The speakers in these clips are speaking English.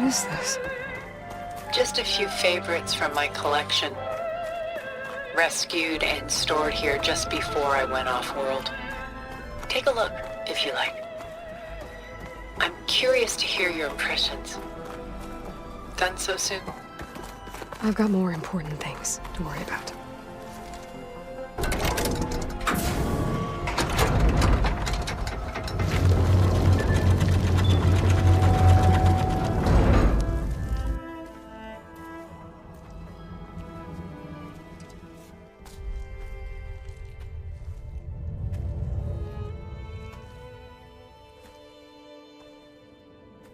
is this? Just a few favorites from my collection. Rescued and stored here just before I went off-world. Take a look, if you like. I'm curious to hear your impressions. Done so soon? I've got more important things to worry about.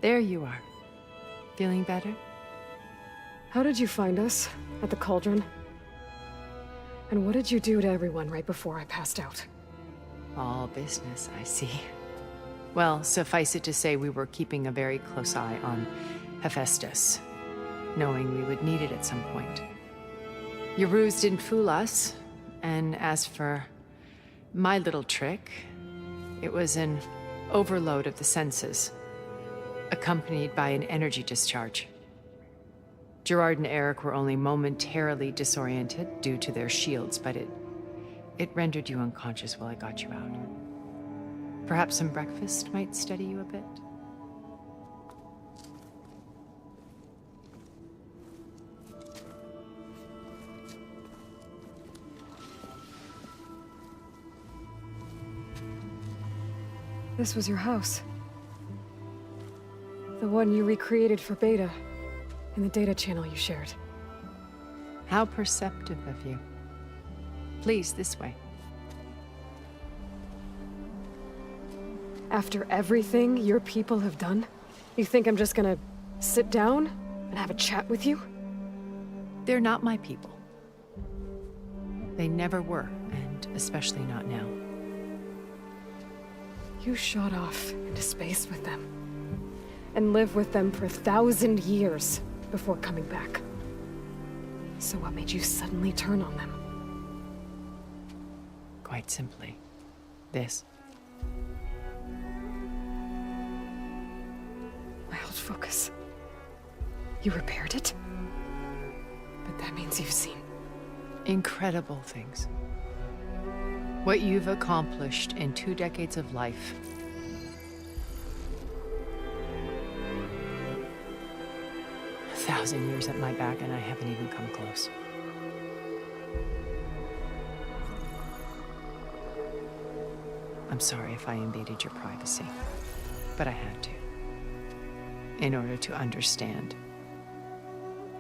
There you are. Feeling better? How did you find us? At the Cauldron? And what did you do to everyone right before I passed out? All business, I see. Well, suffice it to say we were keeping a very close eye on Hephaestus, knowing we would need it at some point. Your ruse didn't fool us, and as for my little trick, it was an overload of the senses, accompanied by an energy discharge. Gerard and Eric were only momentarily disoriented due to their shields, but it rendered you unconscious while I got you out. Perhaps some breakfast might steady you a bit? This was your house. The one you recreated for Beta, in the data channel you shared. How perceptive of you. Please, this way. After everything your people have done, you think I'm just gonna sit down and have a chat with you? They're not my people. They never were, and especially not now. You shot off into space with them, and lived with them for 1,000 years before coming back. So what made you suddenly turn on them? Quite simply, this. My old focus. You repaired it? But that means you've seen Incredible things. What you've accomplished in 2 decades of life. A 1,000 years at my back and I haven't even come close. I'm sorry if I invaded your privacy, but I had to. In order to understand.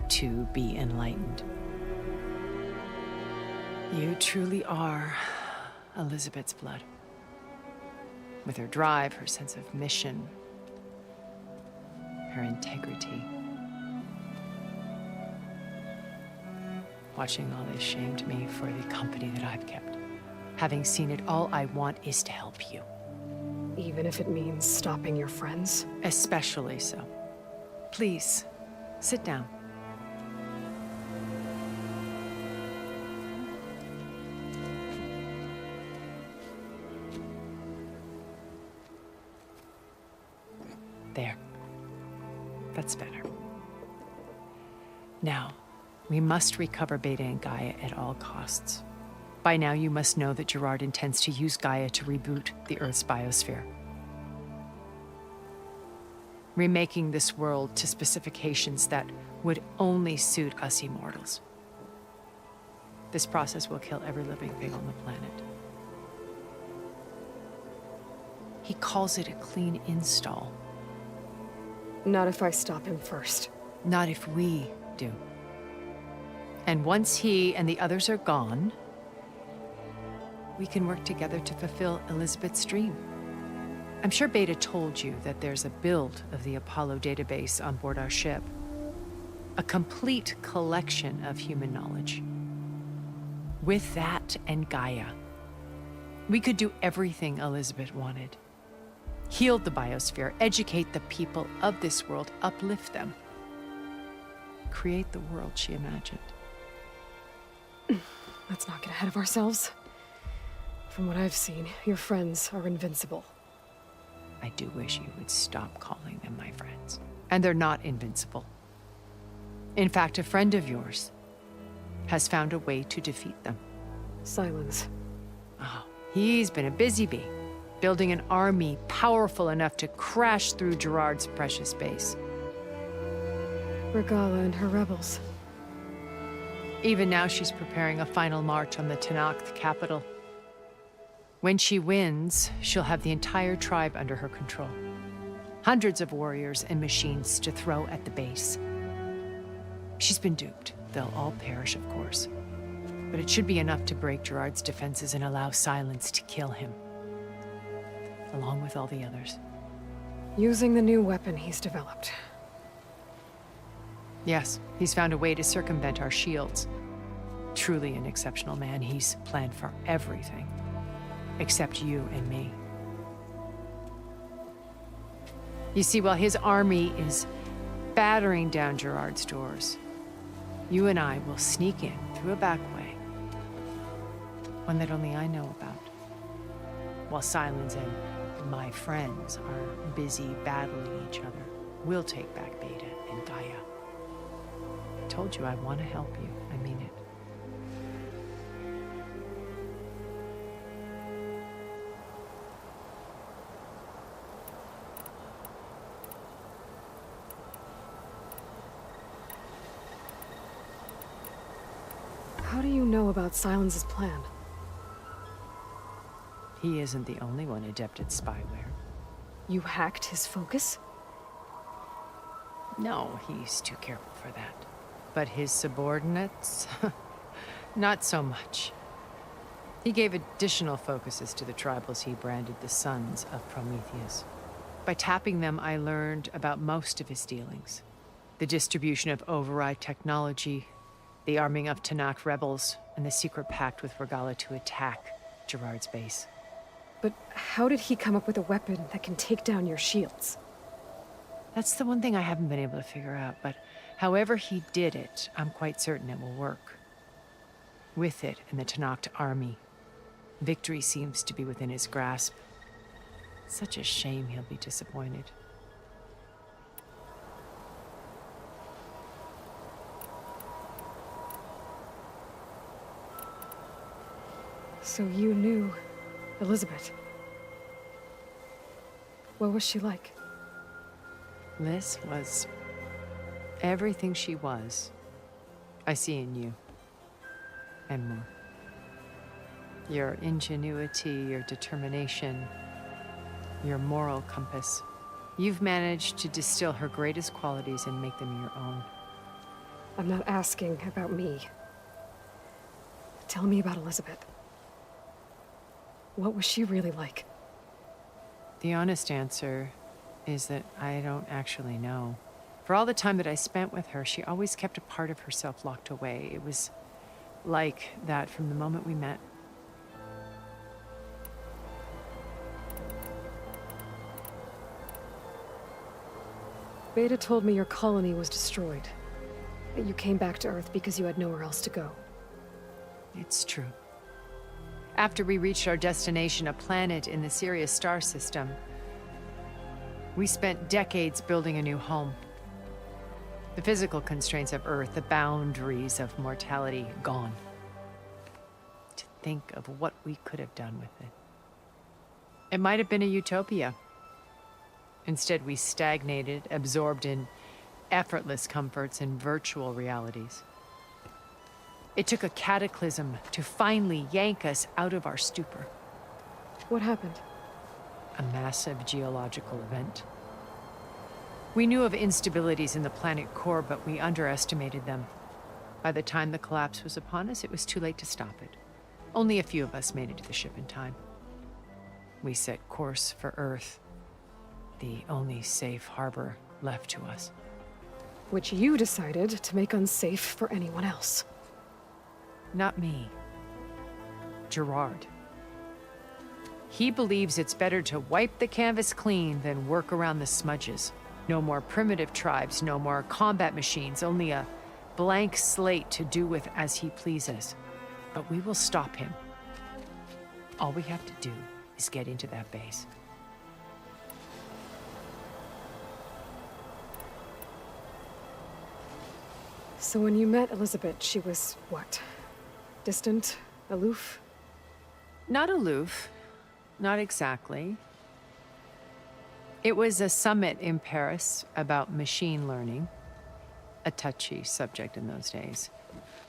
To be enlightened. You truly are Elizabeth's blood. With her drive, her sense of mission, her integrity. Watching all this shamed me for the company that I've kept. Having seen it, all I want is to help you. even if it means stopping your friends? Especially so. Please, sit down. There. That's better. Now, we must recover Beta and Gaia at all costs. By now, you must know that Gerard intends to use Gaia to reboot the Earth's biosphere. Remaking this world to specifications that would only suit us immortals. This process will kill every living thing on the planet. He calls it a clean install. Not if I stop him first. Not if we do. And once he and the others are gone, we can work together to fulfill Elizabeth's dream. I'm sure Beta told you that there's a build of the Apollo database on board our ship. A complete collection of human knowledge. With that and Gaia, we could do everything Elizabeth wanted. Heal the biosphere, educate the people of this world, uplift them. Create the world she imagined. Let's not get ahead of ourselves. From what I've seen, your friends are invincible. I do wish you would stop calling them my friends. And they're not invincible. In fact, a friend of yours has found a way to defeat them. Silence. Oh, he's been a busy bee, building an army powerful enough to crash through Gerard's precious base. Regala and her rebels. Even now, she's preparing a final march on the Tenakth capital. When she wins, she'll have the entire tribe under her control. Hundreds of warriors and machines to throw at the base. She's been duped. They'll all perish, of course. But it should be enough to break Gerard's defenses and allow Silence to kill him. Along with all the others. Using the new weapon he's developed. Yes, he's found a way to circumvent our shields. Truly an exceptional man. He's planned for everything. Except you and me. You see, while his army is battering down Gerard's doors, you and I will sneak in through a back way. One that only I know about. While Silence and my friends are busy battling each other, we'll take back Beta and Gaia. I told you I want to help you. I mean it. How do you know about Silence's plan? He isn't the only one adept at spyware. You hacked his focus? No, he's too careful for that. But his subordinates? Not so much. He gave additional focuses to the tribals he branded the Sons of Prometheus. By tapping them, I learned about most of his dealings. The distribution of override technology, the arming of Tenakth rebels, and the secret pact with Regala to attack Gerard's base. But how did he come up with a weapon that can take down your shields? That's the one thing I haven't been able to figure out, but however he did it, I'm quite certain it will work. With it and the Tenakth army, victory seems to be within his grasp. Such a shame he'll be disappointed. So you knew Elizabeth. What was she like? Liz was everything she was. I see in you. And more. Your ingenuity, your determination, your moral compass. You've managed to distill her greatest qualities and make them your own. I'm not asking about me. Tell me about Elizabeth. What was she really like? The honest answer is that I don't actually know. For all the time that I spent with her, she always kept a part of herself locked away. It was like that from the moment we met. Beta told me your colony was destroyed. That you came back to Earth because you had nowhere else to go. It's true. After we reached our destination, a planet in the Sirius star system, we spent decades building a new home. The physical constraints of Earth, the boundaries of mortality, gone. To think of what we could have done with it. It might have been a utopia. Instead, we stagnated, absorbed in effortless comforts and virtual realities. It took a cataclysm to finally yank us out of our stupor. What happened? A massive geological event. We knew of instabilities in the planet core, but we underestimated them. By the time the collapse was upon us, it was too late to stop it. Only a few of us made it to the ship in time. We set course for Earth, the only safe harbor left to us. Which you decided to make unsafe for anyone else. Not me. Gerard. He believes it's better to wipe the canvas clean than work around the smudges. No more primitive tribes, no more combat machines, only a blank slate to do with as he pleases. But we will stop him. All we have to do is get into that base. So when you met Elizabeth, she was what? Distant? Aloof? Not aloof. Not exactly. It was a summit in Paris about machine learning, a touchy subject in those days,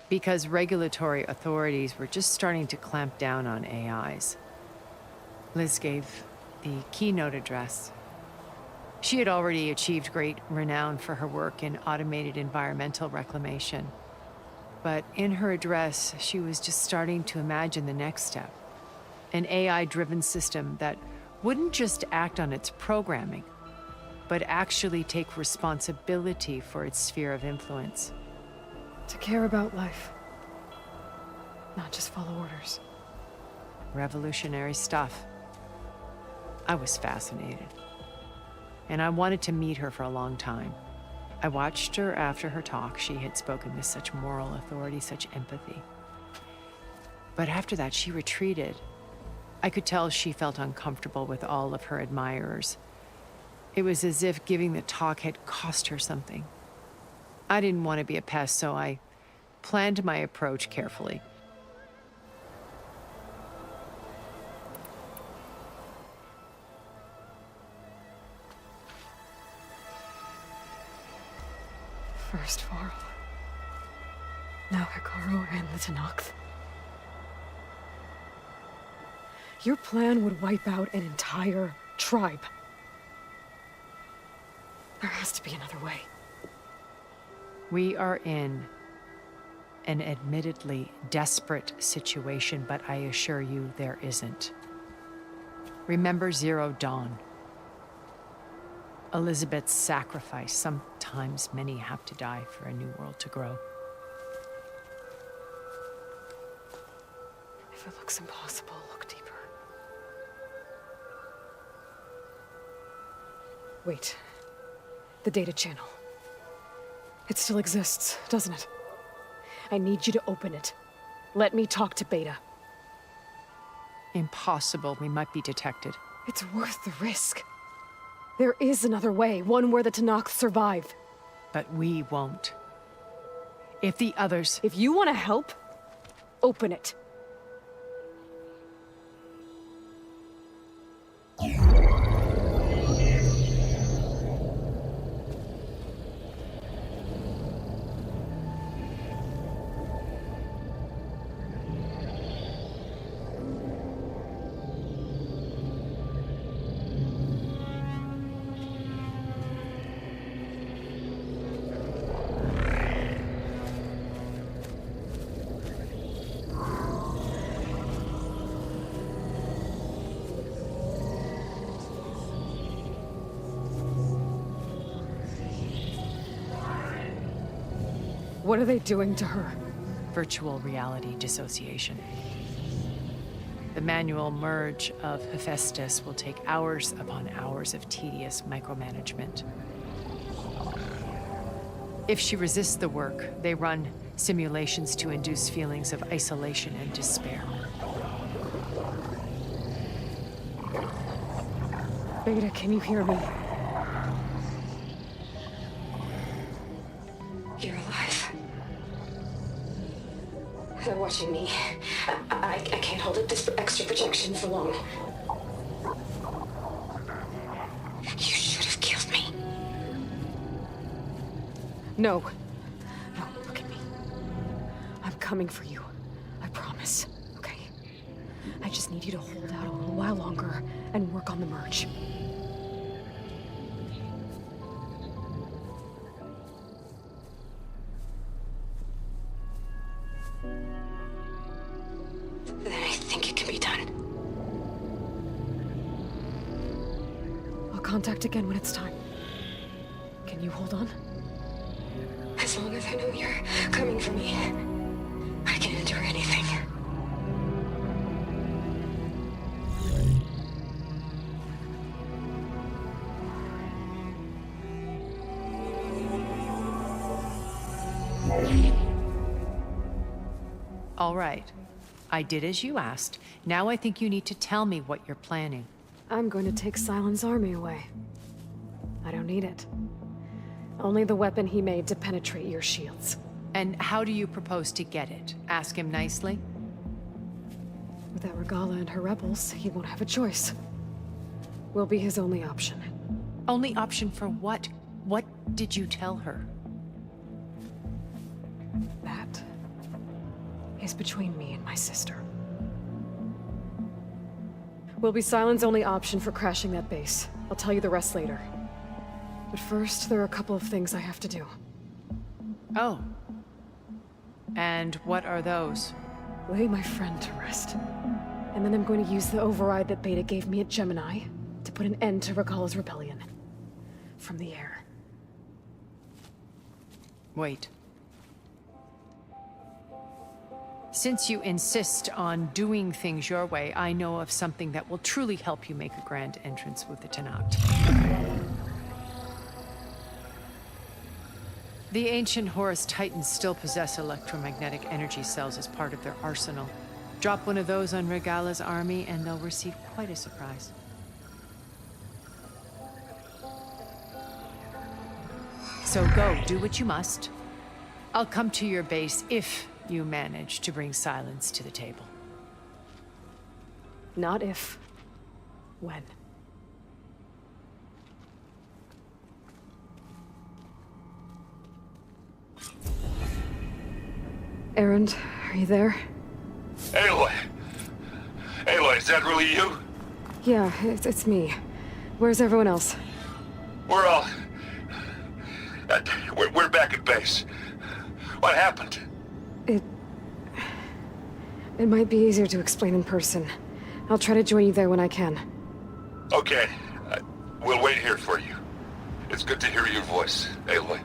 because regulatory authorities were just starting to clamp down on AIs. Liz gave the keynote address. She had already achieved great renown for her work in automated environmental reclamation. But in her address, she was just starting to imagine the next step. An AI-driven system that wouldn't just act on its programming, but actually take responsibility for its sphere of influence. To care about life. Not just follow orders. Revolutionary stuff. I was fascinated. And I wanted to meet her for a long time. I watched her after her talk. She had spoken with such moral authority, such empathy. But after that, she retreated. I could tell she felt uncomfortable with all of her admirers. It was as if giving the talk had cost her something. I didn't want to be a pest, so I planned my approach carefully. First Varl. Now Hekarro and the Tenakth. Your plan would wipe out an entire tribe. There has to be another way. We are in an admittedly desperate situation, but I assure you there isn't. Remember Zero Dawn. Elizabeth's sacrifice. Sometimes many have to die for a new world to grow. If it looks impossible, look deeper. Wait. The data channel. It still exists, doesn't it? I need you to open it. Let me talk to Beta. Impossible. We might be detected. It's worth the risk. There is another way, one where the Tenakth survive. But we won't. If the others... If you want to help, open it. What are they doing to her? Virtual reality dissociation. The manual merge of Hephaestus will take hours upon hours of tedious micromanagement. If she resists the work, they run simulations to induce feelings of isolation and despair. Beta, can you hear me? You're alive. They're watching me. I can't hold up this extra projection for long. You should have killed me. No. No, look at me. I'm coming for you. I promise. Okay? I just need you to hold out a little while longer and work on the merge. Then I think it can be done. I'll contact again when it's time. Can you hold on? As long as I know you're coming for me, I can endure anything. All right. I did as you asked. Now I think you need to tell me what you're planning. I'm going to take Sylens' army away. I don't need it. Only the weapon he made to penetrate your shields. And how do you propose to get it? Ask him nicely? Without Regala and her rebels, he won't have a choice. We'll be his only option. Only option for what? What did you tell her? That is between me and my sister. Will be Sylens' only option for crashing that base. I'll tell you the rest later. But first, there are a couple of things I have to do. Oh. And what are those? Lay my friend to rest. And then I'm going to use the override that Beta gave me at Gemini to put an end to Regala's rebellion. From the air. Wait. Since you insist on doing things your way, I know of something that will truly help you make a grand entrance with the Tenakth. The ancient Horus Titans still possess electromagnetic energy cells as part of their arsenal. Drop one of those on Regala's army and they'll receive quite a surprise. So go, do what you must. I'll come to your base if you manage to bring Sylens to the table. Not if. When. Erend, are you there? Aloy! Aloy, is that really you? Yeah, it's me. Where's everyone else? We're all... we're back at base. What happened? It might be easier to explain in person. I'll try to join you there when I can. Okay. We'll wait here for you. It's good to hear your voice, Aloy.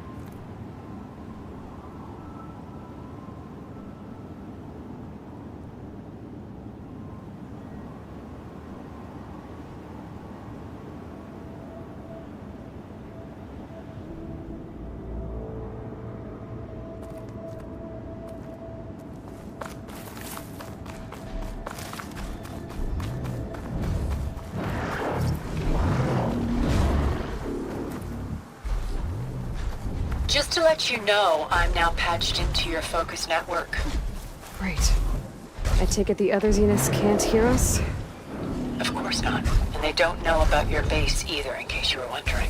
Just to let you know, I'm now patched into your focus network. Great. I take it the other Zeniths can't hear us? Of course not. And they don't know about your base either, in case you were wondering.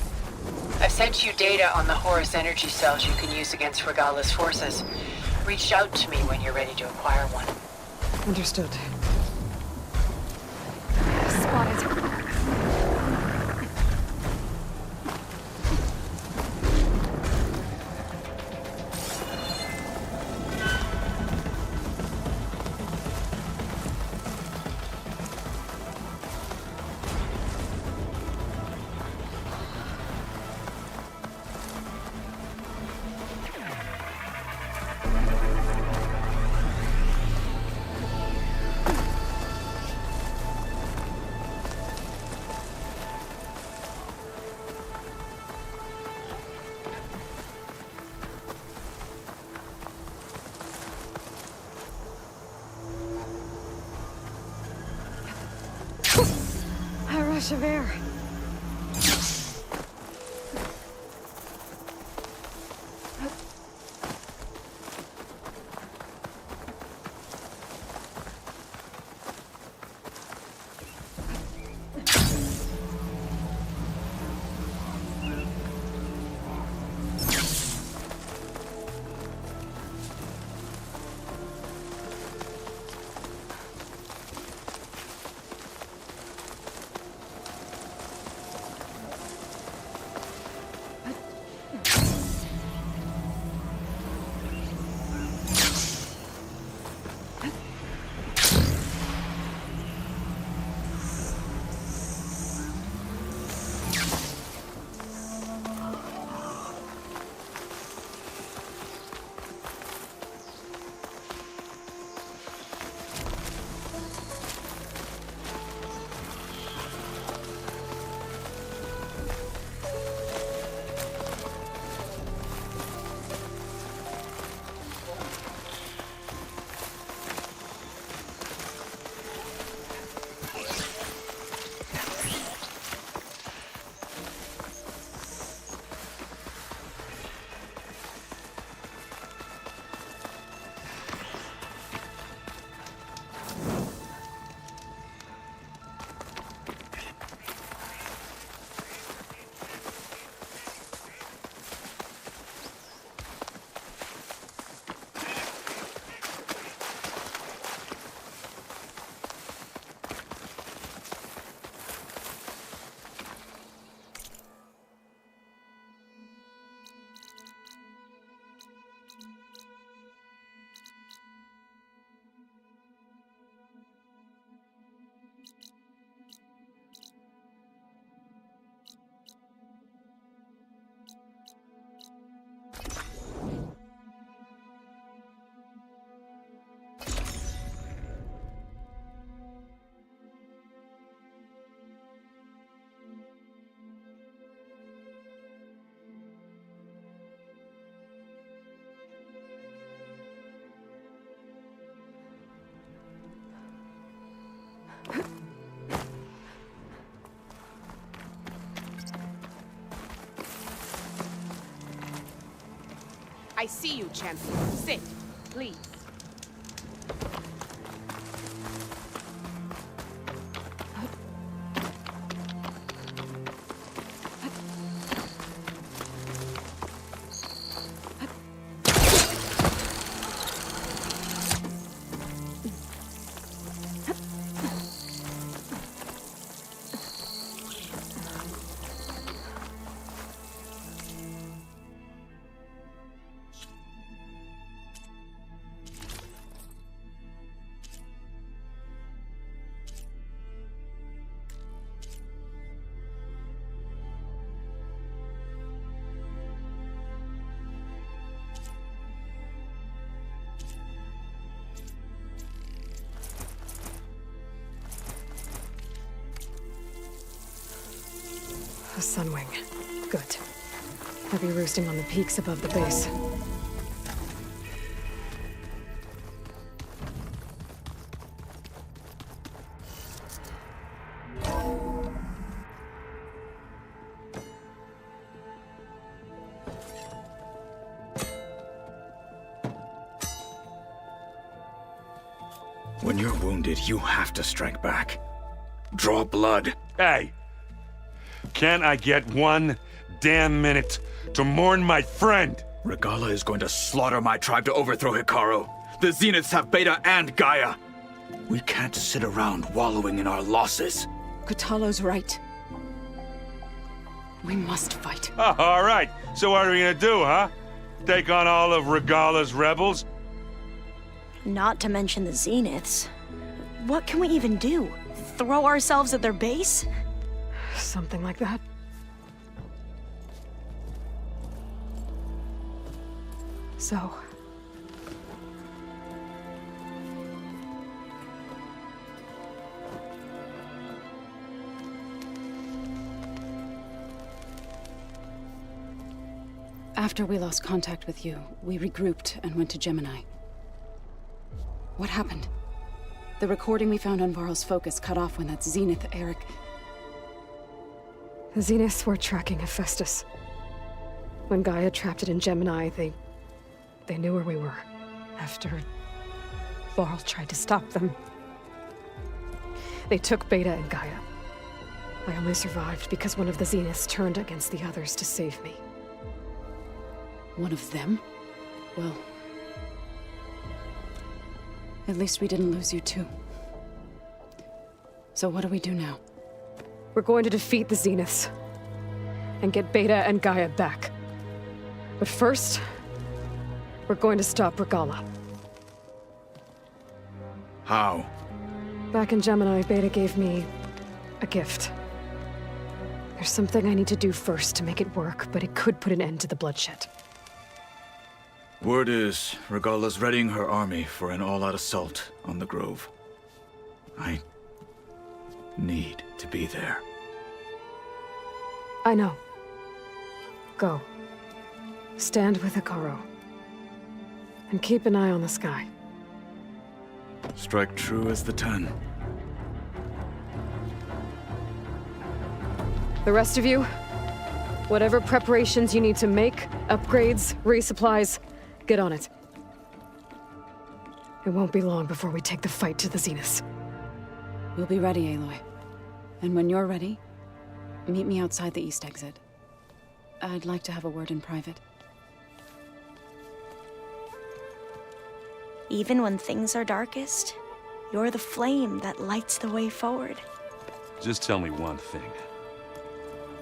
I've sent you data on the Horus energy cells you can use against Regala's forces. Reach out to me when you're ready to acquire one. Understood. Spotted. A rush of air. I see you, champion. Sit, please. A Sunwing. Good. They'll be roosting on the peaks above the base. When you're wounded, you have to strike back. Draw blood. Hey! Can't I get one damn minute to mourn my friend? Regalla is going to slaughter my tribe to overthrow Hikaru. The Zeniths have Beta and Gaia. We can't sit around wallowing in our losses. Kotallo's right. We must fight. Oh, all right. So what are we gonna do, huh? Take on all of Regalla's rebels? Not to mention the Zeniths. What can we even do? Throw ourselves at their base? Something like that. So... After we lost contact with you, we regrouped and went to Gemini. What happened? The recording we found on Varl's focus cut off when that Zenith Eric... The Zeniths were tracking Hephaestus. When Gaia trapped it in Gemini, they knew where we were. After Varl tried to stop them. They took Beta and Gaia. I only survived because one of the Zeniths turned against the others to save me. One of them? Well... At least we didn't lose you too. So what do we do now? We're going to defeat the Zeniths. And get Beta and Gaia back. But first... we're going to stop Regalla. How? Back in Gemini, Beta gave me... a gift. There's something I need to do first to make it work, but it could put an end to the bloodshed. Word is, Regalla's readying her army for an all-out assault on the Grove. I need to be there. I know. Go. Stand with Hikaru. And keep an eye on the sky. Strike true as the 10. The rest of you, whatever preparations you need to make, upgrades, resupplies, get on it. It won't be long before we take the fight to the Zeniths. We'll be ready, Aloy. And when you're ready, meet me outside the east exit. I'd like to have a word in private. Even when things are darkest, you're the flame that lights the way forward. Just tell me one thing.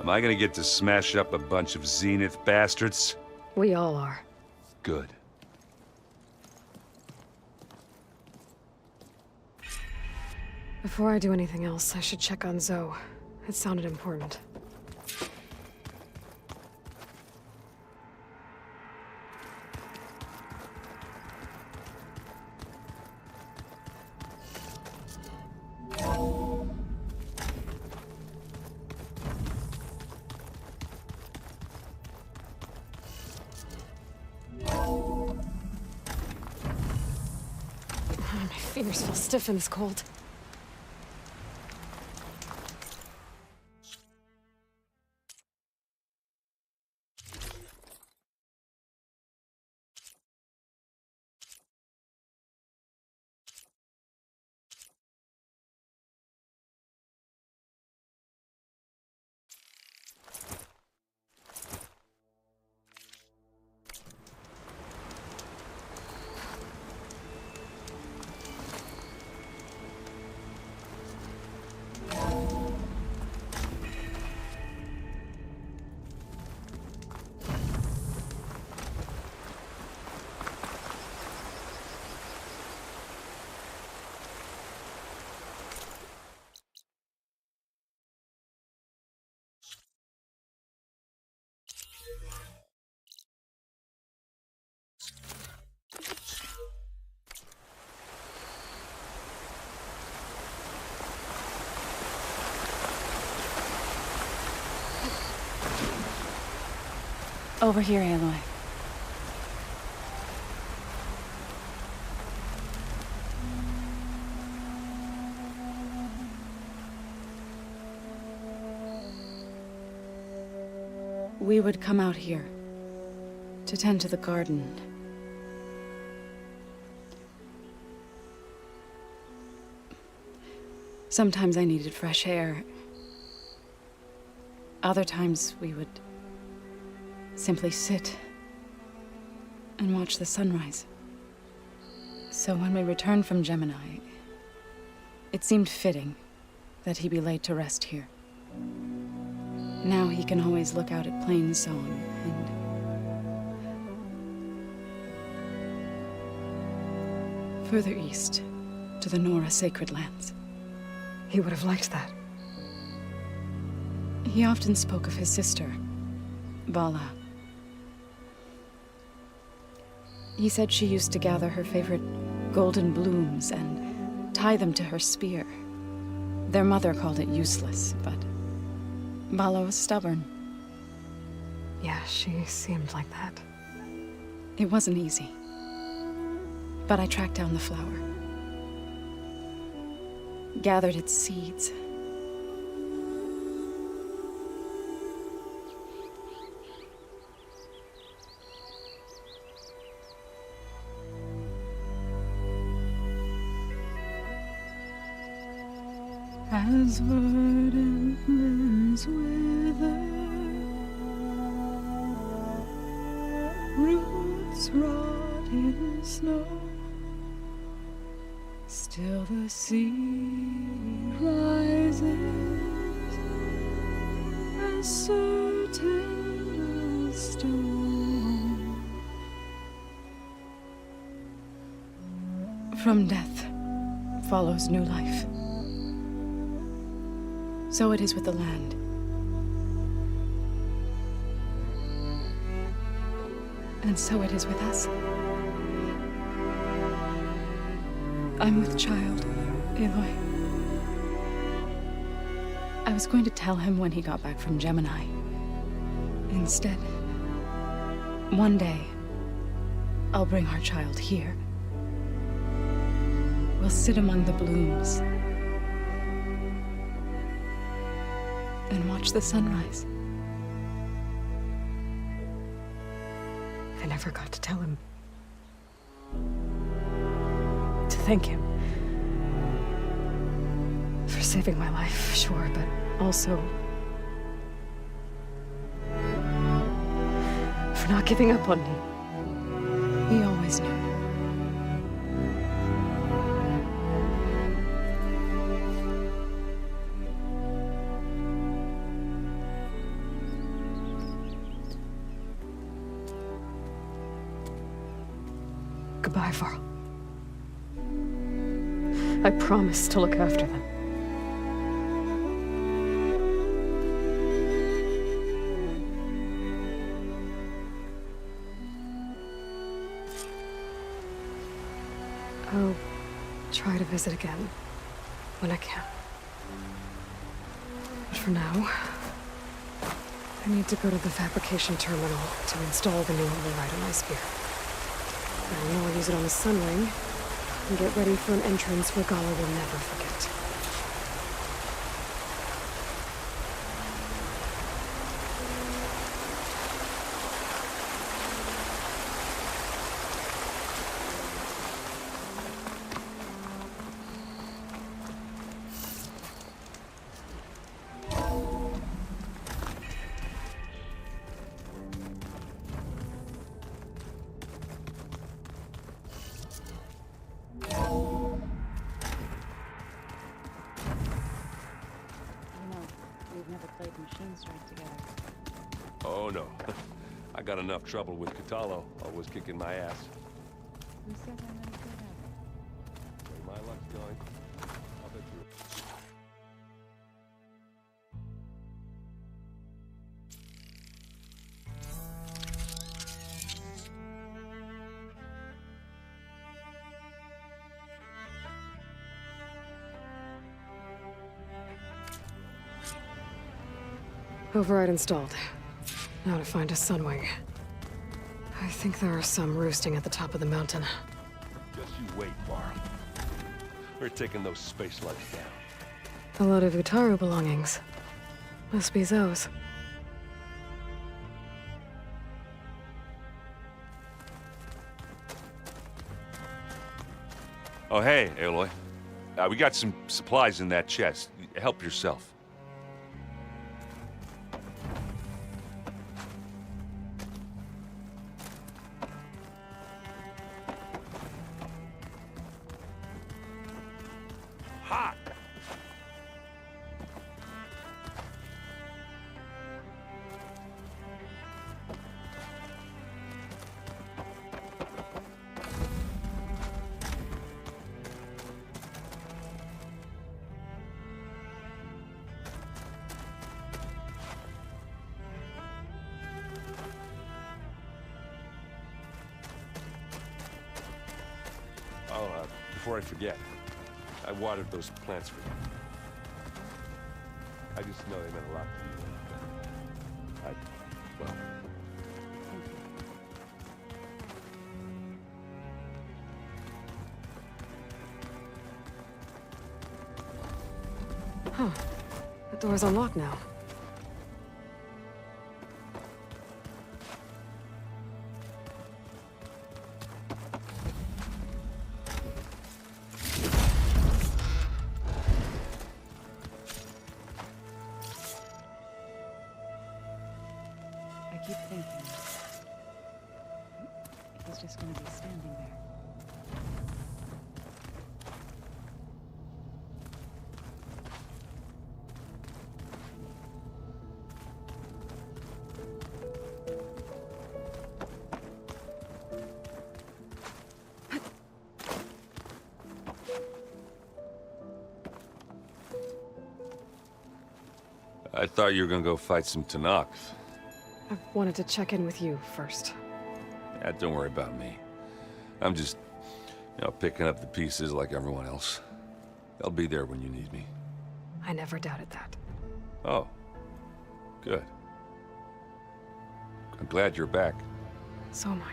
Am I gonna get to smash up a bunch of Zenith bastards? We all are. Good. Before I do anything else, I should check on Zoe. It sounded important. My fingers feel stiff in this cold. Over here, Aloy. We would come out here to tend to the garden. Sometimes I needed fresh air. Other times we would simply sit and watch the sunrise. So when we returned from Gemini, it seemed fitting that he be laid to rest here. Now he can always look out at Plainsong and further east to the Nora sacred lands. He would have liked that. He often spoke of his sister, Vala. He said she used to gather her favorite golden blooms and tie them to her spear. Their mother called it useless, but Vala was stubborn. Yeah, she seemed like that. It wasn't easy. But I tracked down the flower. Gathered its seeds. As verdant wither, roots rot in snow, still the sea rises as certain as stone. From death follows new life. So it is with the land. And so it is with us. I'm with child, Aloy. I was going to tell him when he got back from Gemini. Instead, one day, I'll bring our child here. We'll sit among the blooms and watch the sunrise. I never got to tell him. To thank him. For saving my life, sure, but also for not giving up on me. He always knew. Goodbye, Varl. I promise to look after them. I'll try to visit again when I can. But for now, I need to go to the fabrication terminal to install the new override on my spear. I know I'll use it on the Sunwing, and get ready for an entrance Regalla will never forget. Oh no. I got enough trouble with Kotallo, always kicking my ass. Who said I'm gonna say that? Way my luck's going. I'll bet you. Override installed. Now to find a Sunwing. think there are some roosting at the top of the mountain. Just you wait, Varl. We're taking those space slugs down. A lot of Utaru belongings. Must be Zoe's. Oh, hey, Aloy. We got some supplies in that chest. Help yourself. Hot! Oh, before I forget, I watered those plants for you. I just know they meant a lot to you. Well, Huh. The door's unlocked now. I keep thinking he's just gonna be standing there. I thought you were gonna go fight some Tenakth. I wanted to check in with you first. Yeah, don't worry about me. I'm just, picking up the pieces like everyone else. I'll be there when you need me. I never doubted that. Oh. Good. I'm glad you're back. So am I.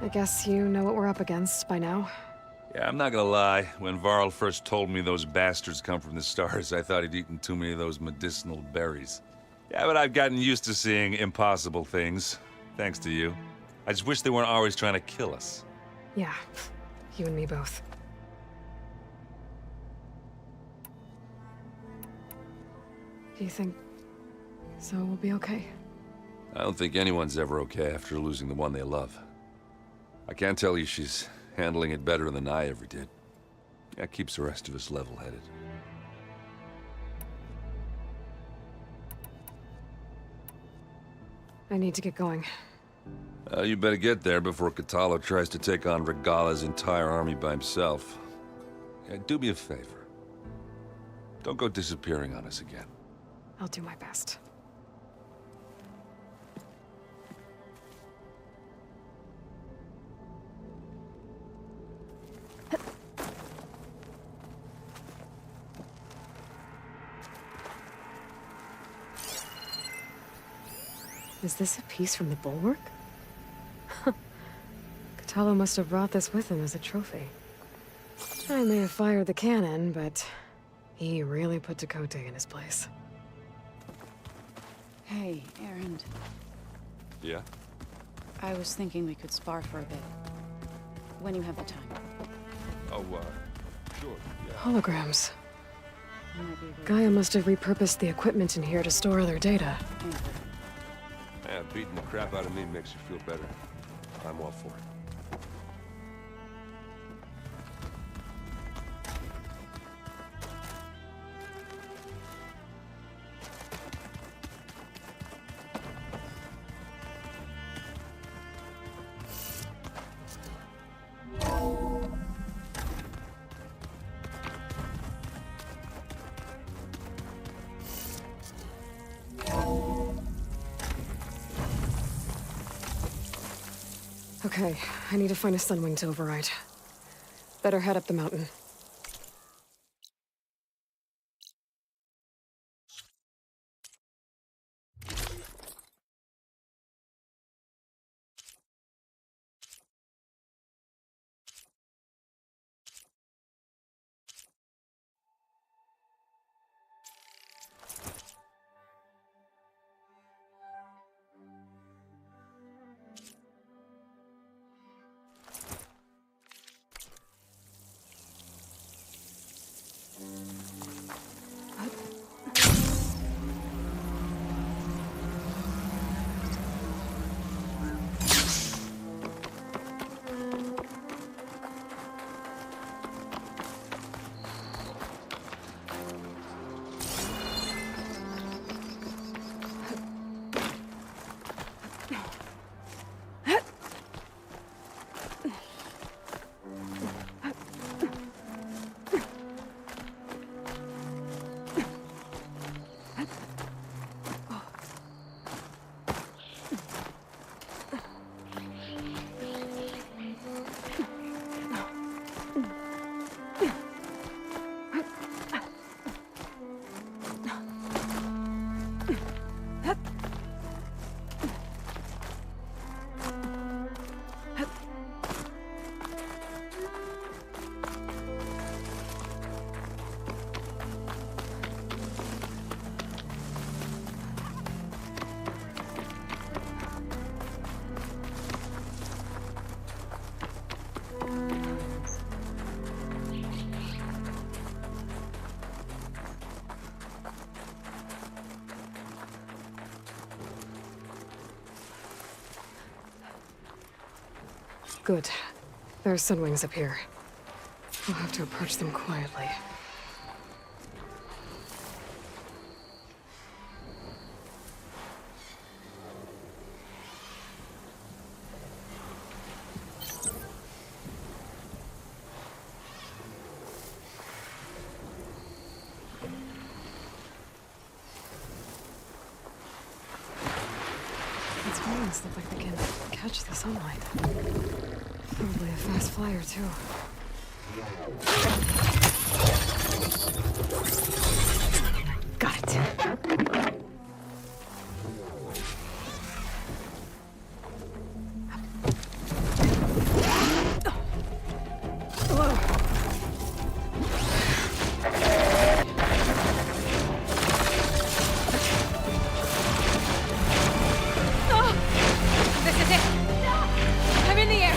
I guess you know what we're up against by now. Yeah, I'm not gonna lie. When Varl first told me those bastards come from the stars, I thought he'd eaten too many of those medicinal berries. Yeah, but I've gotten used to seeing impossible things, thanks to you. I just wish they weren't always trying to kill us. Yeah, you and me both. Do you think Zoe will be okay? I don't think anyone's ever okay after losing the one they love. I can't tell you she's handling it better than I ever did. That keeps the rest of us level-headed. I need to get going. You better get there before Kotallo tries to take on Regalla's entire army by himself. Yeah, do me a favor. Don't go disappearing on us again. I'll do my best. Is this a piece from the bulwark? Kotallo must have brought this with him as a trophy. I may have fired the cannon, but he really put Tekotteh in his place. Hey, Erend. yeah? I was thinking we could spar for a bit. When you have the time. Oh, sure, yeah. Holograms. You might be able to Gaia must have repurposed the equipment in here to store their data. anchor. Yeah, beating the crap out of me makes you feel better. I'm all for it. Okay, I need to find a Sunwing to override. Better head up the mountain. Good. There are Sunwings up here. We'll have to approach them quietly. Its wings look like they can catch the sunlight. Probably a fast flyer, too. Got it. This is it! I'm in the air!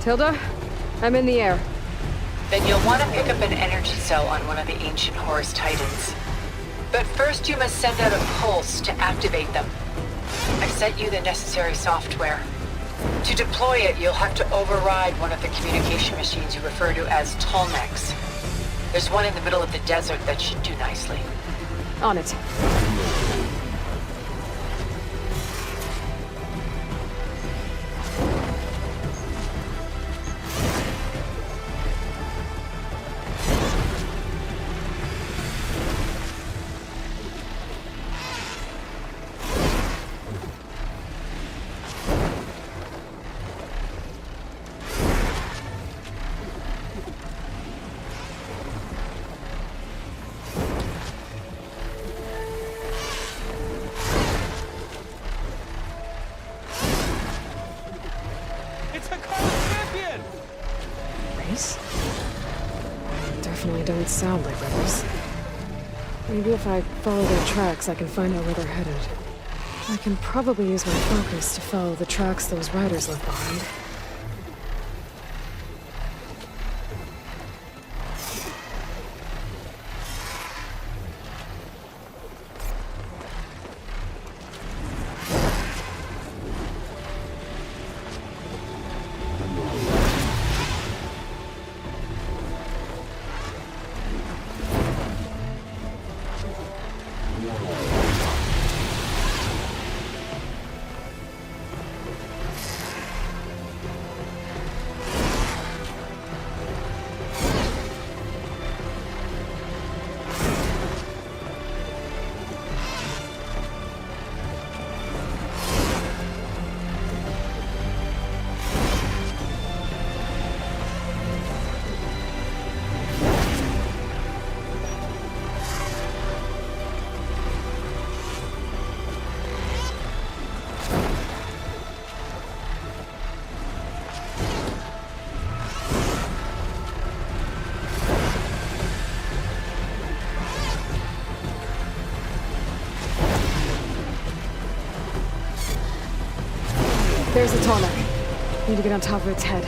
Tilda, I'm in the air. Then you'll want to pick up an energy cell on one of the ancient Horus Titans. But first you must send out a pulse to activate them. I've sent you the necessary software. To deploy it, you'll have to override one of the communication machines you refer to as Tolmecs. There's one in the middle of the desert that should do nicely. On it. Race? Definitely don't sound like rebels. Maybe if I follow their tracks, I can find out where they're headed. I can probably use my focus to follow the tracks those riders left behind. There's the Tolmec. Need to get on top of its head.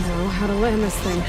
Know how to land this thing.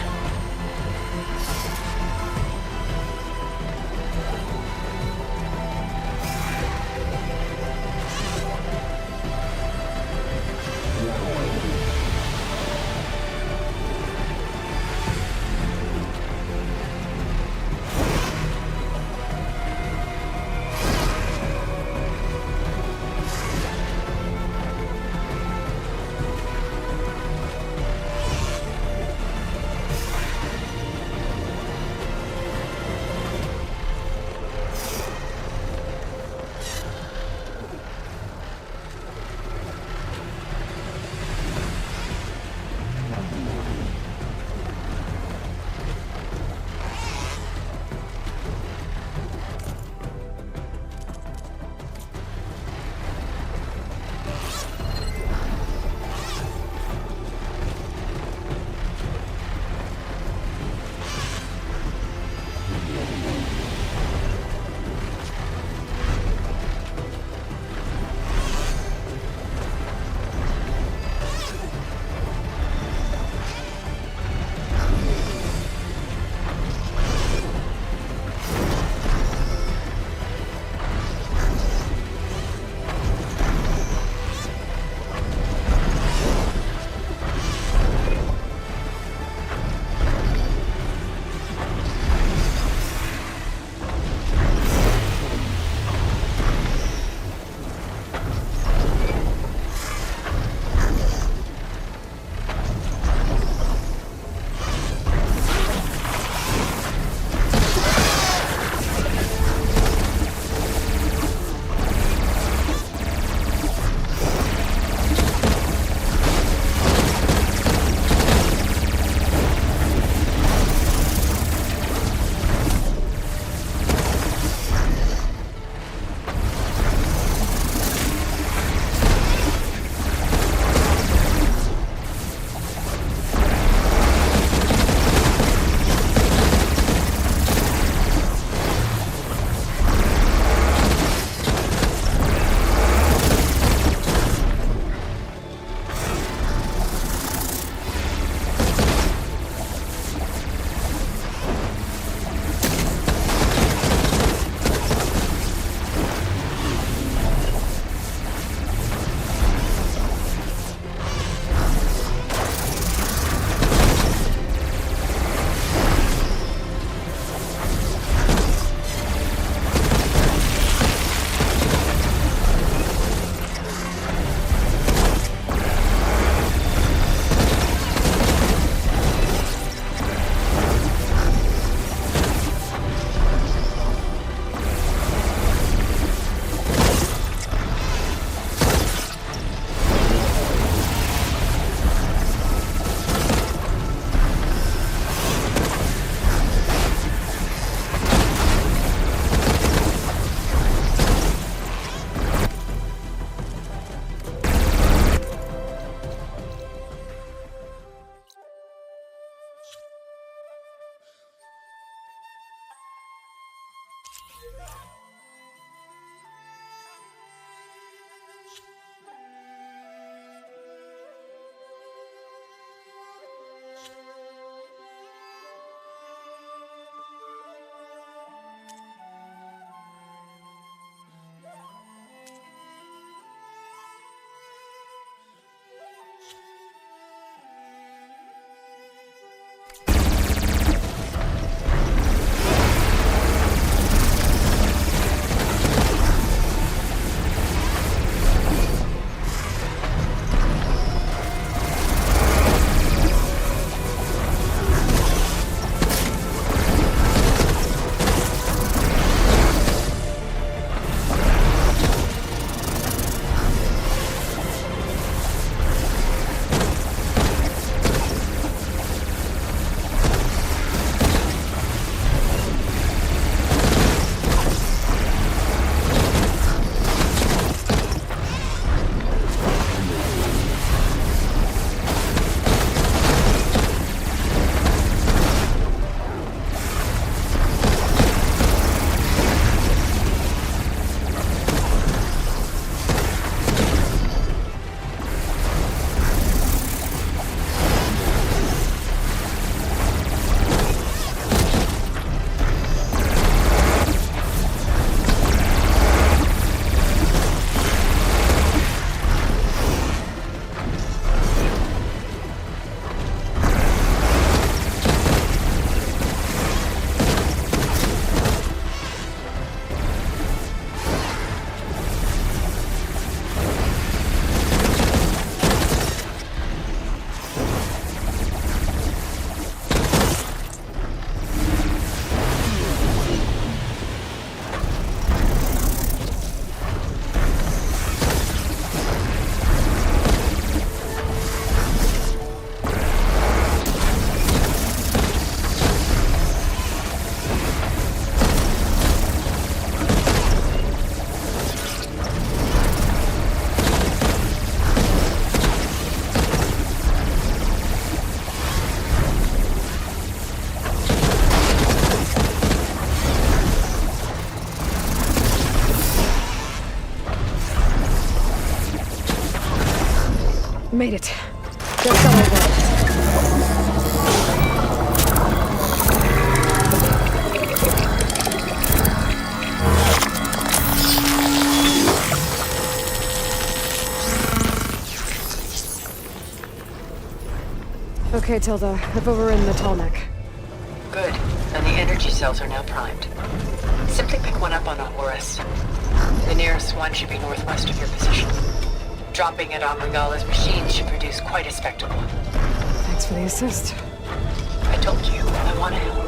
Made it. Just got over. Okay, Tilda. I've overridden the tall neck. Good. And the energy cells are now primed. Simply pick one up on a Horus. The nearest one should be northwest of your position. Dropping it on Regala's machine should produce quite a spectacle. Thanks for the assist. I told you, I want to help.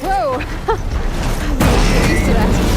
Whoa! I'm not used to that.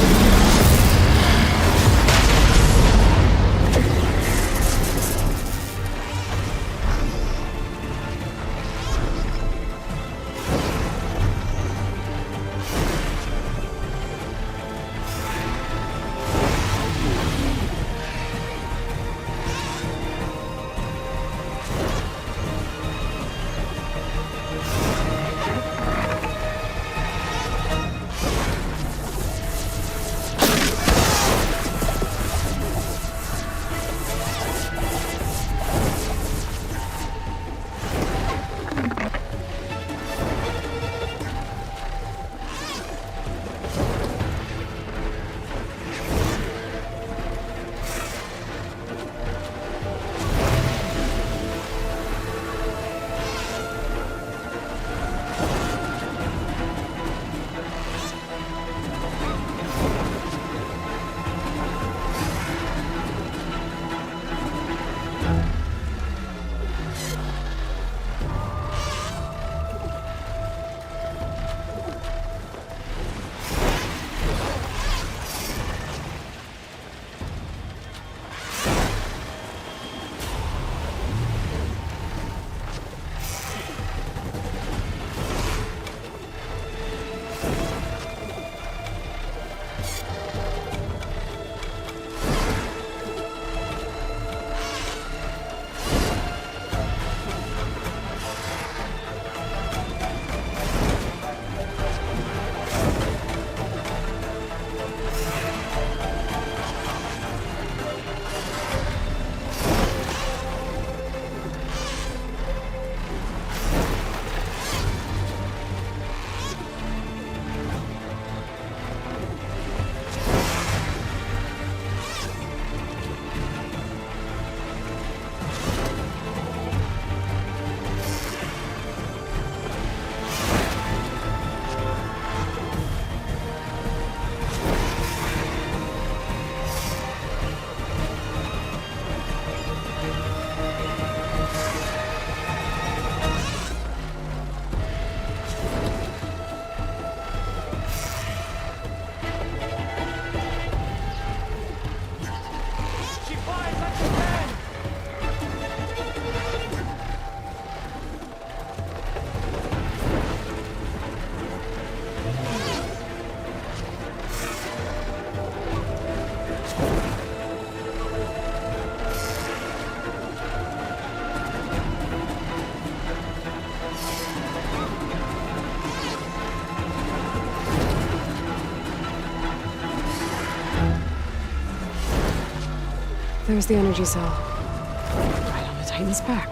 There's the energy cell. Right on the Titan's back.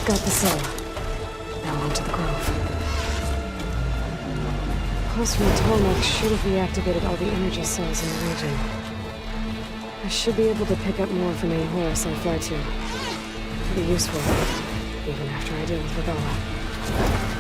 Got the cell. Now onto the grove. Pulse from the Tolmec should have reactivated all the energy cells in the region. I should be able to pick up more from main Horus I fly to. It'll be useful, even after I deal with Regala.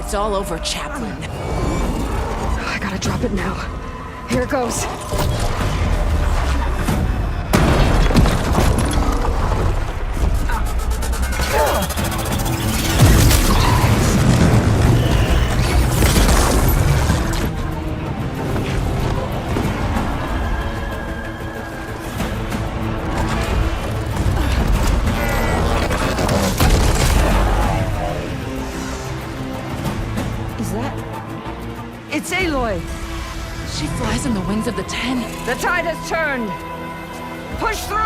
It's all over, Chaplain. I gotta drop it now. Here it goes. It's Aloy! She flies on the wings of the Ten. The tide has turned! Push through!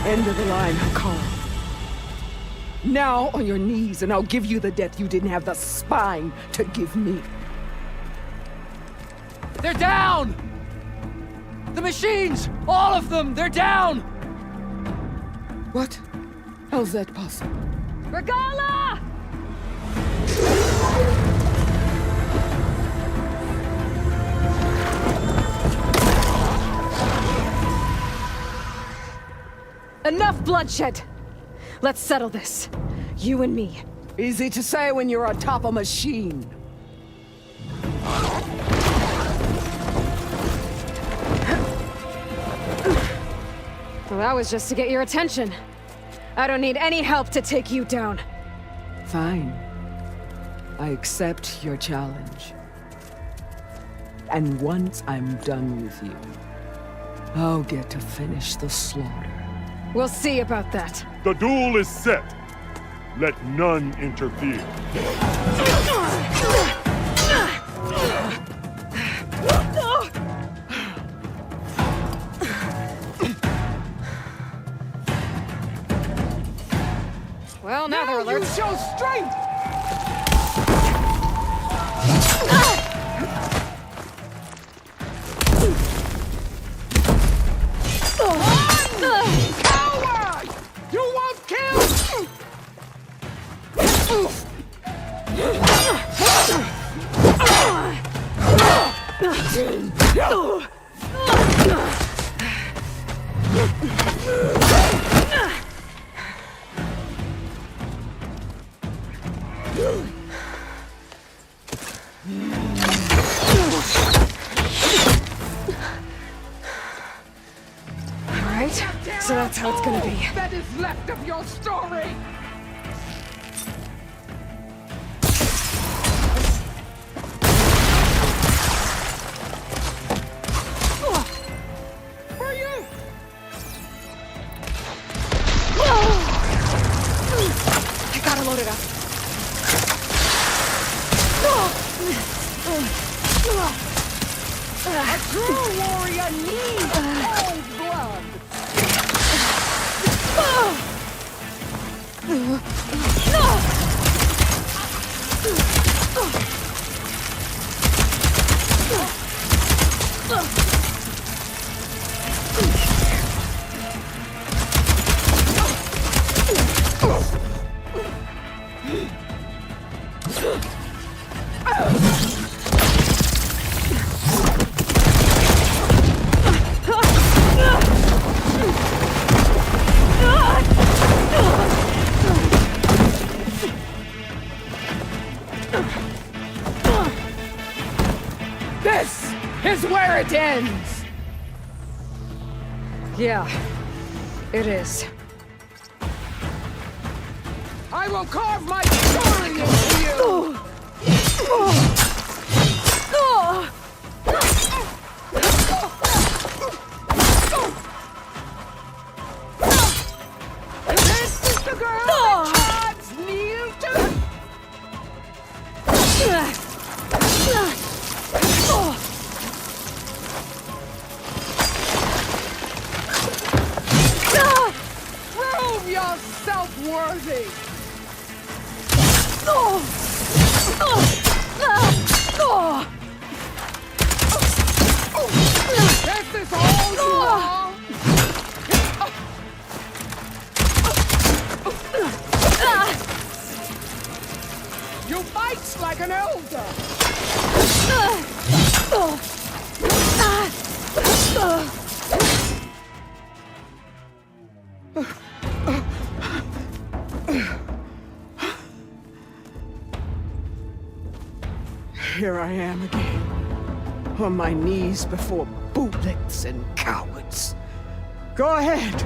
End of the line, Hakaru. Now on your knees, and I'll give you the death you didn't have the spine to give me. They're down! The machines! All of them! They're down! What? How's that possible? Regala! Enough bloodshed! Let's settle this. You and me. Easy to say when you're on top of a machine. Well, that was just to get your attention. I don't need any help to take you down. Fine. I accept your challenge. And once I'm done with you, I'll get to finish the slaughter. We'll see about that. The duel is set. Let none interfere. Well, now they're alert. Use your strength! Coward! You won't kill! Alright, so that's how it's gonna be. That is left of your story! For you! I gotta load it up. A true warrior needs cold blood! This is where it ends! Yeah, it is. I will carve my story into you! This is the girl that God's kneel to? Prove yourself worthy! This is all you are? like an elder! Here I am again, on my knees before bootlets and cowards. Go ahead,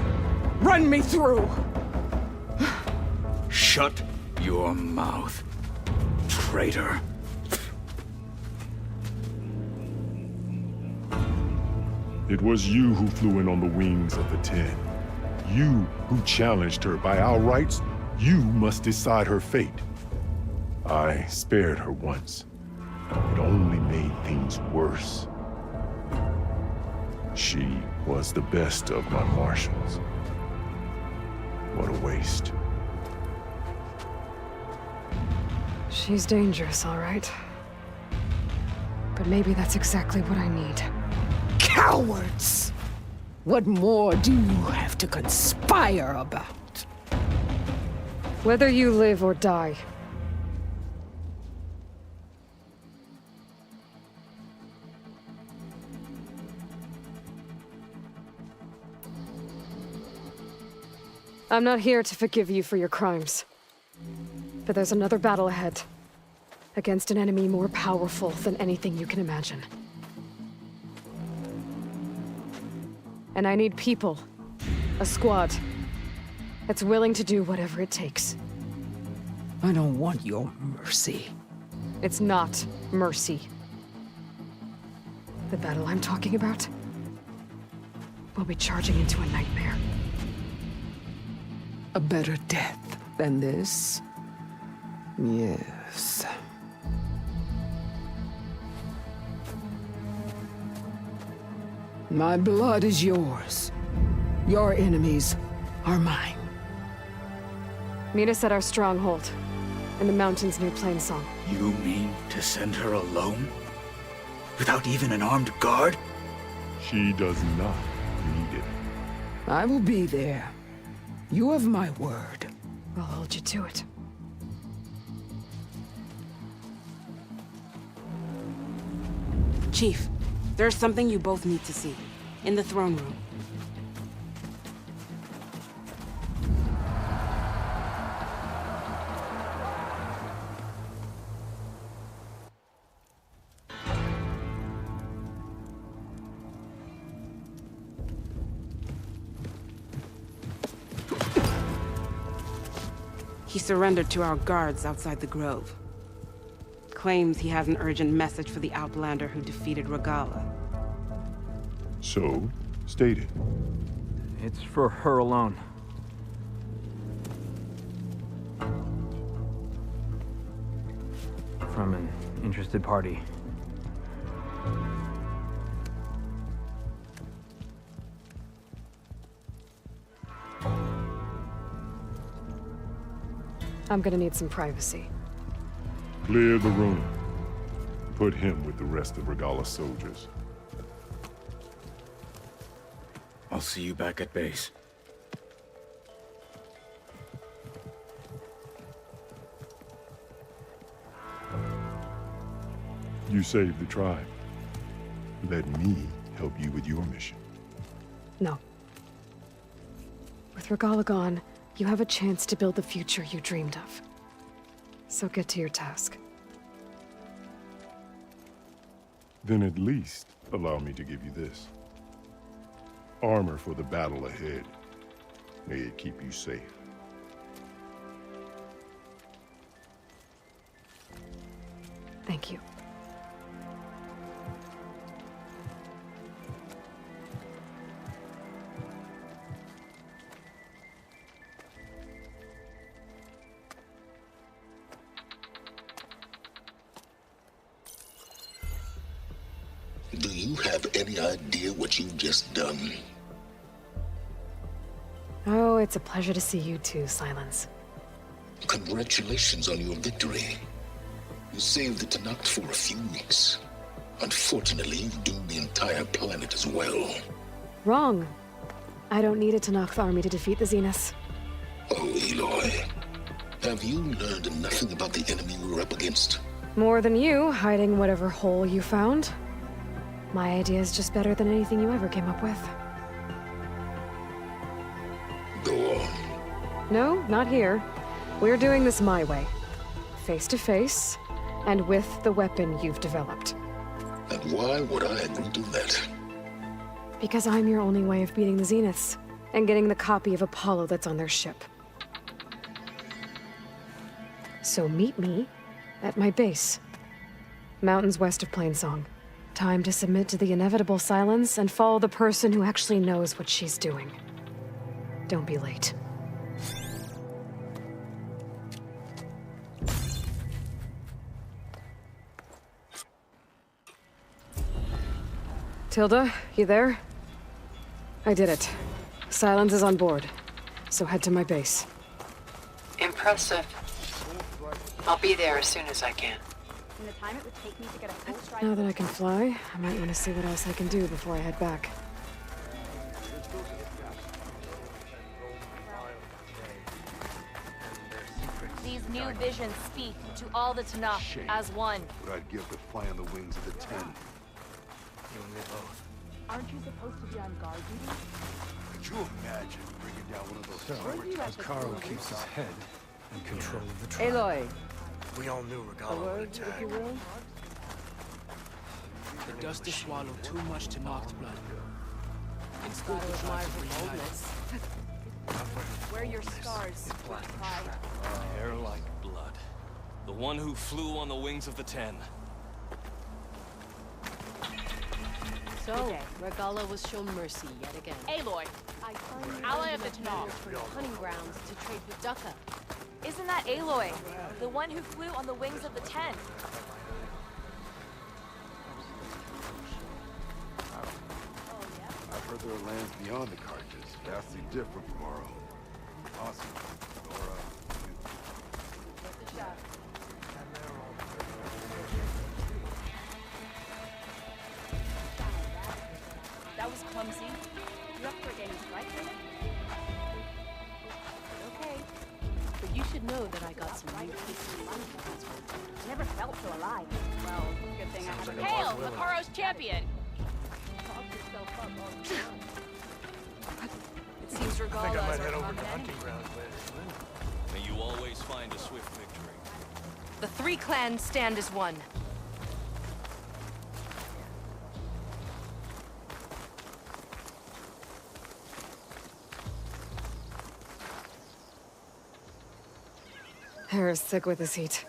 run me through. Shut your mouth, traitor. It was you who flew in on the wings of the Ten. You who challenged her by our rights. You must decide her fate. I spared her once. It only made things worse. She was the best of my marshals. What a waste. She's dangerous, all right. But maybe that's exactly what I need. Cowards! What more do you have to conspire about? Whether you live or die. I'm not here to forgive you for your crimes. But there's another battle ahead. Against an enemy more powerful than anything you can imagine. And I need people. A squad. That's willing to do whatever it takes. I don't want your mercy. It's not mercy. The battle I'm talking about will be charging into a nightmare. A better death than this? Yes. My blood is yours. Your enemies are mine. Meet us at our stronghold, in the mountains near Plainsong. You mean to send her alone? Without even an armed guard? She does not need it. I will be there. You have my word. I'll hold you to it. Chief, there's something you both need to see. In the throne room. He surrendered to our guards outside the grove. Claims he has an urgent message for the Outlander who defeated Regalla. So, state it. It's for her alone. From an interested party. I'm gonna need some privacy. Clear the room. Put him with the rest of Regalla's soldiers. I'll see you back at base. You saved the tribe. Let me help you with your mission. No. With Regalla gone, you have a chance to build the future you dreamed of. So get to your task. Then at least allow me to give you this. Armor for the battle ahead. May it keep you safe. Thank you. Do you have any idea what you've just done? Oh, it's a pleasure to see you too, Silence. Congratulations on your victory. You saved the Tenakth for a few weeks. Unfortunately, you've doomed the entire planet as well. Wrong. I don't need a Tenakth army to defeat the Zeniths. Oh, Aloy. Have you learned nothing about the enemy we're up against? More than you, hiding whatever hole you found. My idea is just better than anything you ever came up with. Go on. No, not here. We're doing this my way. Face to face, and with the weapon you've developed. And why would I agree to that? Because I'm your only way of beating the Zeniths, and getting the copy of Apollo that's on their ship. So meet me at my base. Mountains west of Plainsong. Time to submit to the inevitable silence and follow the person who actually knows what she's doing. Don't be late. Tilda, you there? I did it. Silence is on board, so head to my base. Impressive. I'll be there as soon as I can. Now that I can fly, I might want to see what else I can do before I head back. These new visions speak to all the Tanakh as one. What I'd give to fly on the wings of the 10. You and me both. Aren't you supposed to be on guard duty? Could you imagine bringing down one of those Caro keeps his head in control of the tribe. Aloy. We all knew Regalla would attack. The dust has swallowed too much Tanakh blood. Instead of my boldness. Where your scars, pride. Hair like blood. The one who flew on the wings of the 10. So, Regalla was shown mercy yet again. Aloy, ally of the Tanakh. Hunting grounds to trade with Dukkha. Isn't that Aloy? The one who flew on the wings of the 10? I've heard there are lands beyond the Carjas, vastly different from our own. Awesome. Nora, That was clumsy. You up for getting strike with it? Okay. But you should know that I got some real pieces of money for this one. Never felt so alive. Well, good thing I have a Hail, Makaro's champion! It seems Regalla I think I might is head our over common to hunting enemy. grounds later. May you always find a swift victory. The three clans stand as one. Hair is thick with this heat.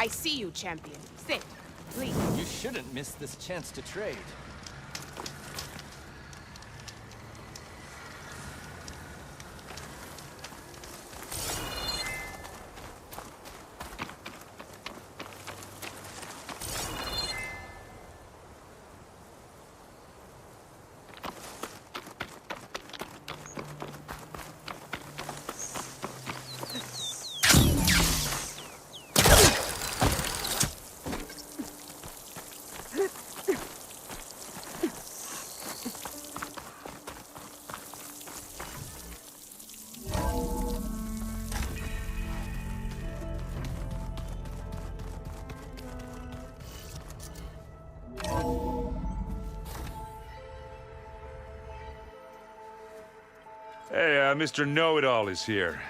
I see you, champion. Sit, please. You shouldn't miss this chance to trade. Hey, Mr. Know-It-All is here.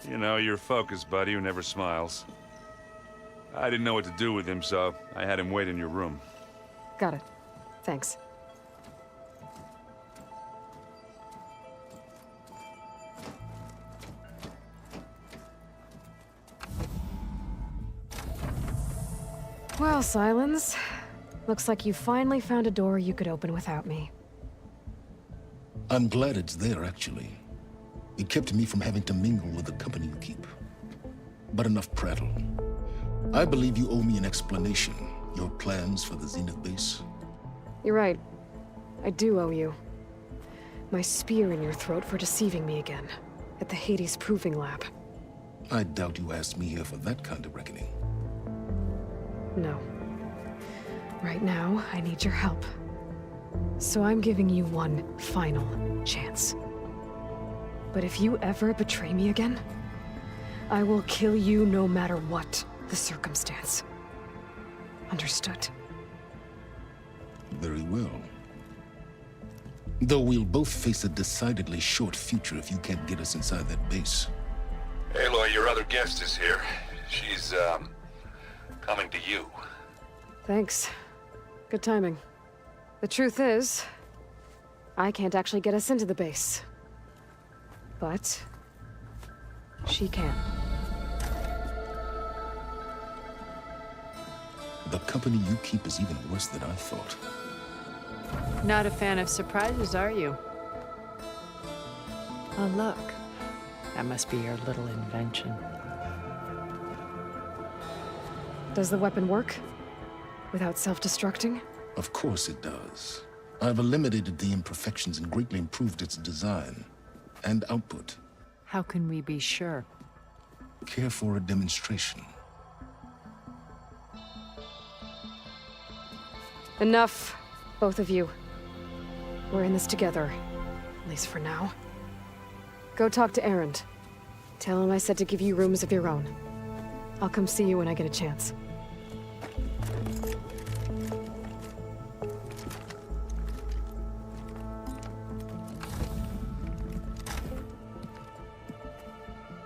You know, your focus buddy who never smiles. I didn't know what to do with him, so I had him wait in your room. Got it. Thanks. Well, Silence. Looks like you finally found a door you could open without me. I'm glad it's there, actually. It kept me from having to mingle with the company you keep. But enough prattle. I believe you owe me an explanation Your plans for the Zenith base? You're right. I do owe you. My spear in your throat for deceiving me again. At the Hades Proving Lab. I doubt you asked me here for that kind of reckoning. No. Right now, I need your help. So I'm giving you one final chance. But if you ever betray me again, I will kill you no matter what the circumstance. Understood? Very well. Though we'll both face a decidedly short future if you can't get us inside that base. Aloy, your other guest is here. She's, coming to you. Thanks. Good timing. The truth is, I can't actually get us into the base. But she can. The company you keep is even worse than I thought. Not a fan of surprises, are you? Oh, look. That must be your little invention. Does the weapon work? Without self-destructing? Of course it does. I've eliminated the imperfections and greatly improved its design and output. How can we be sure? Care for a demonstration? Enough, both of you. We're in this together, at least for now. Go talk to Erend. Tell him I said to give you rooms of your own. I'll come see you when I get a chance.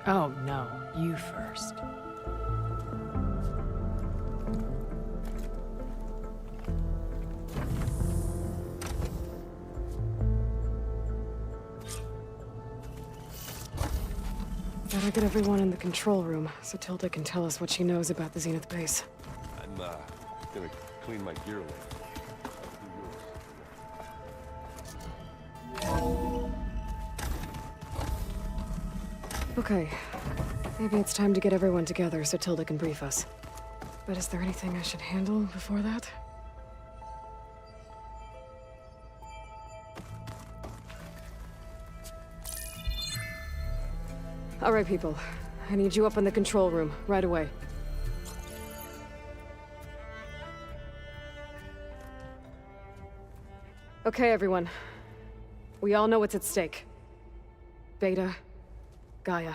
Oh, no. You first. Better get everyone in the control room, so Tilda can tell us what she knows about the Zenith base. I'm, gonna clean my gear later. Okay. Maybe it's time to get everyone together so Tilda can brief us. But is there anything I should handle before that? All right, people. I need you up in the control room, right away. Okay, everyone. We all know what's at stake. Beta, Gaia.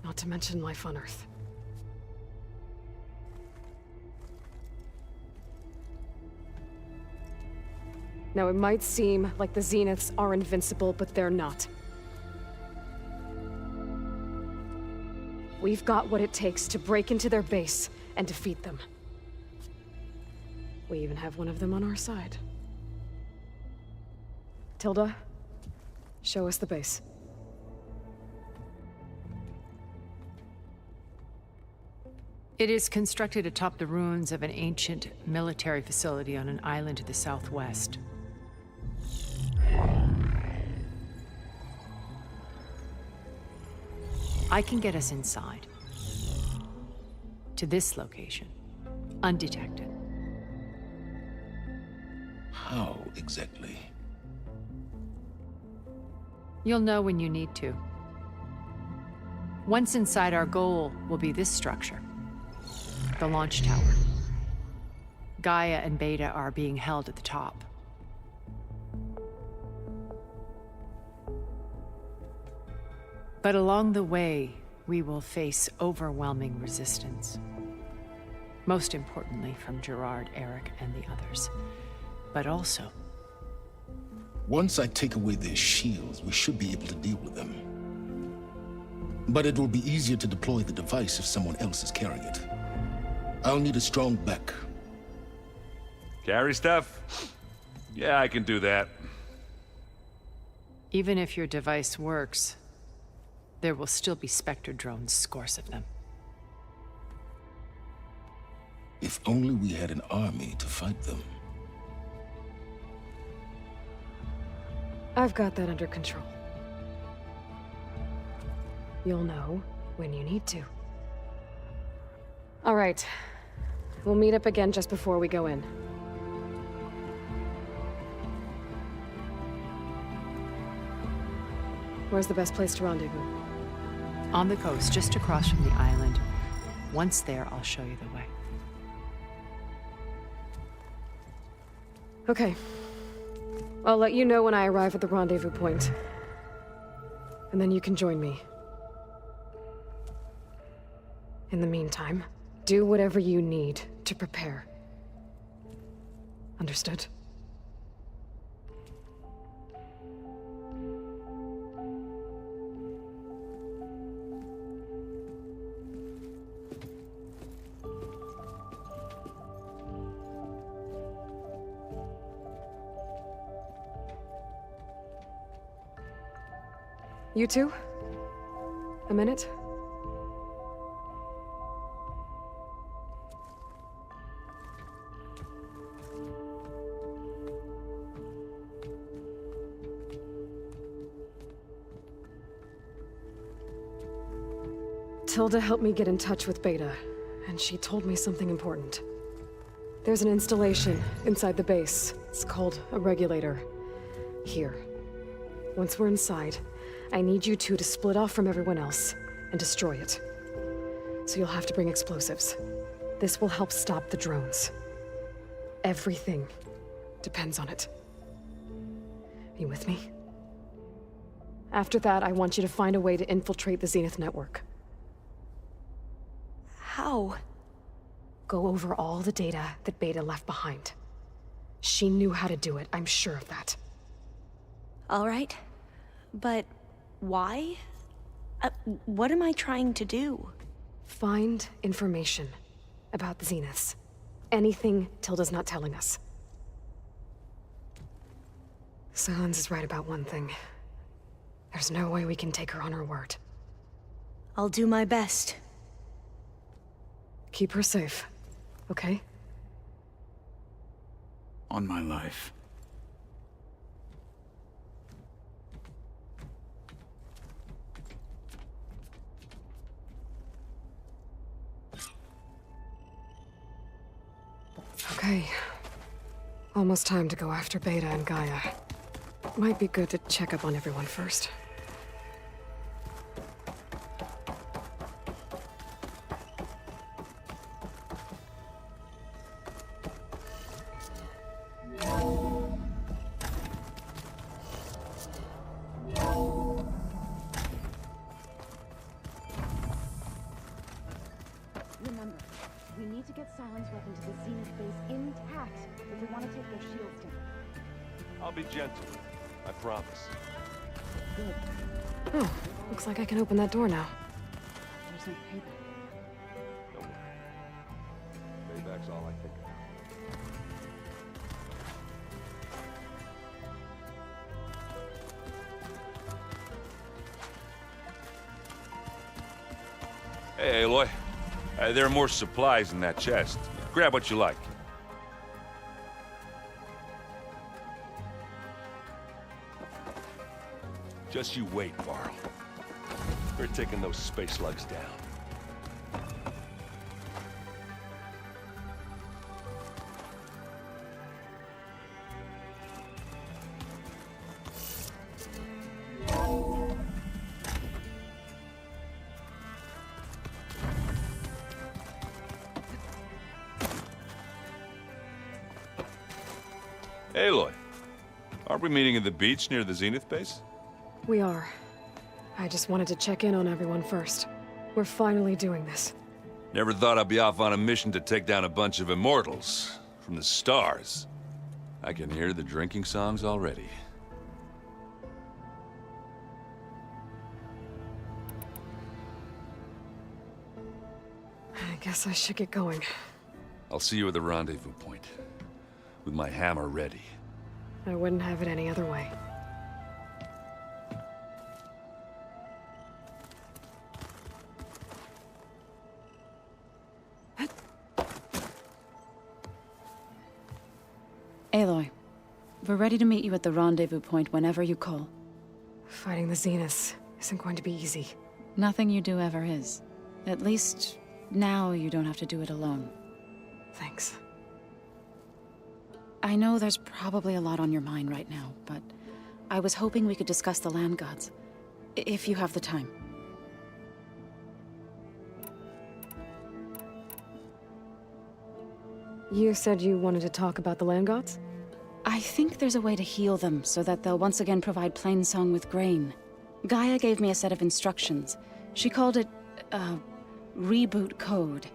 Not to mention life on Earth. Now, it might seem like the Zeniths are invincible, but they're not. We've got what it takes to break into their base and defeat them. We even have one of them on our side. Tilda, show us the base. It is constructed atop the ruins of an ancient military facility on an island to the southwest. I can get us inside. To this location. Undetected. How exactly? You'll know when you need to. Once inside, our goal will be this structure. The launch tower. Gaia and Beta are being held at the top. But along the way, we will face overwhelming resistance. Most importantly from Gerard, Eric, and the others. But also... Once I take away their shields, we should be able to deal with them. But it will be easier to deploy the device if someone else is carrying it. I'll need a strong back. Carry stuff? Yeah, I can do that. Even if your device works, there will still be Spectre drones, scores of them. If only we had an army to fight them. I've got that under control. You'll know when you need to. All right. We'll meet up again just before we go in. Where's the best place to rendezvous? On the coast, just across from the island. Once there, I'll show you the way. Okay. I'll let you know when I arrive at the rendezvous point. And then you can join me. In the meantime, do whatever you need to prepare. Understood? You two? A minute? Tilda helped me get in touch with Beta, and she told me something important. There's an installation inside the base. It's called a regulator. Here. Once we're inside, I need you two to split off from everyone else and destroy it. So you'll have to bring explosives. This will help stop the drones. Everything depends on it. You with me? After that, I want you to find a way to infiltrate the Zenith network. How? Go over all the data that Beta left behind. She knew how to do it, I'm sure of that. All right. But why? What am I trying to do? Find information about the Zeniths. Anything Tilda's not telling us. Sylens is right about one thing. There's no way we can take her on her word. I'll do my best. Keep her safe, okay? On my life. Okay. Almost time to go after Beta and Gaia. Might be good to check up on everyone first. Remember, we need to get Sylens' weapon to the Zenith base intact if we want to take their shields down. I'll be gentle. I promise. Good. Oh, looks like I can open that door now. There's no payback. Don't worry. Payback's all I think of. Hey, Aloy. There are more supplies in that chest. Grab what you like. Just you wait, Varl. We're taking those space slugs down. Aloy, aren't we meeting at the beach near the Zenith base? We are. I just wanted to check in on everyone first. We're finally doing this. Never thought I'd be off on a mission to take down a bunch of immortals from the stars. I can hear the drinking songs already. I guess I should get going. I'll see you at the rendezvous point, with my hammer ready. I wouldn't have it any other way. Aloy, we're ready to meet you at the rendezvous point whenever you call. Fighting the Zeniths isn't going to be easy. Nothing you do ever is. At least, now you don't have to do it alone. Thanks. I know there's probably a lot on your mind right now, but I was hoping we could discuss the land gods. If you have the time. You said you wanted to talk about the land gods? I think there's a way to heal them so that they'll once again provide Plainsong with grain. Gaia gave me a set of instructions. She called it, reboot code.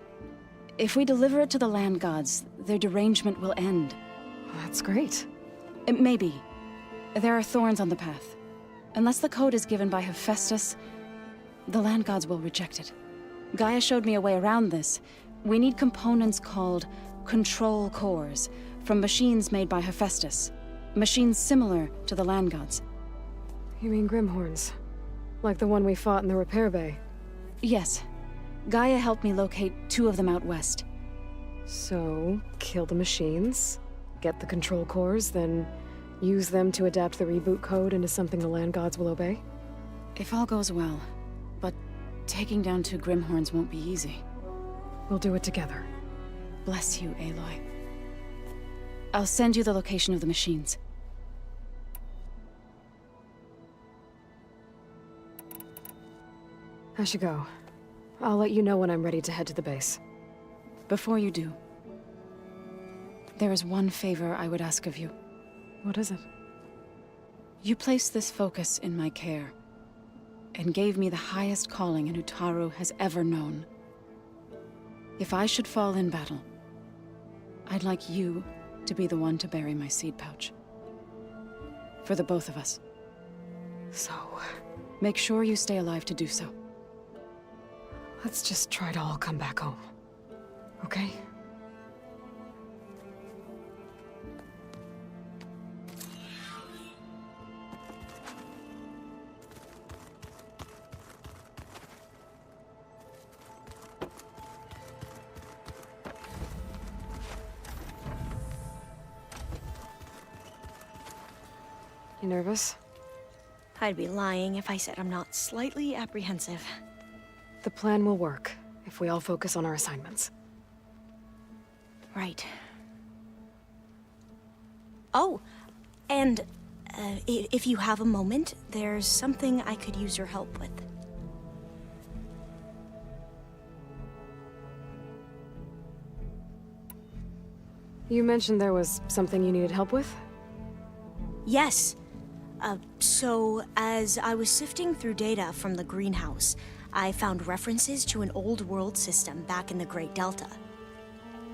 If we deliver it to the land gods, their derangement will end. That's great. Maybe. There are thorns on the path. Unless the code is given by Hephaestus, the land gods will reject it. Gaia showed me a way around this. We need components called control cores, from machines made by Hephaestus. Machines similar to the land gods. You mean Grimhorns? Like the one we fought in the repair bay? Yes. Gaia helped me locate 2 of them out west. So, kill the machines, get the control cores, then use them to adapt the reboot code into something the land gods will obey? If all goes well. But taking down 2 Grimhorns won't be easy. We'll do it together. Bless you, Aloy. I'll send you the location of the machines. I should go. I'll let you know when I'm ready to head to the base. Before you do, there is one favor I would ask of you. What is it? You placed this focus in my care, and gave me the highest calling an Utaru has ever known. If I should fall in battle, I'd like you to be the one to bury my seed pouch. For the both of us. So... make sure you stay alive to do so. let's just try to all come back home. Okay? You nervous? I'd be lying if I said I'm not slightly apprehensive. The plan will work, if we all focus on our assignments. Right. Oh, and if you have a moment, there's something I could use your help with. You mentioned there was something you needed help with? Yes. So, as I was sifting through data from the greenhouse, I found references to an old world system back in the Great Delta.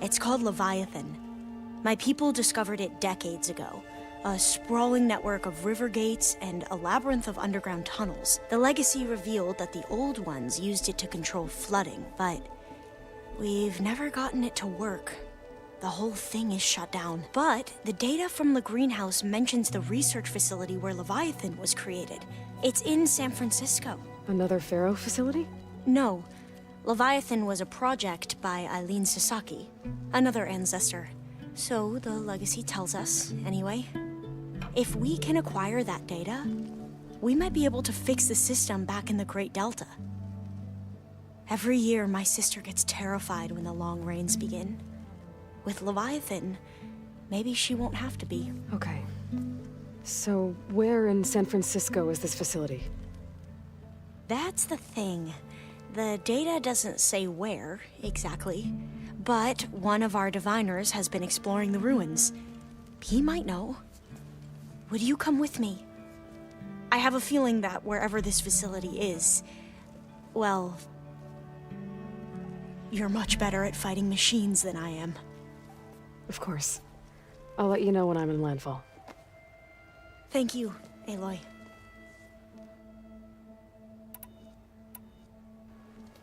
It's called Leviathan. My people discovered it decades ago. A sprawling network of river gates and a labyrinth of underground tunnels. The legacy revealed that the old ones used it to control flooding, but we've never gotten it to work. The whole thing is shut down. But the data from the greenhouse mentions the research facility where Leviathan was created. It's in San Francisco. Another Pharaoh facility? No. Leviathan was a project by Eileen Sasaki, another ancestor. So the legacy tells us, anyway. If we can acquire that data, we might be able to fix the system back in the Great Delta. Every year, my sister gets terrified when the long rains begin. With Leviathan, maybe she won't have to be. Okay. So, where in San Francisco is this facility? That's the thing. The data doesn't say where, exactly. But one of our diviners has been exploring the ruins. He might know. Would you come with me? I have a feeling that wherever this facility is, well, you're much better at fighting machines than I am. Of course. I'll let you know when I'm in landfall. Thank you, Aloy.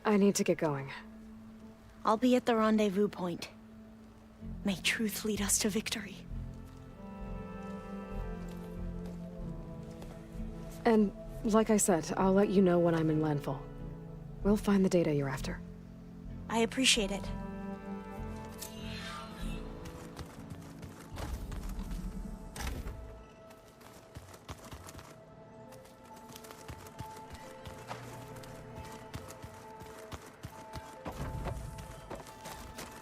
I need to get going. I'll be at the rendezvous point. May truth lead us to victory. And, like I said, I'll let you know when I'm in landfall. We'll find the data you're after. I appreciate it.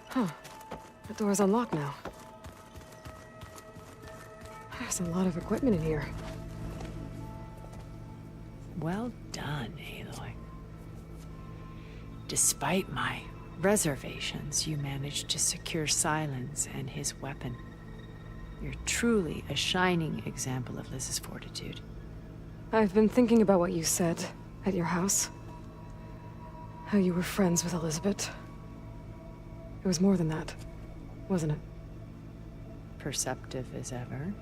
Huh. The door's unlocked now. There's a lot of equipment in here. Well done, Aloy. Despite my reservations, you managed to secure Silence and his weapon. You're truly a shining example of Liz's fortitude. I've been thinking about what you said at your house. How you were friends with Elizabeth. It was more than that, wasn't it? Perceptive as ever.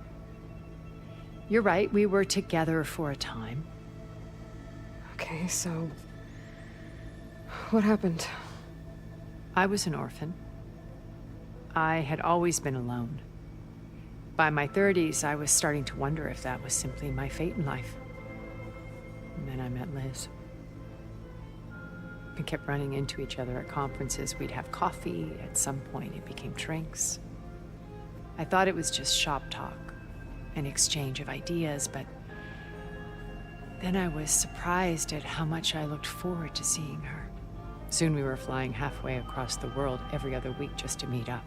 You're right, we were together for a time. Okay, so... what happened? I was an orphan. I had always been alone. By my 30s, I was starting to wonder if that was simply my fate in life. And then I met Liz. We kept running into each other at conferences. We'd have coffee. At some point, it became drinks. I thought it was just shop talk, an exchange of ideas, but then I was surprised at how much I looked forward to seeing her. Soon we were flying halfway across the world every other week just to meet up.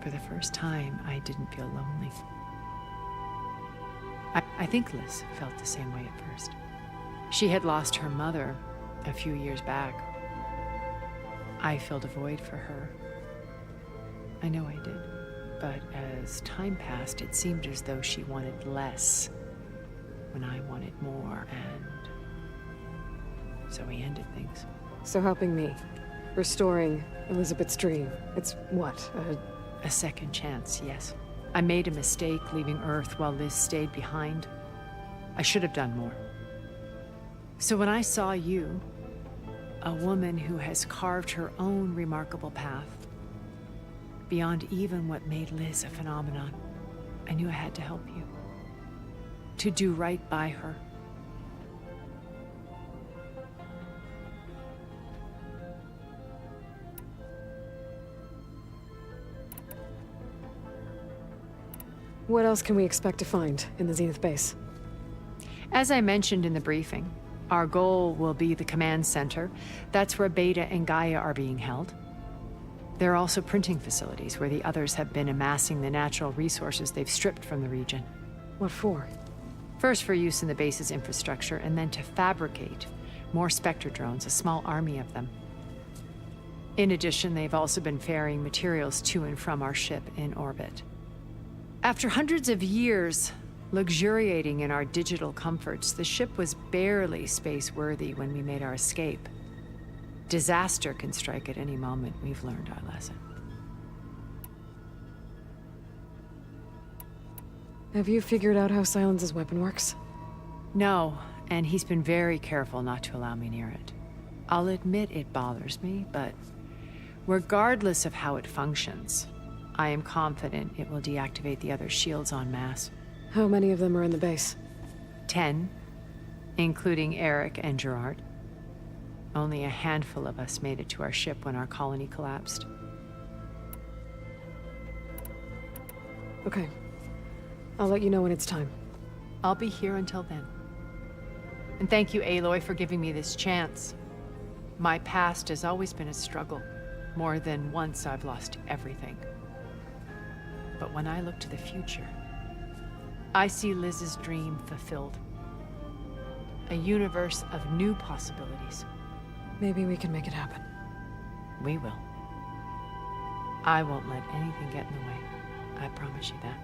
For the first time, I didn't feel lonely. I think Liz felt the same way at first. She had lost her mother a few years back. I filled a void for her. I know I did. But as time passed, it seemed as though she wanted less when I wanted more, and so we ended things. So helping me, restoring Elizabeth's dream, it's what, a second chance, yes. I made a mistake leaving Earth while Liz stayed behind. I should have done more. So when I saw you, a woman who has carved her own remarkable path, beyond even what made Liz a phenomenon, I knew I had to help you. To do right by her. What else can we expect to find in the Zenith base? As I mentioned in the briefing, our goal will be the command center. That's where Beta and Gaia are being held. There are also printing facilities where the others have been amassing the natural resources they've stripped from the region. What for? First for use in the base's infrastructure, and then to fabricate more Spectre drones, a small army of them. In addition, they've also been ferrying materials to and from our ship in orbit. After hundreds of years luxuriating in our digital comforts, the ship was barely space-worthy when we made our escape. Disaster can strike at any moment. We've learned our lesson. Have you figured out how Silence's weapon works? No, and he's been very careful not to allow me near it. I'll admit it bothers me, but regardless of how it functions, I am confident it will deactivate the other shields en masse. How many of them are in the base? 10, including Eric and Gerard. Only a handful of us made it to our ship when our colony collapsed. Okay. I'll let you know when it's time. I'll be here until then. And thank you, Aloy, for giving me this chance. My past has always been a struggle. More than once I've lost everything. But when I look to the future, I see Liz's dream fulfilled. A universe of new possibilities. Maybe we can make it happen. We will. I won't let anything get in the way. I promise you that.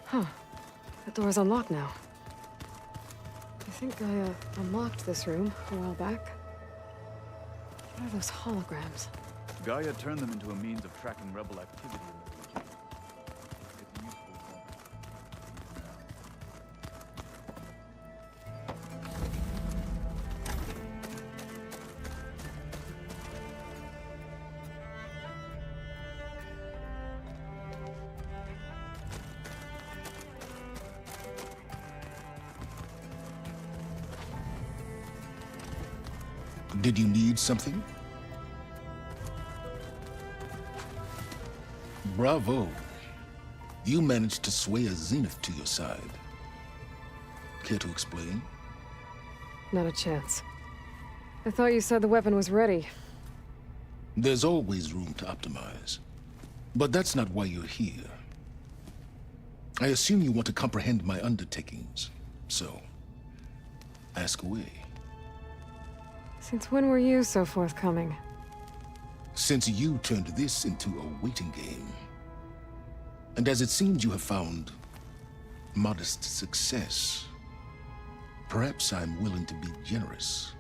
Huh. The door's unlocked now. I think I unlocked this room a while back. What are those holograms? Gaia turned them into a means of tracking rebel activity in the region. It's useful for Did you need something? Bravo. You managed to sway a Zenith to your side. Care to explain? Not a chance. I thought you said the weapon was ready. There's always room to optimize. But that's not why you're here. I assume you want to comprehend my undertakings. So, ask away. Since when were you so forthcoming? Since you turned this into a waiting game. And as it seems you have found modest success, perhaps I'm willing to be generous.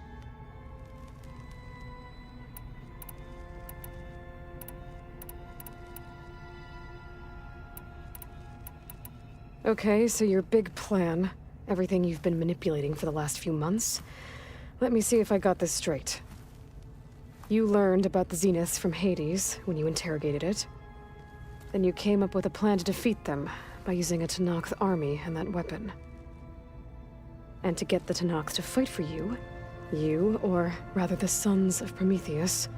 Okay, so your big plan, everything you've been manipulating for the last few months. Let me see if I got this straight. You learned about the Zeniths from Hades when you interrogated it. Then you came up with a plan to defeat them by using a Tenakth army and that weapon. And to get the Tenakth to fight for you, or rather the Sons of Prometheus,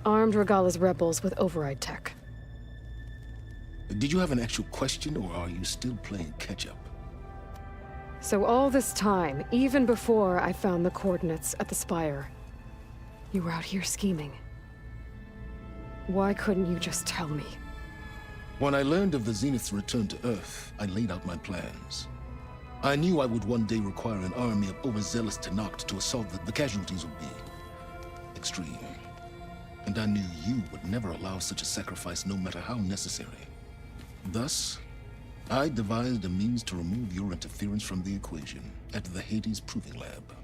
armed Regalla's rebels with override tech. Did you have an actual question, or are you still playing catch-up? So all this time, even before I found the coordinates at the Spire, you were out here scheming. Why couldn't you just tell me? When I learned of the Zenith's return to Earth, I laid out my plans. I knew I would one day require an army of overzealous Tenakth to assault the casualties would be extreme. And I knew you would never allow such a sacrifice, no matter how necessary. Thus, I devised a means to remove your interference from the equation at the Hades Proving Lab.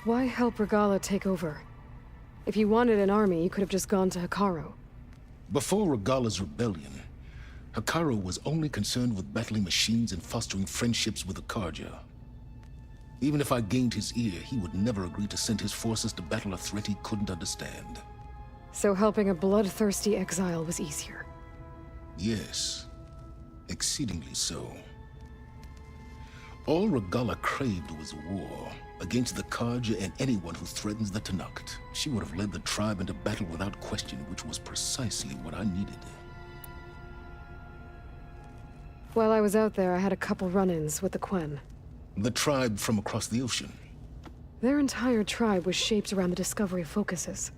Why help Regalla take over? If you wanted an army, you could have just gone to Hekarro. Before Regalla's rebellion, Hekarro was only concerned with battling machines and fostering friendships with the Carja. Even if I gained his ear, he would never agree to send his forces to battle a threat he couldn't understand. So helping a bloodthirsty exile was easier? Yes, exceedingly so. All Regalla craved was war against the Carja and anyone who threatens the Tenakth. She would have led the tribe into battle without question, which was precisely what I needed. While I was out there, I had a couple run-ins with the Quen. The tribe from across the ocean. Their entire tribe was shaped around the discovery of focuses.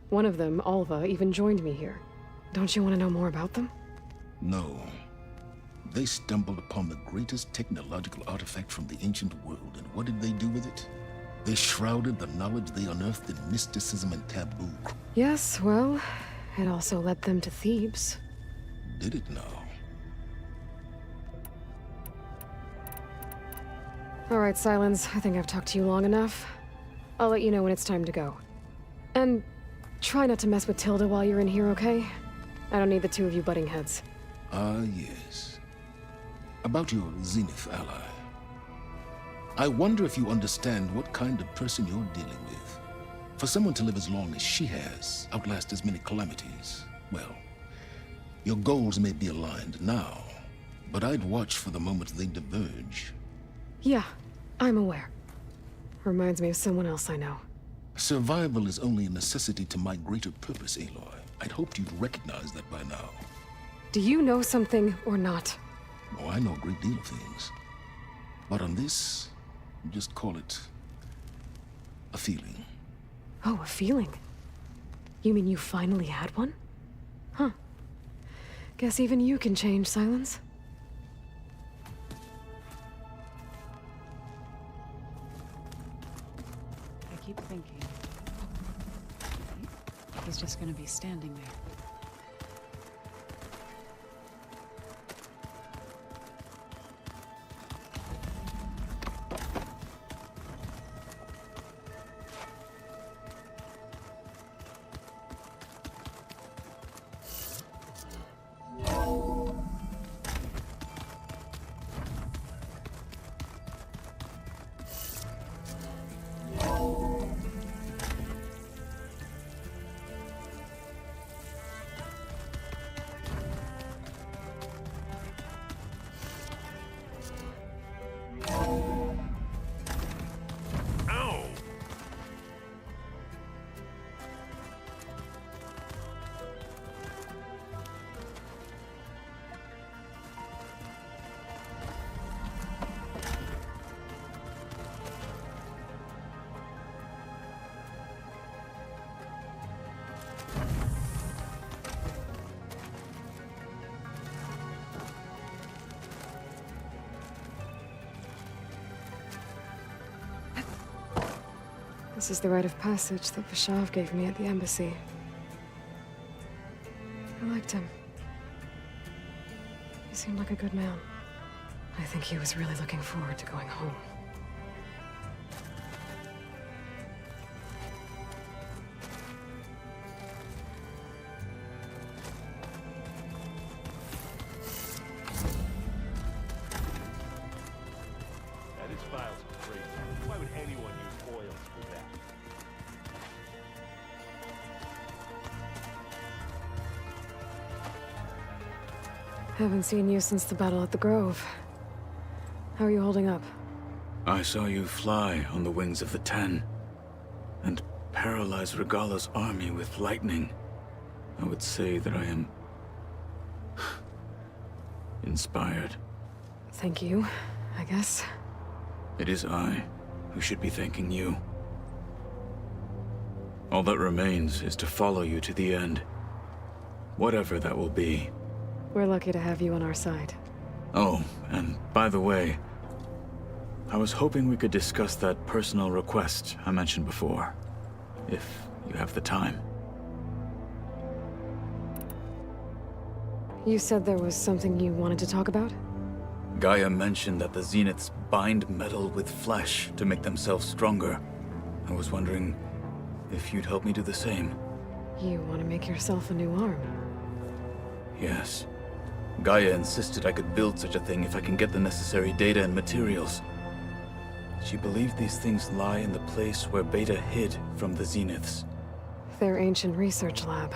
One of them, Alva, even joined me here. Don't you want to know more about them? No. They stumbled upon the greatest technological artifact from the ancient world, and what did they do with it? They shrouded the knowledge they unearthed in mysticism and taboo. Yes, well, it also led them to Thebes. Did it now? All right, Silence, I think I've talked to you long enough. I'll let you know when it's time to go. And try not to mess with Tilda while you're in here, okay? I don't need the two of you butting heads. Ah, yes. About your Zenith ally. I wonder if you understand what kind of person you're dealing with. For someone to live as long as she has, outlast as many calamities, well, your goals may be aligned now, but I'd watch for the moment they diverge. Yeah, I'm aware. Reminds me of someone else I know. Survival is only a necessity to my greater purpose, Aloy. I'd hoped you'd recognize that by now. Do you know something or not? Oh, I know a great deal of things. But on this, just call it a feeling. Oh, a feeling? You mean you finally had one? Huh. Guess even you can change, Silence. I keep thinking he's just gonna be standing there. This is the rite of passage that Vashav gave me at the embassy. I liked him. He seemed like a good man. I think he was really looking forward to going home. That his files are crazy. Why would anyone use oils for that? Haven't seen you since the battle at the Grove. How are you holding up? I saw you fly on the wings of the Ten, and paralyze Regalla's army with lightning. I would say that I am inspired. Thank you, I guess. It is I who should be thanking you. All that remains is to follow you to the end. Whatever that will be. We're lucky to have you on our side. Oh, and by the way, I was hoping we could discuss that personal request I mentioned before, if you have the time. You said there was something you wanted to talk about? Gaia mentioned that the Zeniths bind metal with flesh to make themselves stronger. I was wondering if you'd help me do the same. You want to make yourself a new arm? Yes. Gaia insisted I could build such a thing if I can get the necessary data and materials. She believed these things lie in the place where Beta hid from the Zeniths. Their ancient research lab.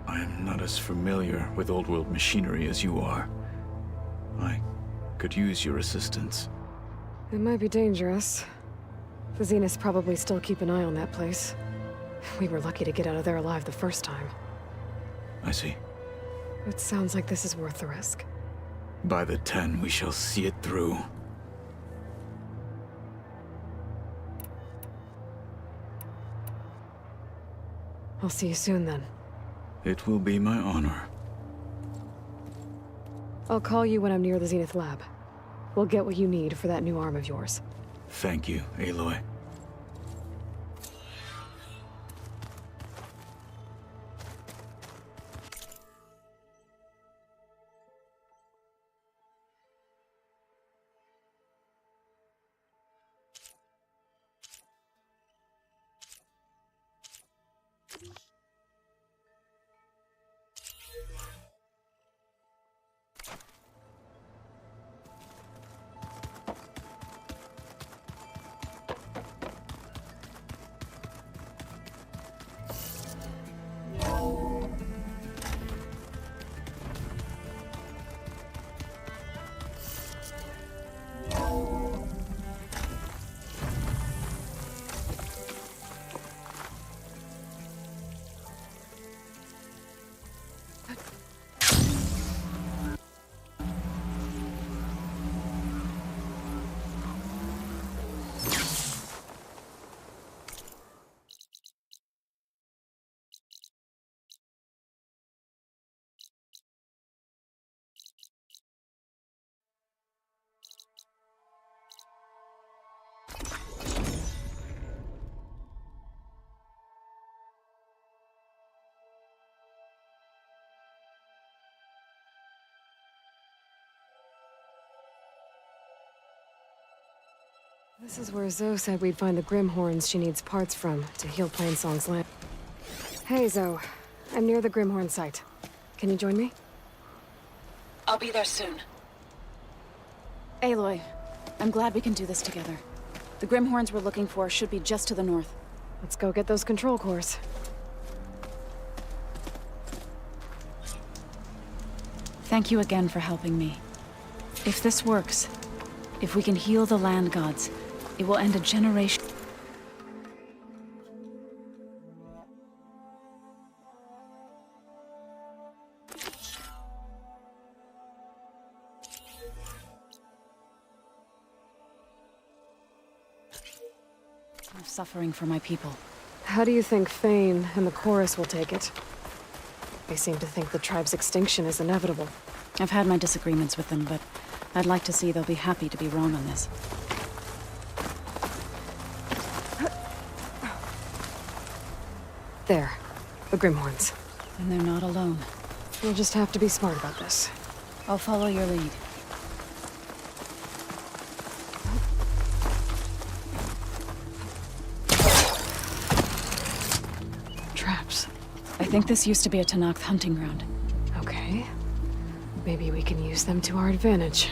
I am not as familiar with old world machinery as you are. I could use your assistance. It might be dangerous. The Zeniths probably still keep an eye on that place. We were lucky to get out of there alive the first time. I see. It sounds like this is worth the risk. By the Ten, we shall see it through. I'll see you soon, then. It will be my honor. I'll call you when I'm near the Zenith lab. We'll get what you need for that new arm of yours. Thank you, Aloy. This is where Zoe said we'd find the Grimhorns she needs parts from to heal Plainsong's land. Hey, Zoe. I'm near the Grimhorn site. Can you join me? I'll be there soon. Aloy, I'm glad we can do this together. The Grimhorns we're looking for should be just to the north. Let's go get those control cores. Thank you again for helping me. If this works, if we can heal the land gods, it will end a generation. Of suffering for my people. How do you think Fane and the Chorus will take it? They seem to think the tribe's extinction is inevitable. I've had my disagreements with them, but I'd like to see they'll be happy to be wrong on this. There. The Grimhorns. And they're not alone. We'll just have to be smart about this. I'll follow your lead. Traps. I think this used to be a Tenakth hunting ground. Okay. Maybe we can use them to our advantage.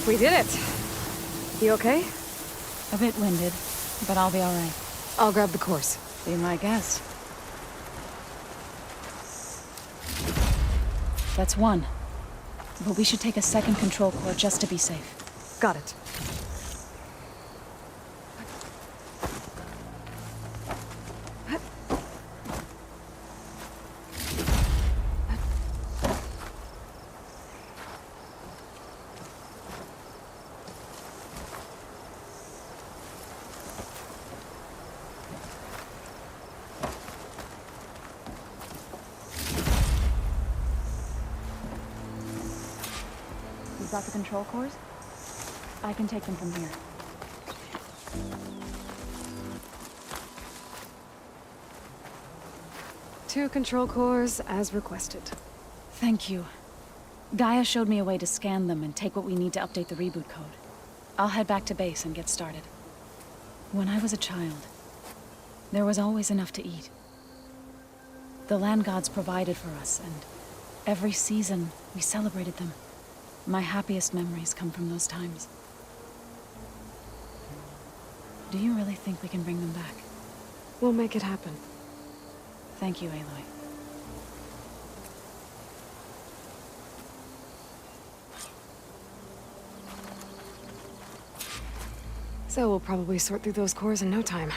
We did it! You okay? A bit winded, but I'll be alright. I'll grab the course. Be my guest. That's one. But we should take a second control core just to be safe. Got it. You got the control cores? I can take them from here. Two control cores, as requested. Thank you. Gaia showed me a way to scan them and take what we need to update the reboot code. I'll head back to base and get started. When I was a child, there was always enough to eat. The land gods provided for us, and every season we celebrated them. My happiest memories come from those times. Do you really think we can bring them back? We'll make it happen. Thank you, Aloy. So we'll probably sort through those cores in no time.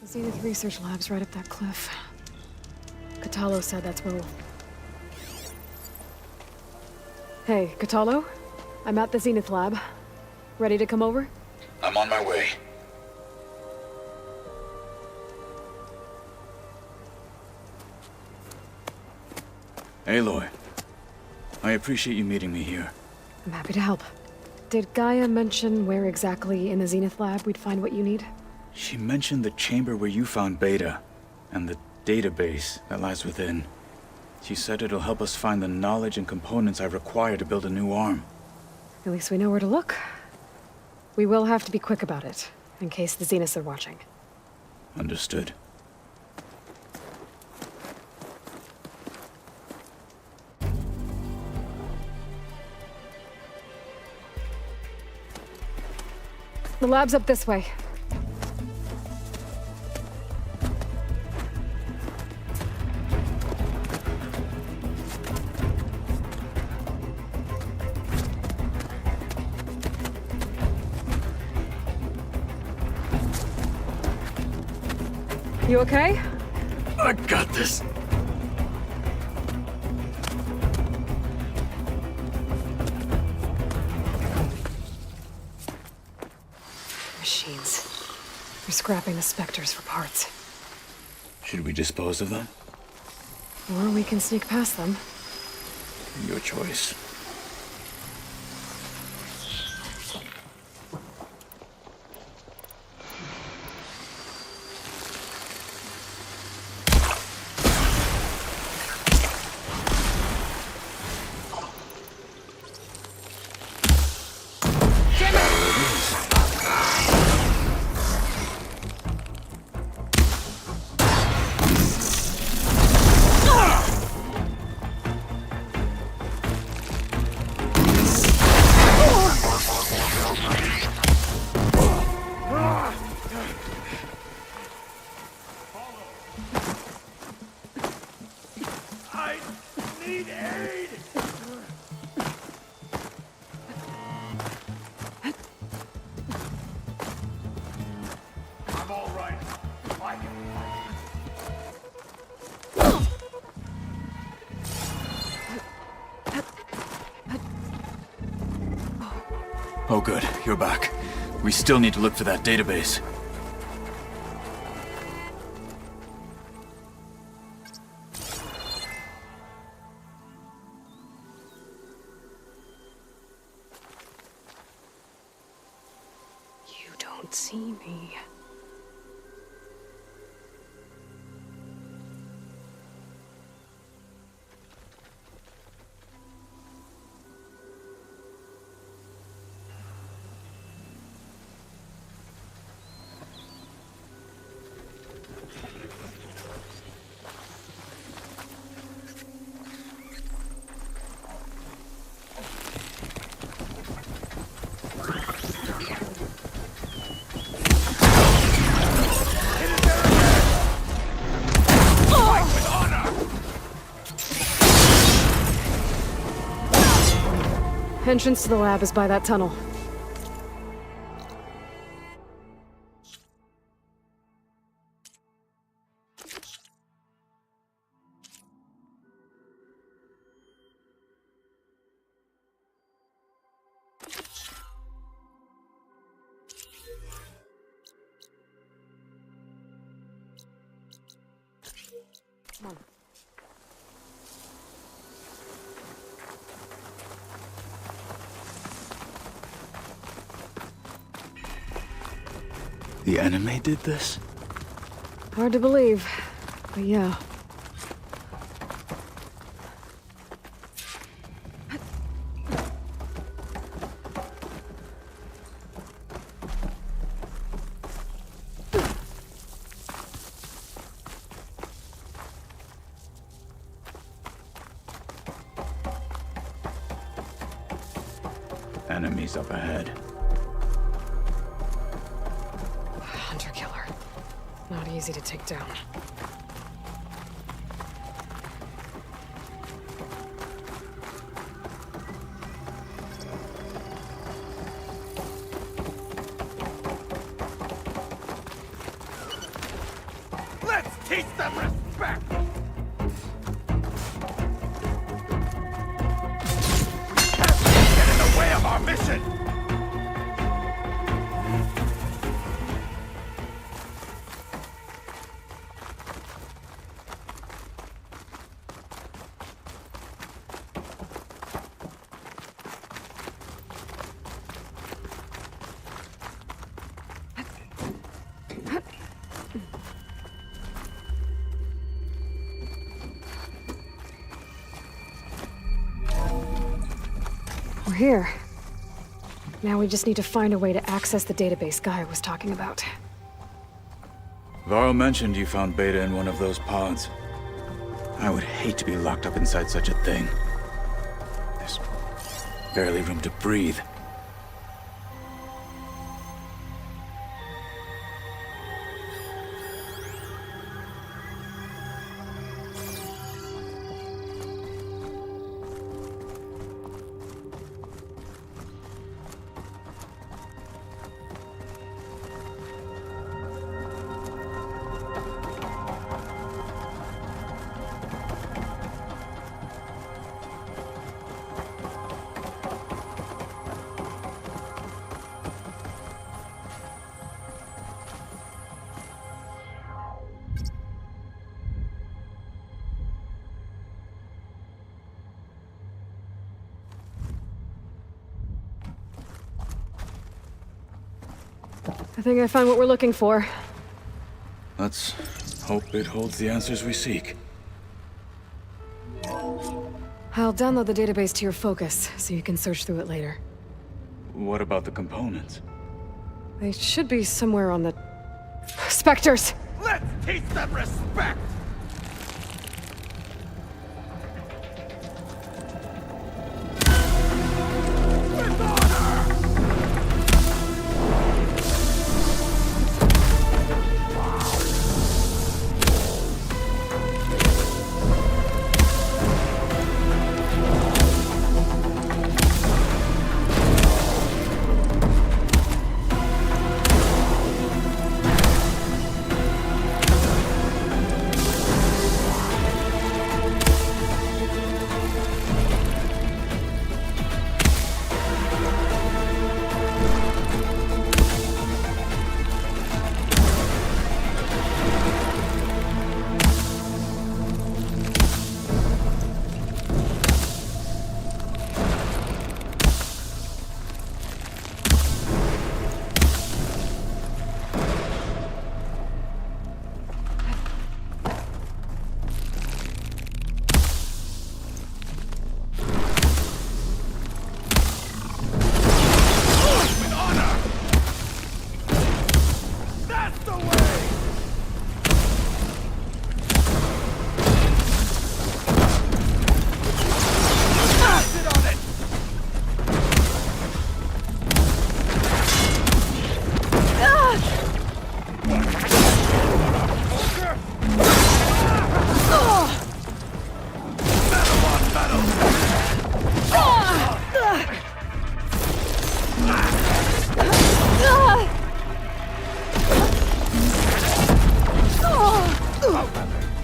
The Zenith Research Lab's right up that cliff. Katalo said that's where we'll... Hey, Katalo? I'm at the Zenith Lab. Ready to come over? I'm on my way. Aloy, I appreciate you meeting me here. I'm happy to help. Did Gaia mention where exactly in the Zenith Lab we'd find what you need? She mentioned the chamber where you found Beta, and the database that lies within. She said it'll help us find the knowledge and components I require to build a new arm. At least we know where to look. We will have to be quick about it, in case the Zeniths are watching. Understood. The lab's up this way. You okay? I got this. Machines. They're scrapping the Spectres for parts. Should we dispose of them? Or we can sneak past them. Your choice. Oh good, you're back. We still need to look for that database. You don't see me. Entrance to the lab is by that tunnel. Come on. The enemy did this? Hard to believe, but yeah. Enemies up ahead. Hunter-killer. Not easy to take down. Let's teach them respect! Get in the way of our mission! We're here. Now we just need to find a way to access the database Gaia was talking about. Varl mentioned you found Beta in one of those pods. I would hate to be locked up inside such a thing. There's barely room to breathe. I think I found what we're looking for. Let's hope it holds the answers we seek. I'll download the database to your Focus, so you can search through it later. What about the components? They should be somewhere on the... Spectres! Let's teach them respect!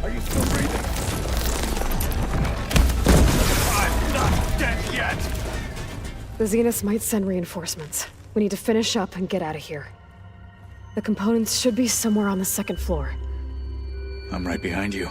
Are you still breathing? I'm not dead yet! The Zeniths might send reinforcements. We need to finish up and get out of here. The components should be somewhere on the second floor. I'm right behind you.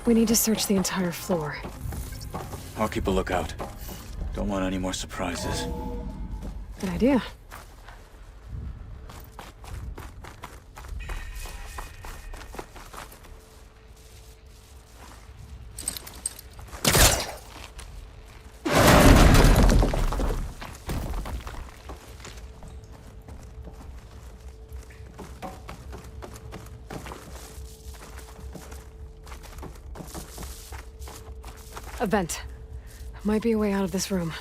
We need to search the entire floor. I'll keep a lookout. Don't want any more surprises. Good idea. A vent. Might be a way out of this room.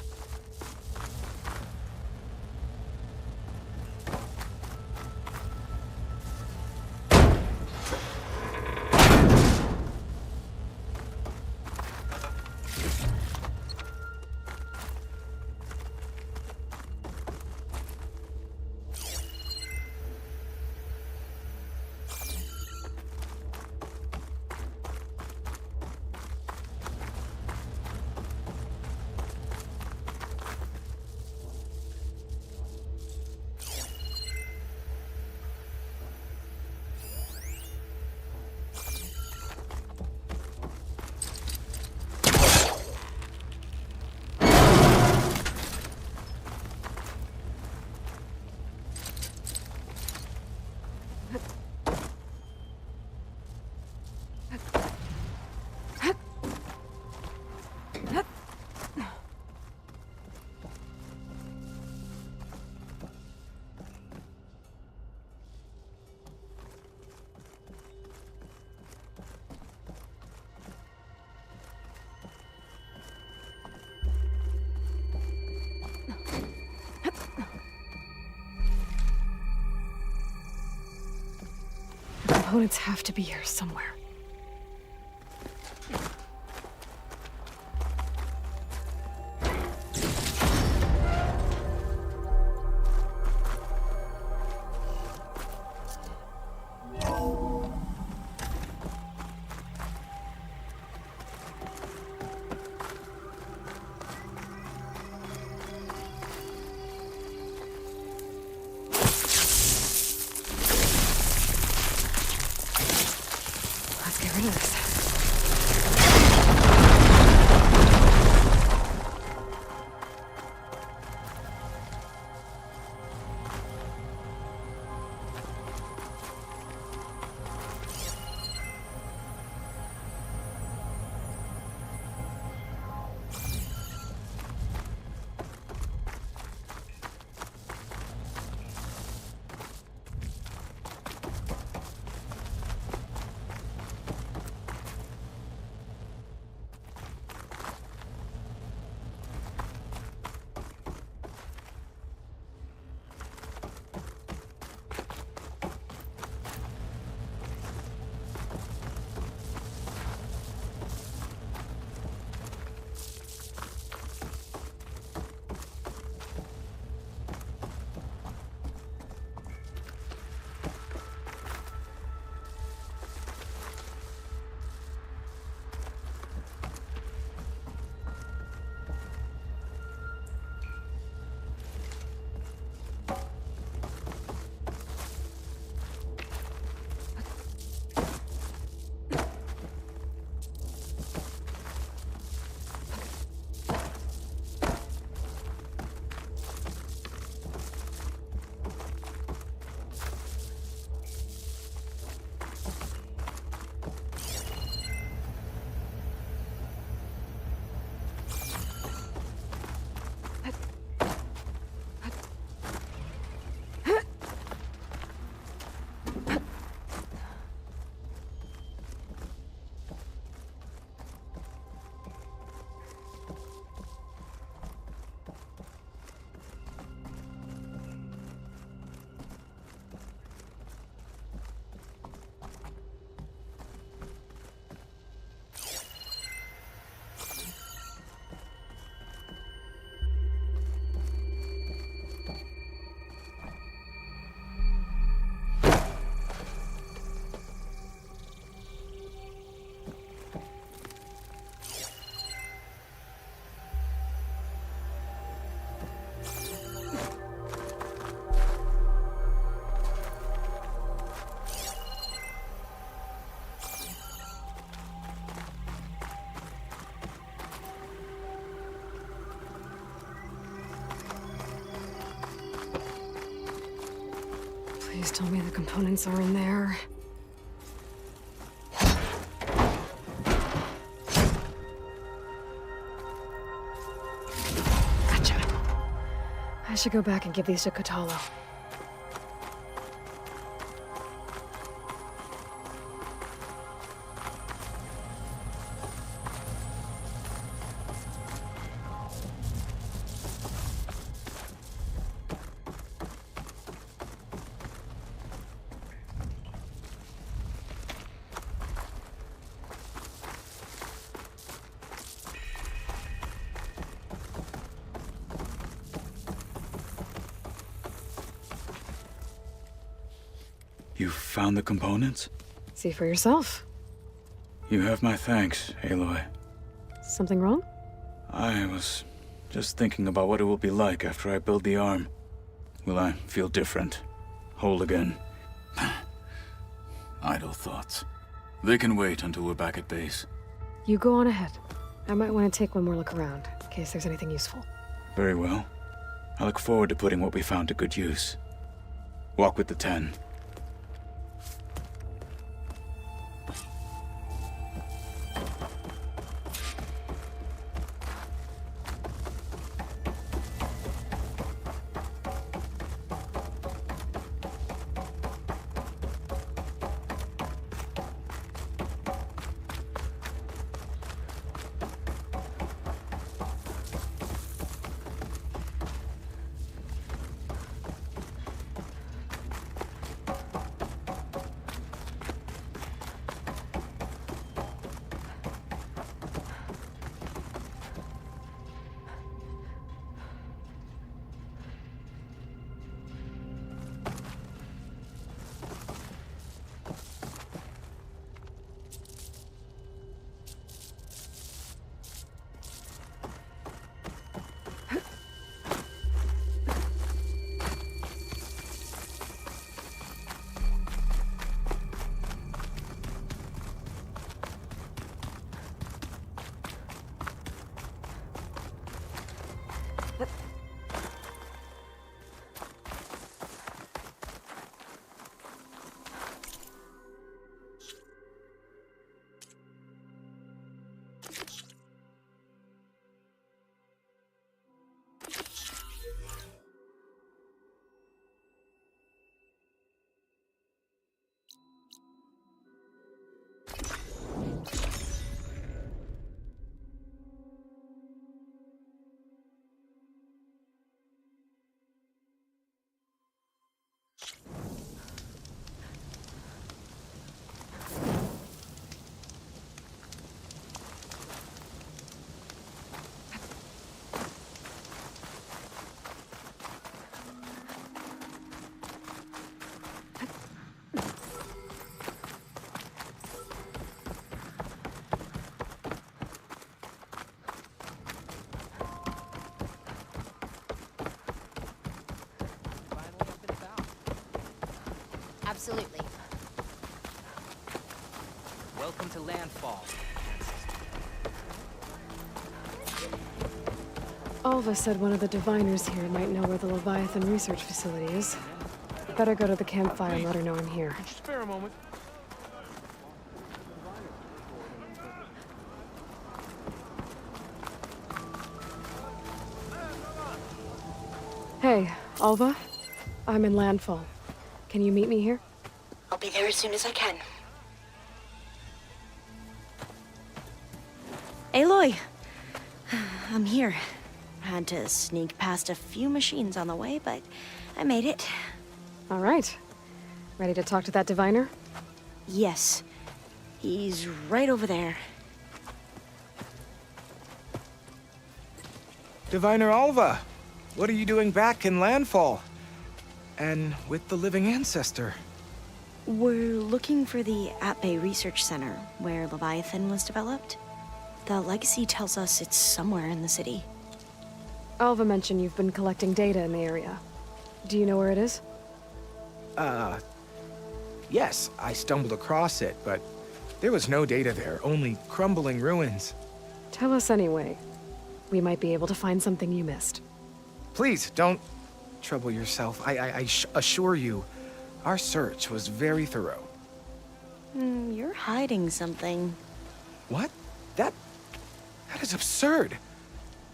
Components have to be here somewhere. Please tell me the components are in there. Gotcha. I should go back and give these to Kotallo. You found the components? See for yourself. You have my thanks, Aloy. Something wrong? I was just thinking about what it will be like after I build the arm. Will I feel different? Whole again? Idle thoughts. They can wait until we're back at base. You go on ahead. I might want to take one more look around, in case there's anything useful. Very well. I look forward to putting what we found to good use. Walk with the 10. Absolutely. Welcome to Landfall. Alva said one of the diviners here might know where the Leviathan research facility is. Better go to the campfire and let her know I'm here. Just spare a moment. Hey, Alva. I'm in Landfall. Can you meet me here? I'll be there as soon as I can. Aloy! I'm here. Had to sneak past a few machines on the way, but I made it. All right. Ready to talk to that diviner? Yes. He's right over there. Diviner Alva, what are you doing back in Landfall? And with the living ancestor? We're looking for the At-Bay Research Center, where Leviathan was developed. The legacy tells us it's somewhere in the city. Alva mentioned you've been collecting data in the area. Do you know where it is? Yes, I stumbled across it, but there was no data there, only crumbling ruins. Tell us anyway. We might be able to find something you missed. Please, don't trouble yourself. I assure you, Our search was very thorough. You're hiding something. What? That is absurd.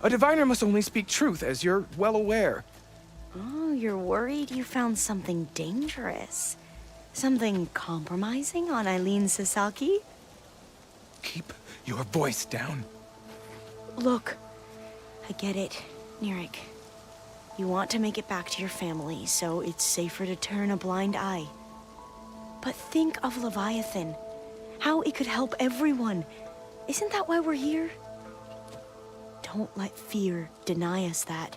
A diviner must only speak truth, as you're well aware. Oh, you're worried you found something dangerous. Something compromising on Eileen Sasaki? Keep your voice down. Look, I get it, Nirik. You want to make it back to your family, so it's safer to turn a blind eye. But think of Leviathan. How it could help everyone. Isn't that why we're here? Don't let fear deny us that.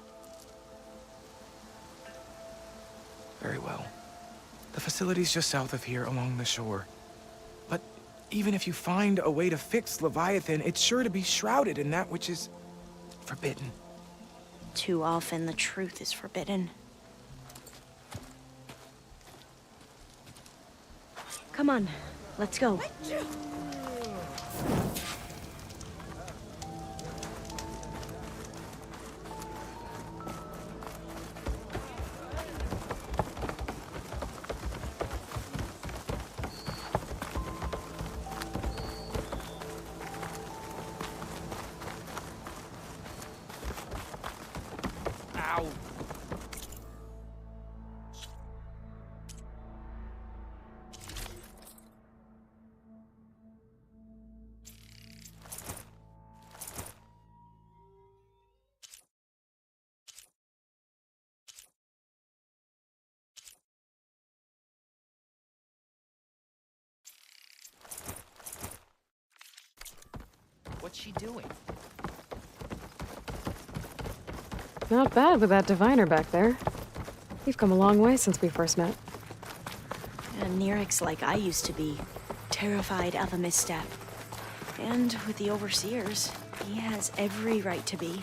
Very well. The facility's just south of here along the shore. But even if you find a way to fix Leviathan, it's sure to be shrouded in that which is forbidden. Too often the truth is forbidden. Come on, let's go. What's she doing? Not bad with that diviner back there. You've come a long way since we first met. And Nirik's like I used to be, terrified of a misstep. And with the Overseers, he has every right to be.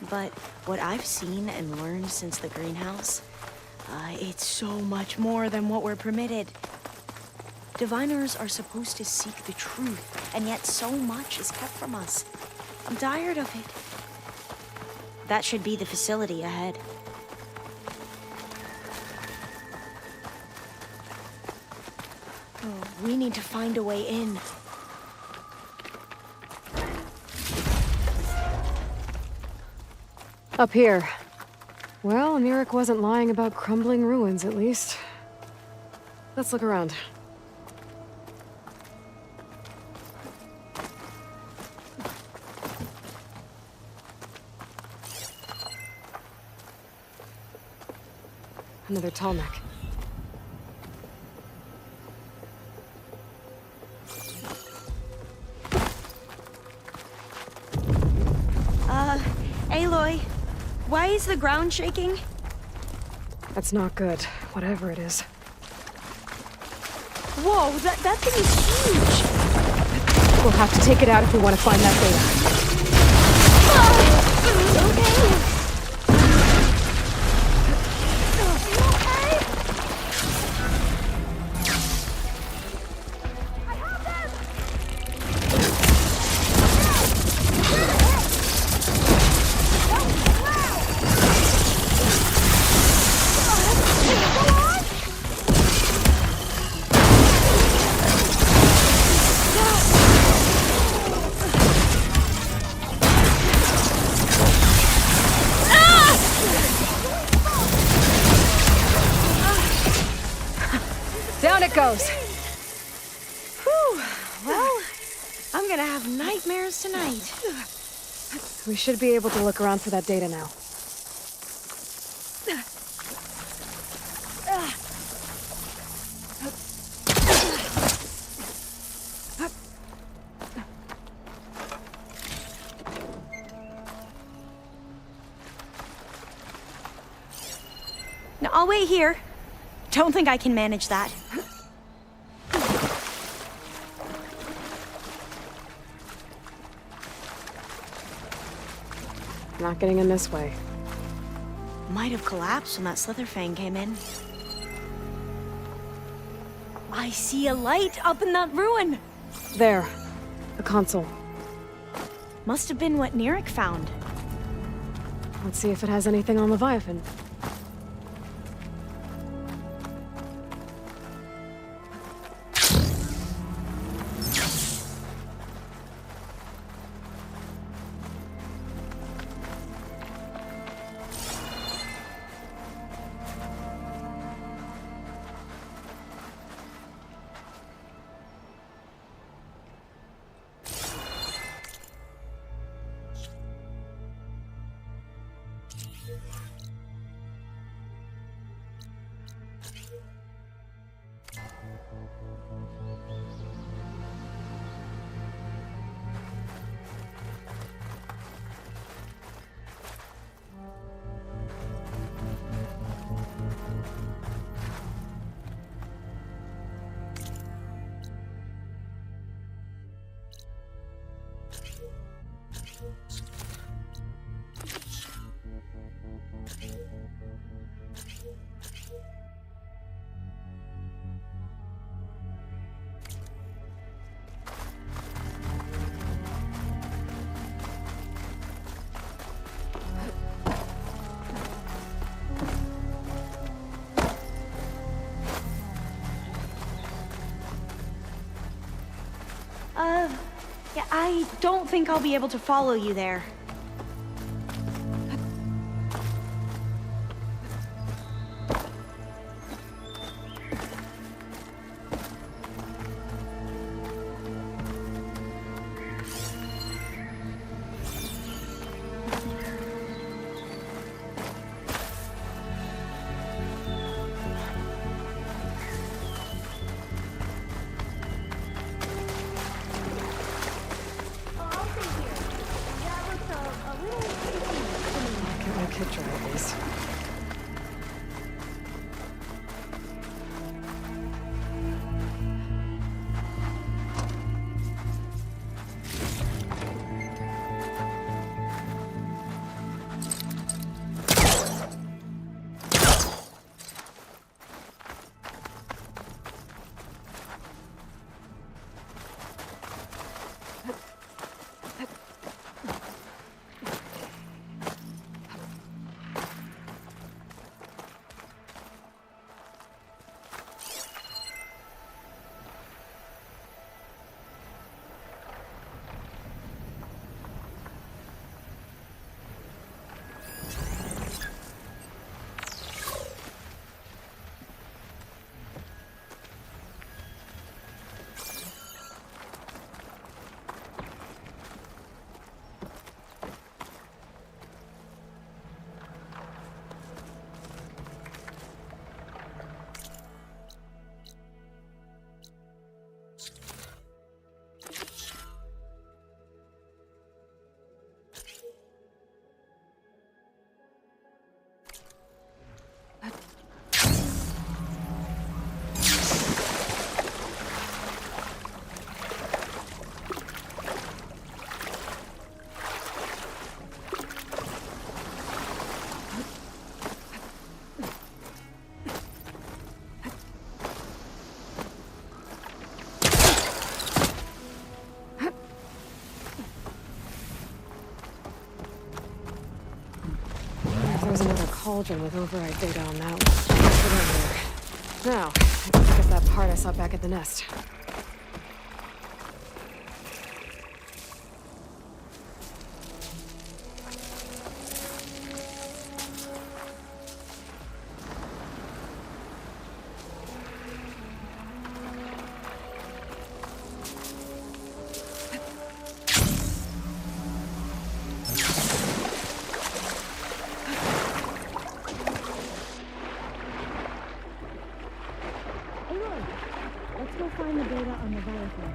But what I've seen and learned since the greenhouse, it's so much more than what we're permitted. Diviners are supposed to seek the truth, and yet so much is kept from us. I'm tired of it. That should be the facility ahead. Oh, we need to find a way in. Up here. Well, Nirik wasn't lying about crumbling ruins, at least. Let's look around. Another tall neck. Aloy, why is the ground shaking? That's not good, whatever it is. Whoa, that thing is huge! We'll have to take it out if we want to find that data. Okay. Down it goes. Whew. Well, I'm gonna have nightmares tonight. We should be able to look around for that data now. Now, I'll wait here. Don't think I can manage that. Not getting in this way. Might have collapsed when that Slitherfang came in. I see a light up in that ruin! There. The console. Must have been what Nirik found. Let's see if it has anything on Leviathan. Yeah, I don't think I'll be able to follow you there. Get my kid dry at least. There's another cauldron with override data on that one. Put it in there. Now, let's look at that part I saw back at the nest. Let's go find the data on Leviathan.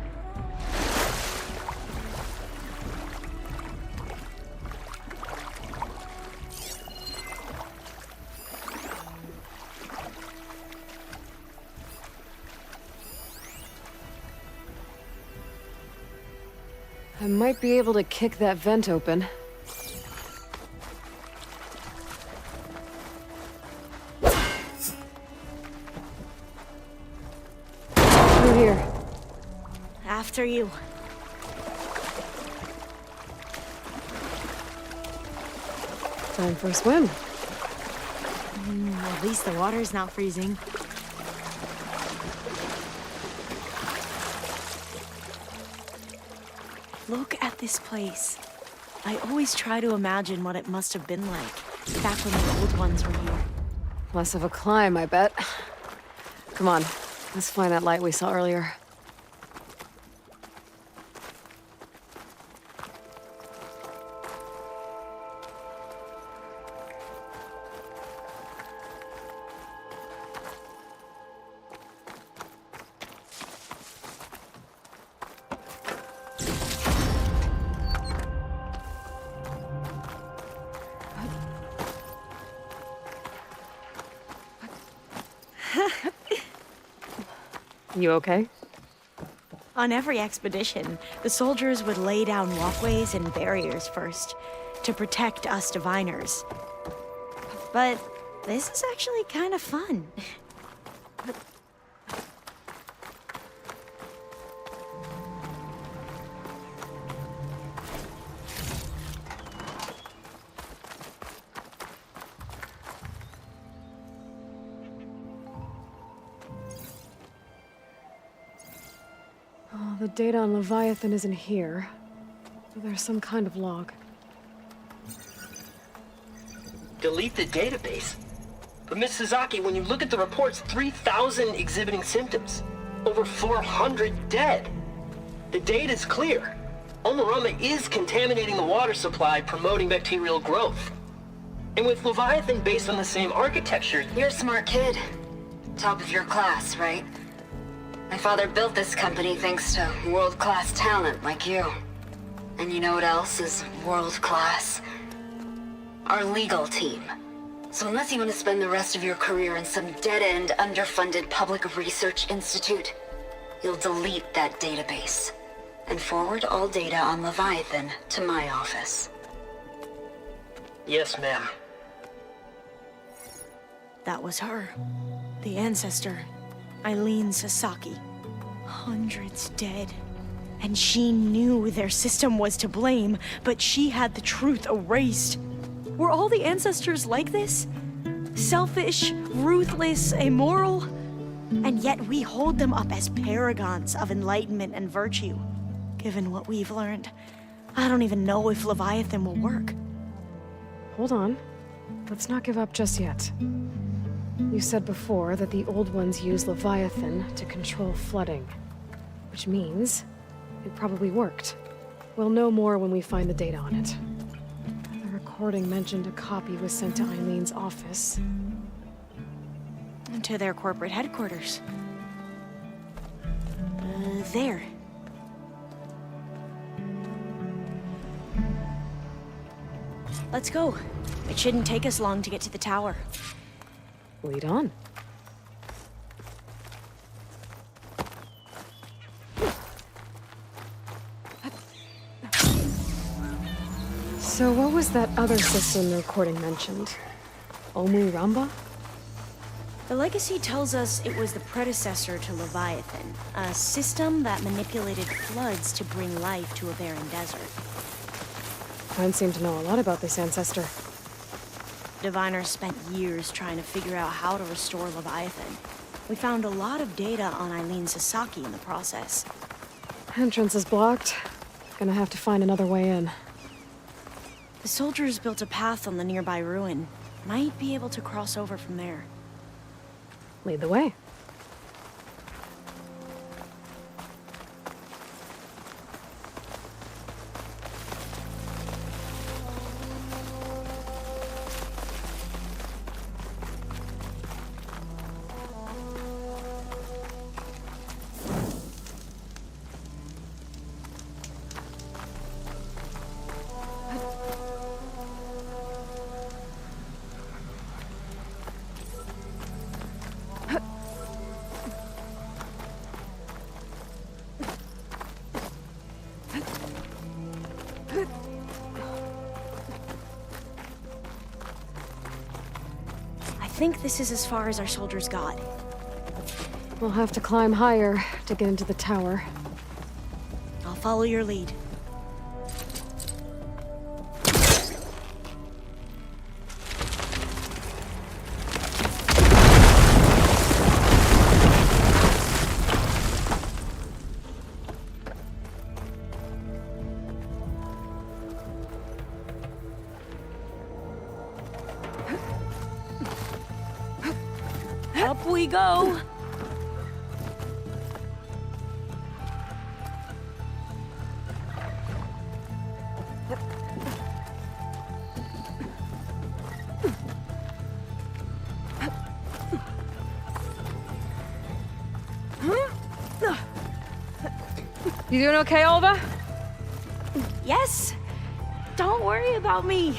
I might be able to kick that vent open. Through here. After you. Time for a swim. At least the water's not freezing. Look at this place. I always try to imagine what it must have been like, back when the old ones were here. Less of a climb, I bet. Come on, let's find that light we saw earlier. You okay? On every expedition, the soldiers would lay down walkways and barriers first to protect us diviners. But this is actually kind of fun. Oh, the data on Leviathan isn't here. But there's some kind of log. Delete the database? But Miss Sasaki, when you look at the reports, 3,000 exhibiting symptoms. Over 400 dead. The data's clear. Omurama is contaminating the water supply, promoting bacterial growth. And with Leviathan based on the same architecture... You're a smart kid. Top of your class, right? My father built this company thanks to world-class talent like you. And you know what else is world-class? Our legal team. So unless you want to spend the rest of your career in some dead-end, underfunded public research institute, you'll delete that database and forward all data on Leviathan to my office. Yes, ma'am. That was her. The ancestor, Eileen Sasaki. Hundreds dead. And she knew their system was to blame, but she had the truth erased. Were all the ancestors like this? Selfish, ruthless, immoral? And yet we hold them up as paragons of enlightenment and virtue. Given what we've learned, I don't even know if Leviathan will work. Hold on. Let's not give up just yet. You said before that the Old Ones use Leviathan to control flooding. Which means it probably worked. We'll know more when we find the data on it. The recording mentioned a copy was sent to Eileen's office. To their corporate headquarters. There. Let's go. It shouldn't take us long to get to the tower. Lead on. So what was that other system the recording mentioned? Omurama? The legacy tells us it was the predecessor to Leviathan, a system that manipulated floods to bring life to a barren desert. Friends seem to know a lot about this ancestor. Diviners spent years trying to figure out how to restore Leviathan. We found a lot of data on Eileen Sasaki in the process. Entrance is blocked. Gonna have to find another way in. The soldiers built a path on the nearby ruin. Might be able to cross over from there. Lead the way. I think this is as far as our soldiers got. We'll have to climb higher to get into the tower. I'll follow your lead. Up we go! You doing okay, Olva? Yes! Don't worry about me!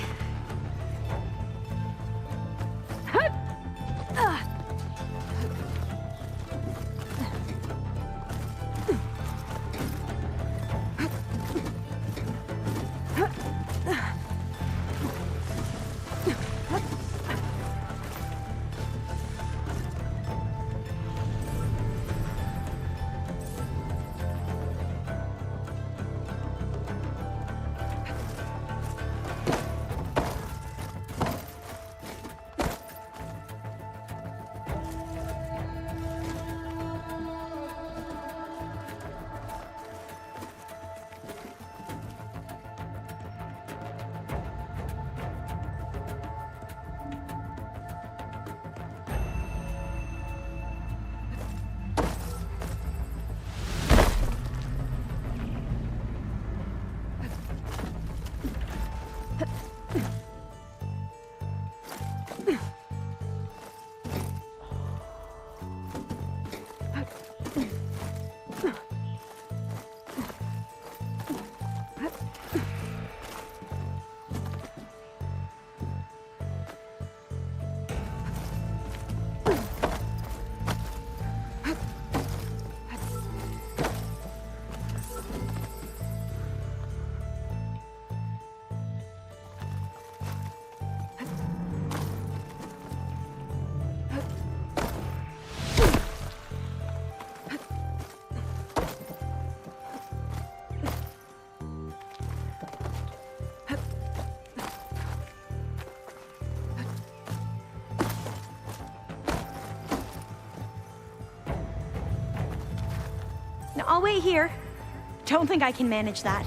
No, I'll wait here. Don't think I can manage that.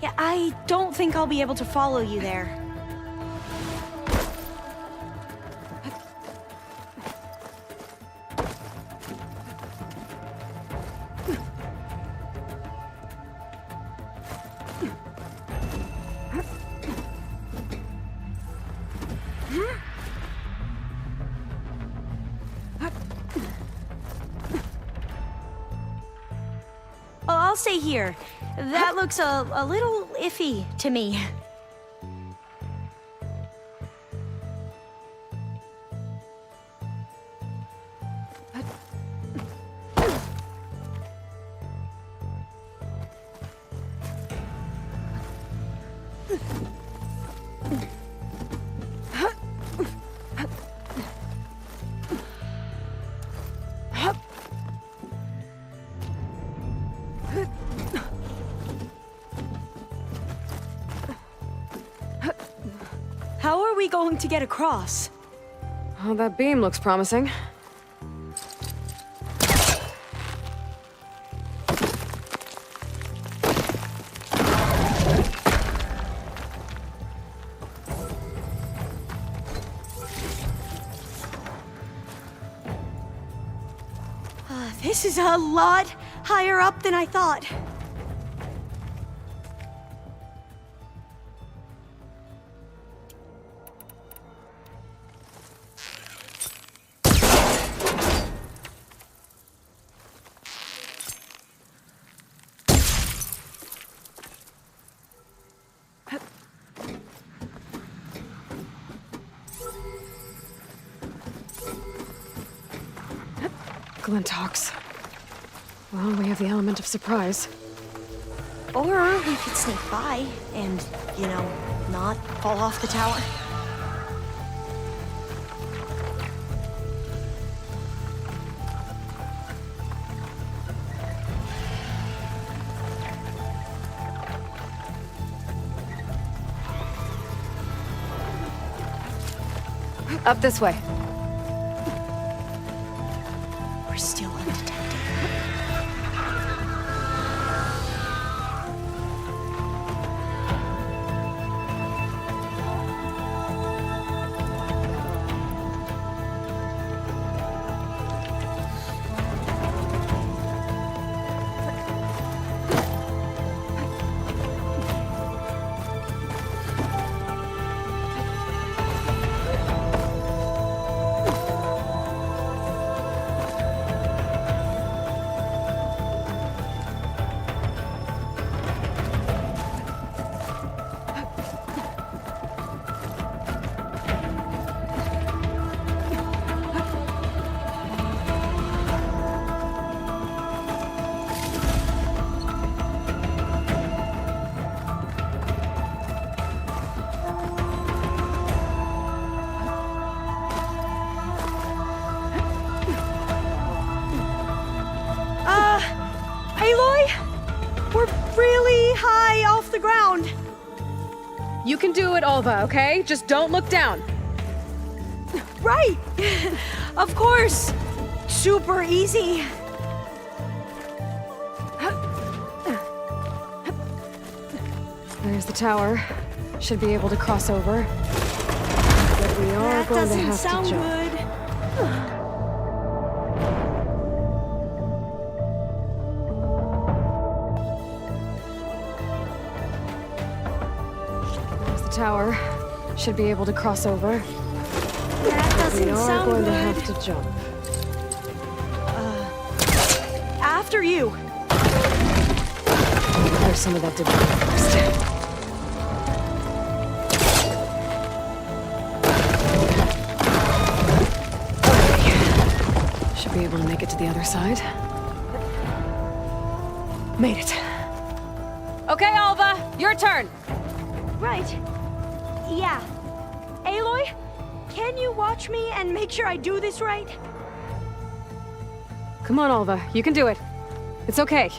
Yeah, I don't think I'll be able to follow you there. Oh, I'll stay here. That looks a little iffy to me. How are we going to get across? Oh, that beam looks promising. This is a lot higher up than I thought. Glinthawks. Well, we have the element of surprise. Or we could sneak by and, you know, not fall off the tower. Up this way. We're still undetected. Aloy? We're really high off the ground. You can do it, Olva, okay? Just don't look down. Right! Of course! Super easy. There's the tower. Should be able to cross over. But we are going to have to jump. There's the tower. Should be able to cross over. That doesn't We are sound going good. to have to jump. After you. Clear some of that debris first. Okay. Should be able to make it to the other side. Made it. Okay, Alva, your turn. Right. Yeah. Aloy, can you watch me and make sure I do this right? Come on, Alva. You can do it. It's okay.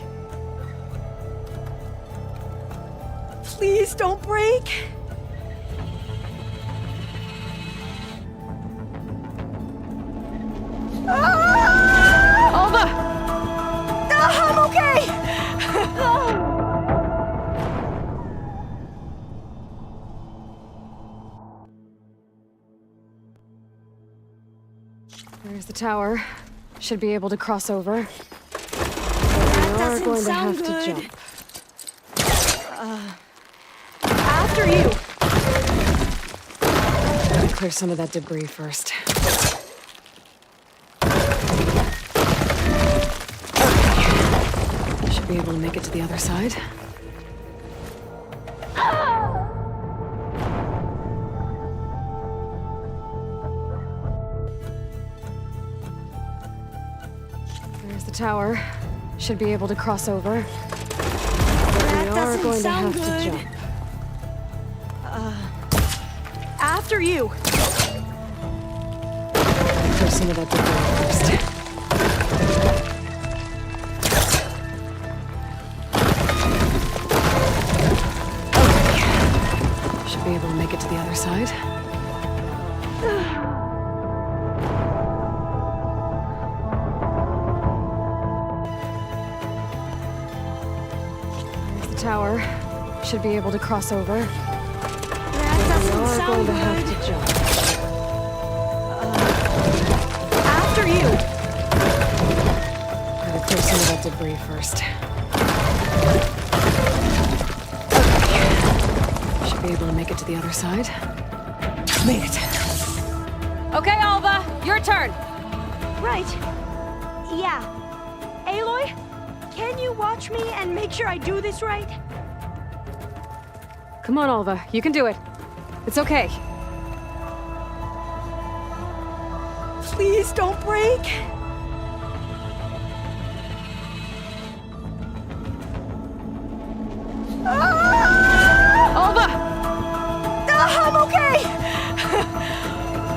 Please don't break. Alva! I'm okay! There's the tower. Should be able to cross over. But we are doesn't going to sound have good. to jump. After you. Gotta clear some of that debris first. Okay. Should be able to make it to the other side. There's the tower. Should be able to cross over. But we are doesn't going to sound have good. to jump. After you. Clear some of that debris first. Okay. Should be able to make it to the other side. There's the tower. Should be able to cross over. That We doesn't are sound going to good. have to jump. After you. Gotta clear some of that debris first. Okay. Should be able to make it to the other side. Made it. Okay, Alva, your turn. Right. Yeah. Aloy, can you watch me and make sure I do this right? Come on, Alva. You can do it. It's okay. Please don't break. Alva! I'm okay!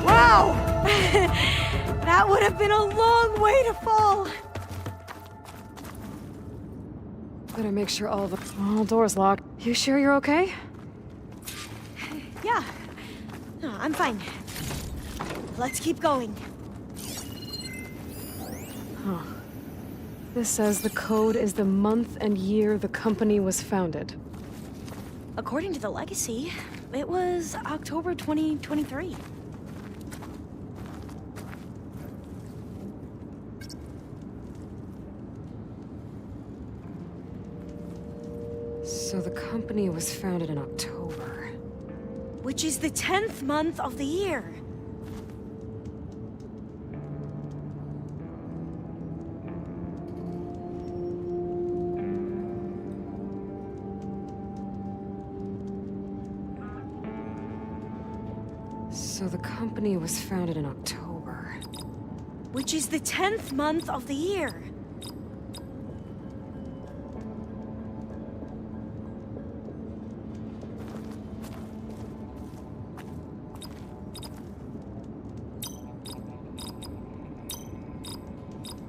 Wow! That would have been a long way to fall. Better make sure Alva... Oh, door's locked. You sure you're okay? Yeah. No, I'm fine. Let's keep going. Huh. This says the code is the month and year the company was founded. According to the legacy, it was October 2023. So the company was founded in October. Which is the 10th month of the year. So the company was founded in October. Which is the 10th month of the year.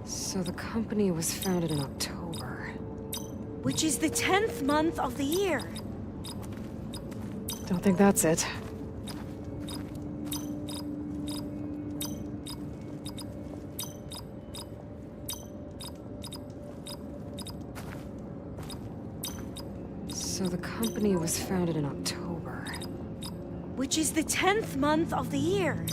So the company was founded in October. Which is the 10th month of the year. Don't think that's it. So the company was founded in October. Which is the 10th month of the year.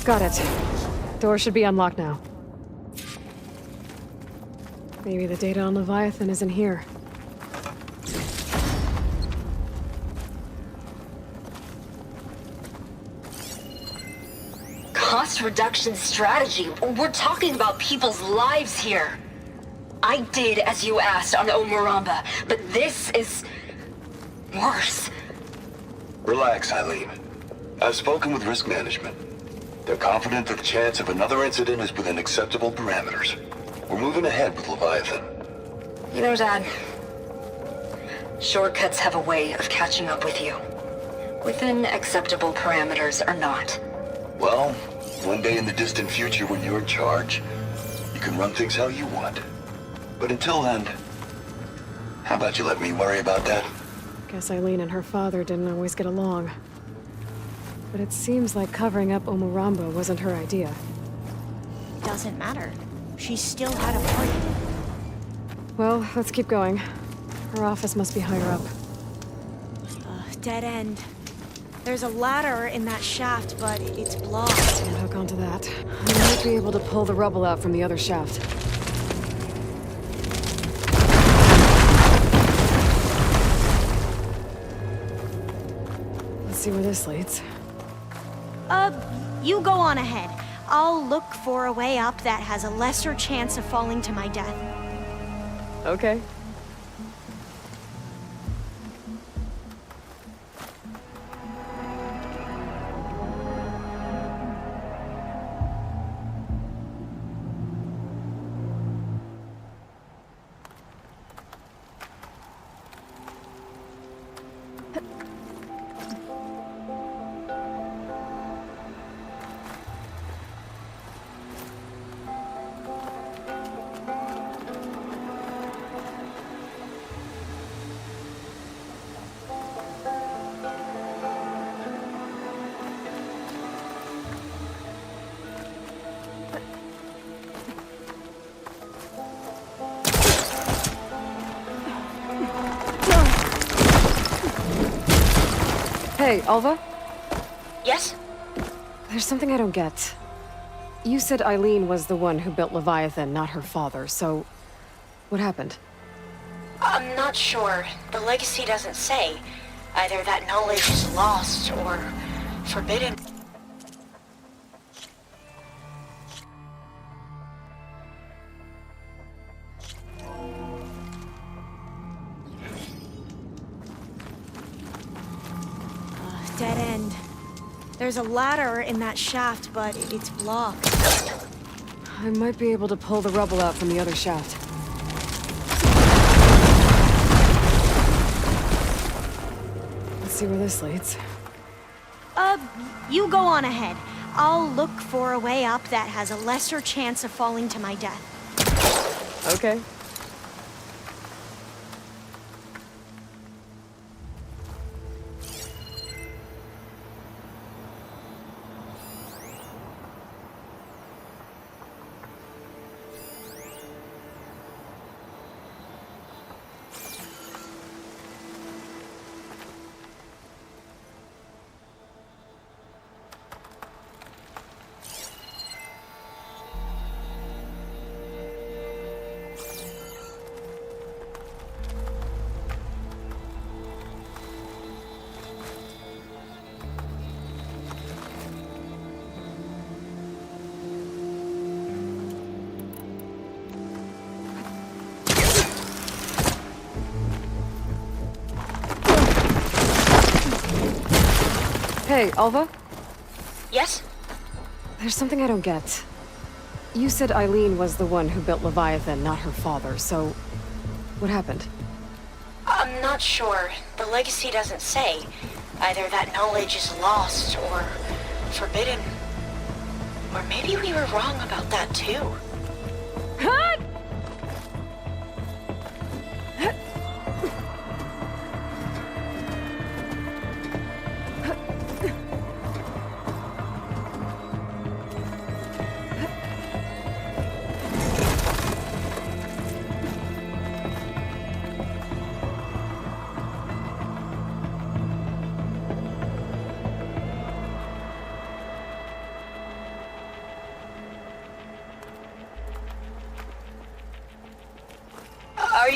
Got it. Door should be unlocked now. Maybe the data on Leviathan is in here. Cost reduction strategy? We're talking about people's lives here. I did as you asked on Omuramba, but this is worse. Relax, Eileen. I've spoken with risk management. They're confident that the chance of another incident is within acceptable parameters. We're moving ahead with Leviathan. You know, Dad, shortcuts have a way of catching up with you. Within acceptable parameters or not. Well, one day in the distant future when you're in charge, you can run things how you want. But until then, how about you let me worry about that? Guess Eileen and her father didn't always get along. But it seems like covering up Omuramba wasn't her idea. Doesn't matter. She still had a party. Well, let's keep going. Her office must be higher up. Dead end. There's a ladder in that shaft, but it's blocked. Can't hook onto that. We might be able to pull the rubble out from the other shaft. Let's see where this leads. You go on ahead. I'll look for a way up that has a lesser chance of falling to my death. Okay. Hey, Alva? Yes? There's something I don't get. You said Eileen was the one who built Leviathan, not her father, so... what happened? I'm not sure. The legacy doesn't say. Either that knowledge is lost or forbidden. Dead end. There's a ladder in that shaft, but it's blocked. I might be able to pull the rubble out from the other shaft. Let's see where this leads. You go on ahead. I'll look for a way up that has a lesser chance of falling to my death. Okay. Hey, Alva? Yes? There's something I don't get. You said Eileen was the one who built Leviathan, not her father, so... what happened? I'm not sure. The legacy doesn't say. Either that knowledge is lost or forbidden. Or maybe we were wrong about that too.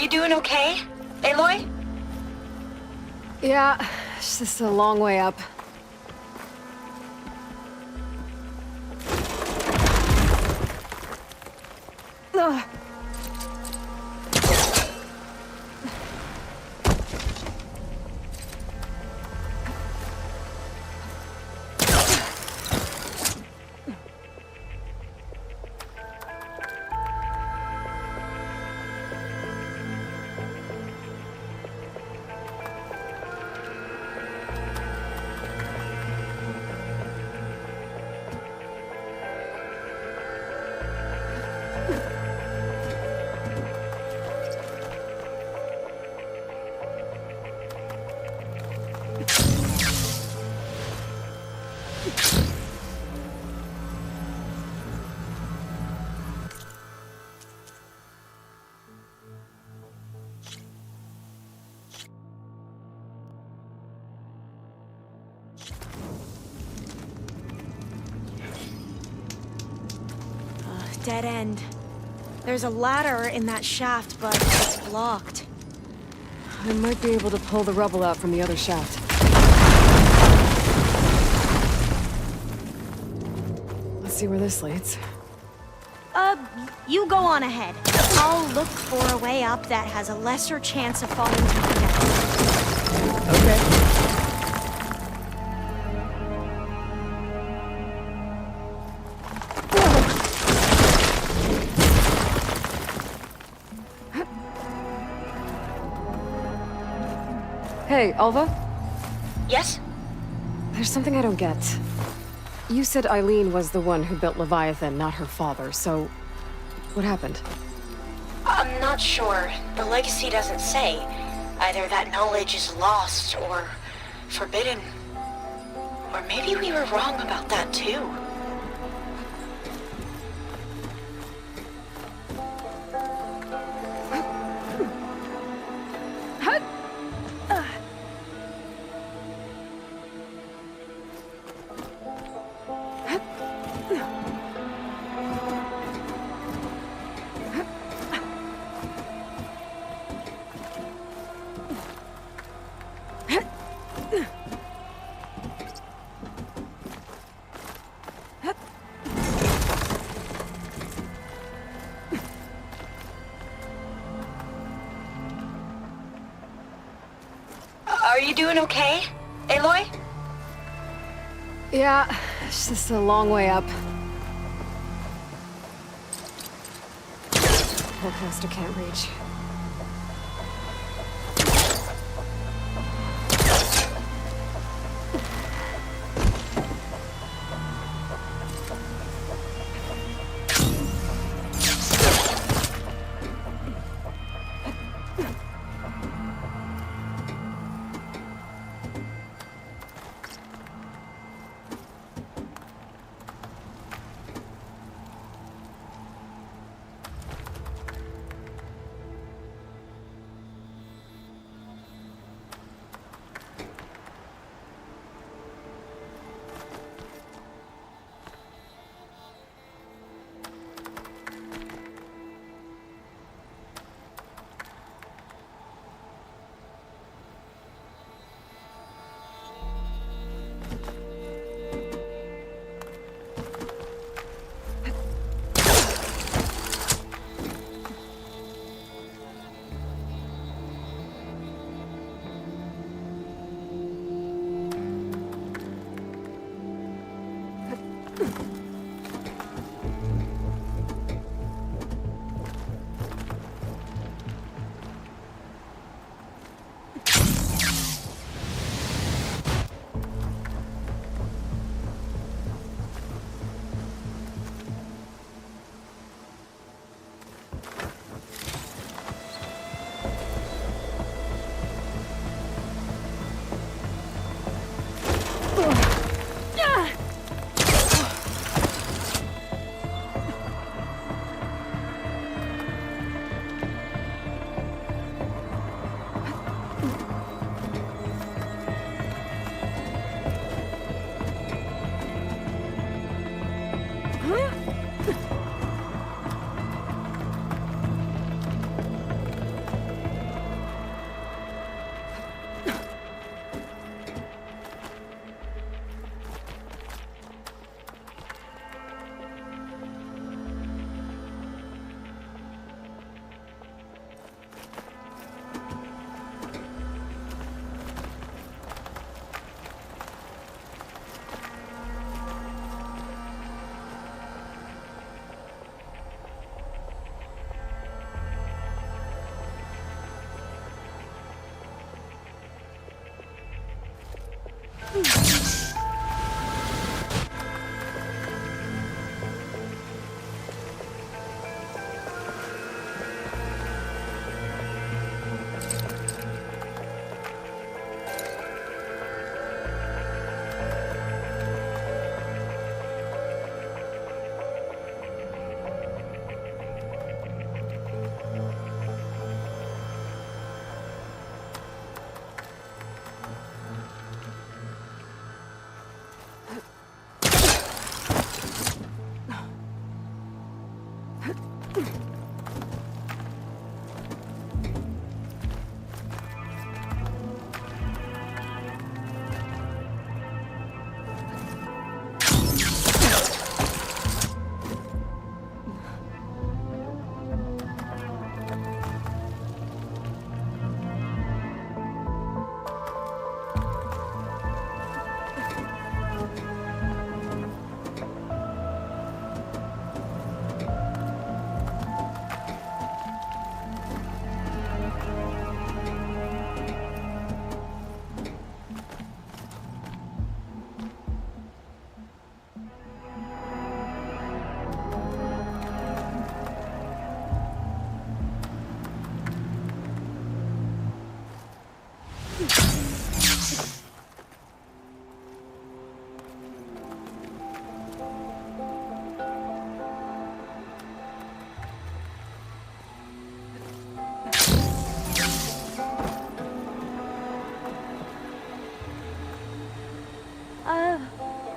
you doing okay, Aloy? Yeah, it's just a long way up. Ugh. Dead end. There's a ladder in that shaft, but it's blocked. I might be able to pull the rubble out from the other shaft. Let's see where this leads. You go on ahead. I'll look for a way up that has a lesser chance of falling to the depths. Okay. Hey, Alva? Yes? There's something I don't get. You said Eileen was the one who built Leviathan, not her father, so... what happened? I'm not sure. The legacy doesn't say. Either that knowledge is lost or forbidden. Or maybe we were wrong about that too. Are you doing okay, Aloy? Yeah, it's just a long way up. Portmaster can't reach.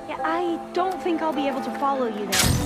Yeah, I don't think I'll be able to follow you there.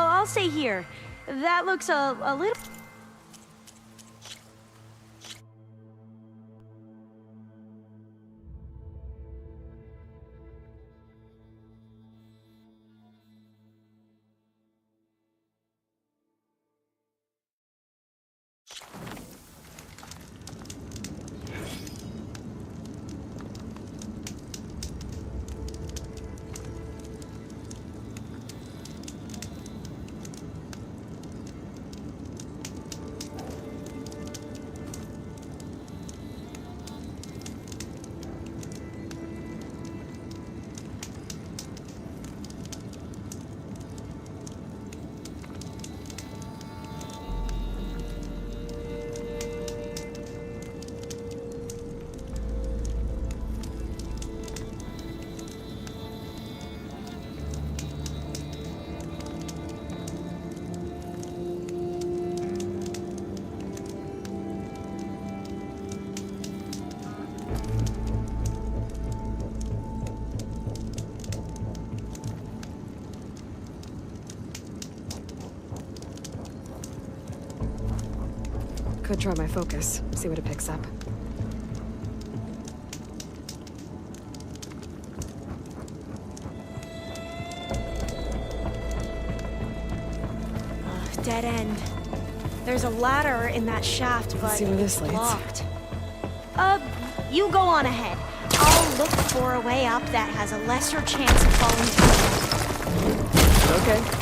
Oh, I'll stay here. That looks a little... Could try my focus, see what it picks up. Dead end. There's a ladder in that shaft, but see where this it's leads. blocked. You go on ahead. I'll look for a way up that has a lesser chance of falling through. Okay.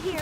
here.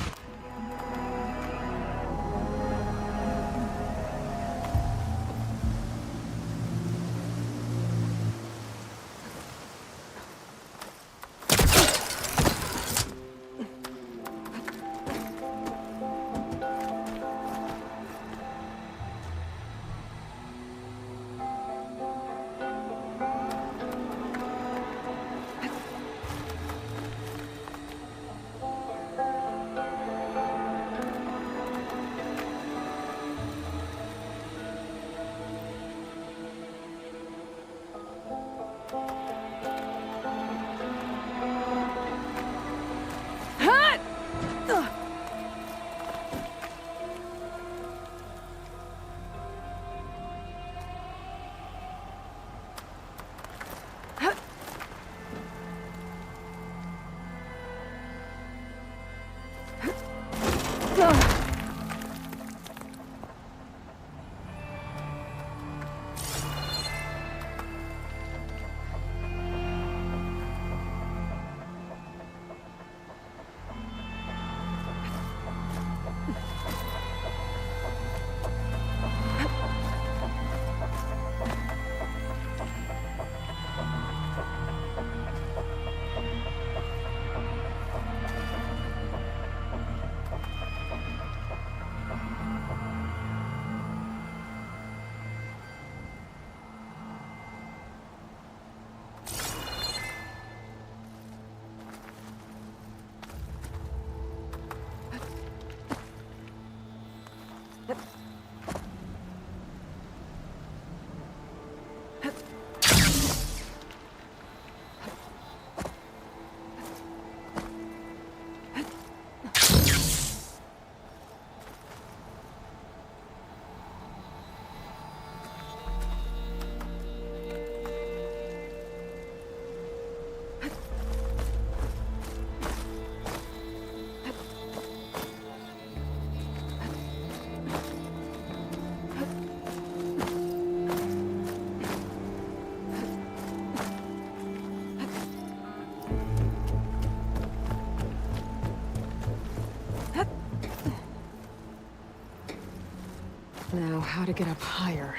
Now, how to get up higher?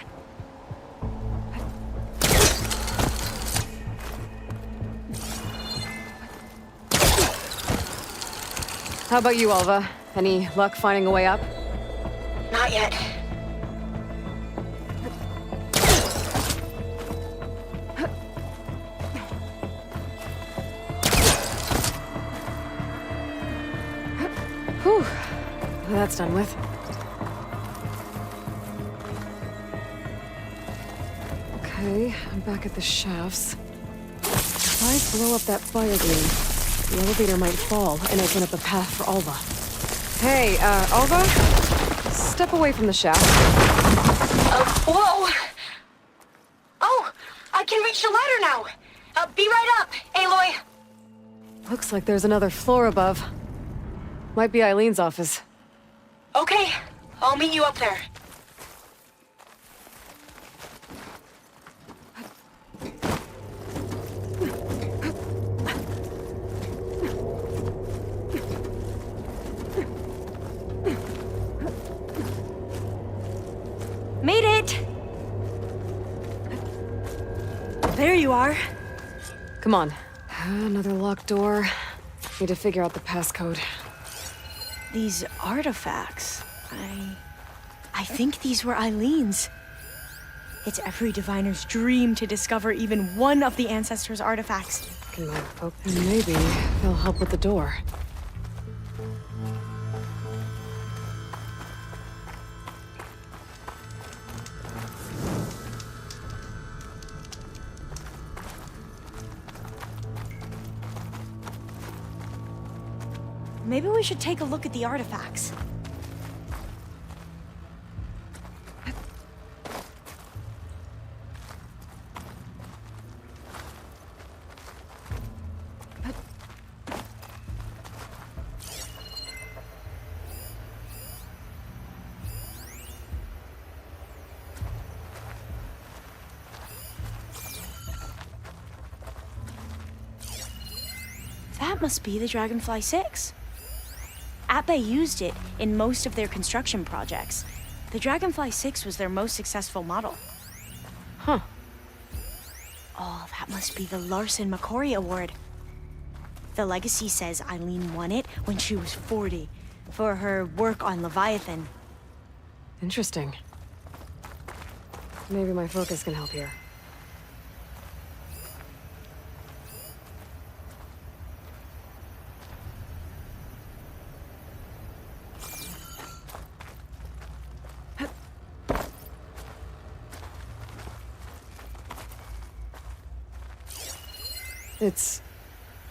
How about you, Alva? Any luck finding a way up? Not yet. Whew. Well, that's done with. Okay, I'm back at the shafts. If I blow up that fire gleam, the elevator might fall and open up a path for Alva. Hey, Alva? Step away from the shaft. Whoa! Oh, I can reach the ladder now. Be right up, Aloy. Looks like there's another floor above. Might be Eileen's office. Okay, I'll meet you up there. Made it! There you are. Come on. Another locked door. Need to figure out the passcode. These artifacts, I think these were Eileen's. It's every diviner's dream to discover even one of the Ancestors' artifacts. And maybe they'll help with the door. Maybe we should take a look at the artifacts. That must be the Dragonfly 6. Atbay used it in most of their construction projects. The Dragonfly 6 was their most successful model. Huh. Oh, that must be the Larson McCory Award. The legacy says Eileen won it when she was 40 for her work on Leviathan. Interesting. Maybe my focus can help here. It's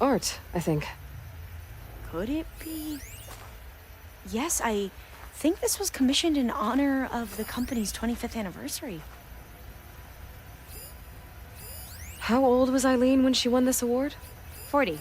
art, I think. Could it be? Yes, I think this was commissioned in honor of the company's 25th anniversary. How old was Eileen when she won this award? 40.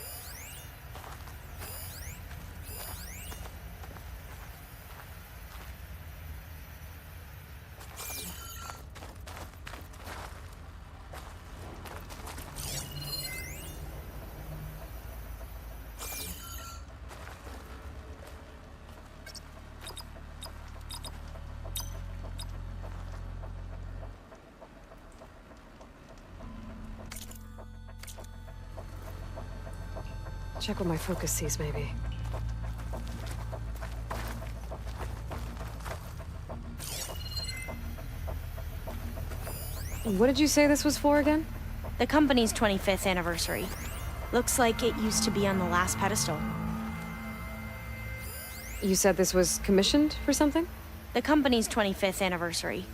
Check what my focus sees, maybe. What did you say this was for again? The company's 25th anniversary. Looks like it used to be on the last pedestal. You said this was commissioned for something? The company's 25th anniversary.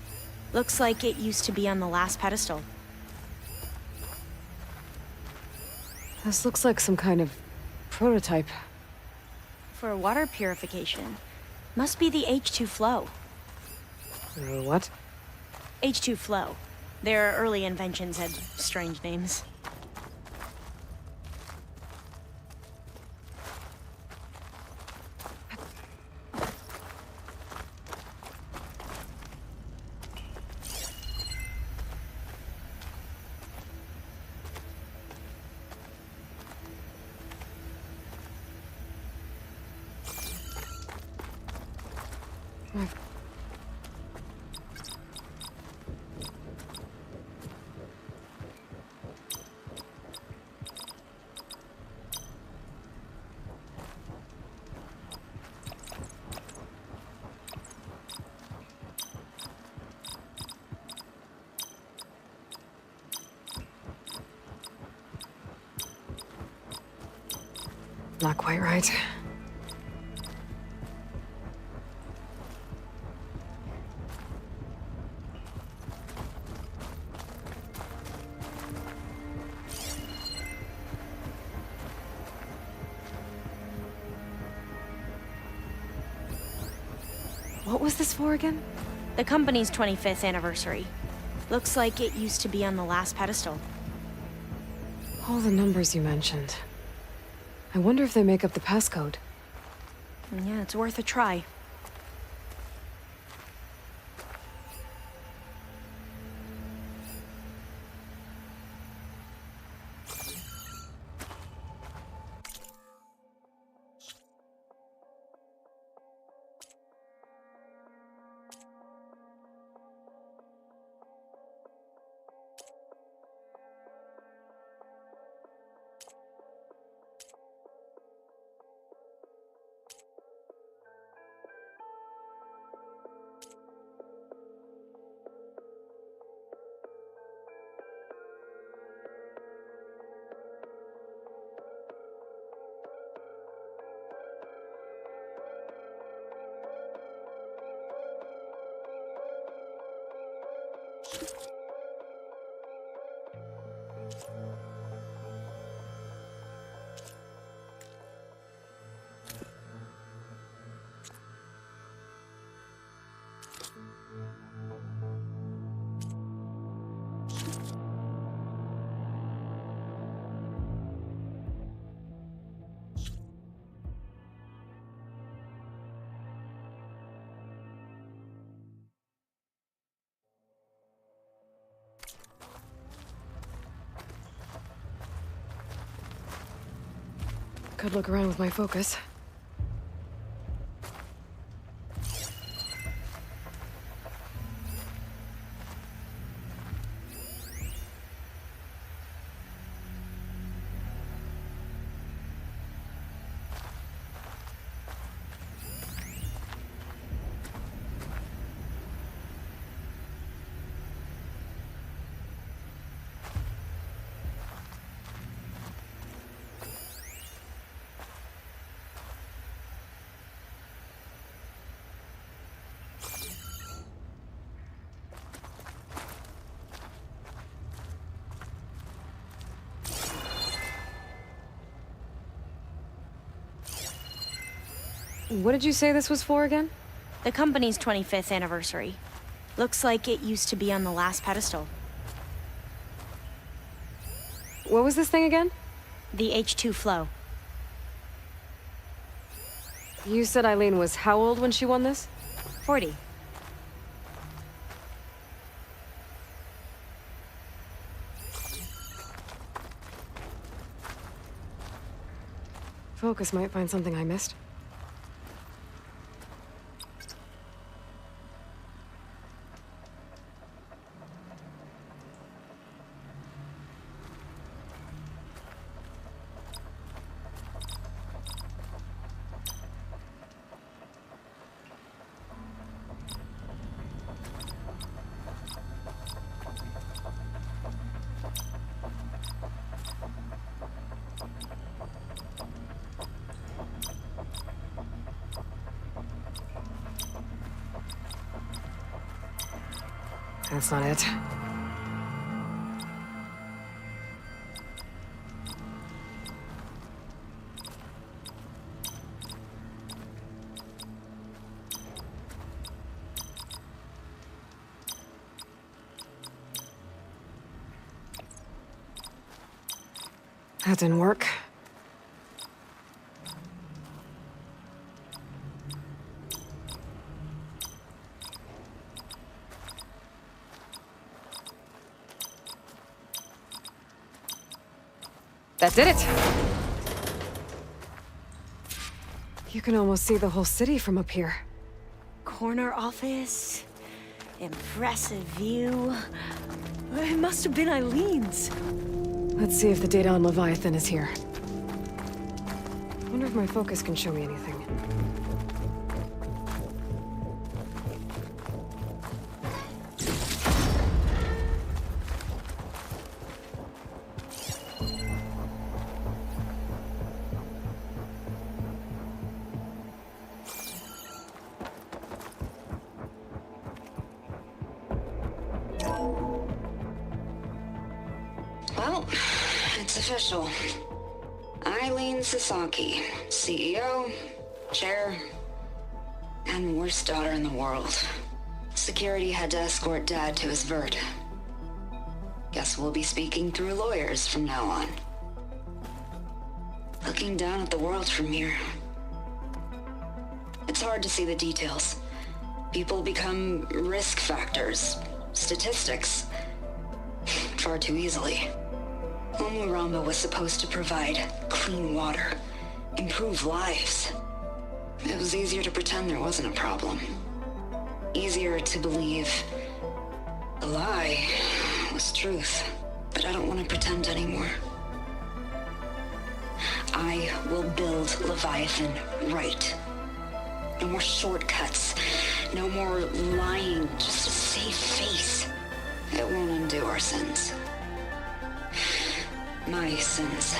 Looks like it used to be on the last pedestal. This looks like some kind of prototype. For water purification. Must be the H2 flow. What? H2 flow. Their early inventions had strange names. Not quite right. What was this for again? The company's 25th anniversary. Looks like it used to be on the last pedestal. All the numbers you mentioned. I wonder if they make up the passcode. Yeah, it's worth a try. Could look around with my focus. What did you say this was for again? The company's 25th anniversary. Looks like it used to be on the last pedestal. What was this thing again? The H2 flow. You said Eileen was how old when she won this? 40. Focus might find something I missed. That's not it. That didn't work. That did it! You can almost see the whole city from up here. Corner office. Impressive view. It must have been Eileen's. Let's see if the data on Leviathan is here. I wonder if my focus can show me anything. Well, it's official. Eileen Sasaki, CEO, chair, and worst daughter in the world. Security had to escort Dad to his vert. Guess we'll be speaking through lawyers from now on. Looking down at the world from here. It's hard to see the details. People become risk factors, statistics, far too easily. Omuramba was supposed to provide clean water, improve lives. It was easier to pretend there wasn't a problem. Easier to believe the lie was truth. But I don't want to pretend anymore. I will build Leviathan right. No more shortcuts. No more lying just to save face. It won't undo our sins. My sins.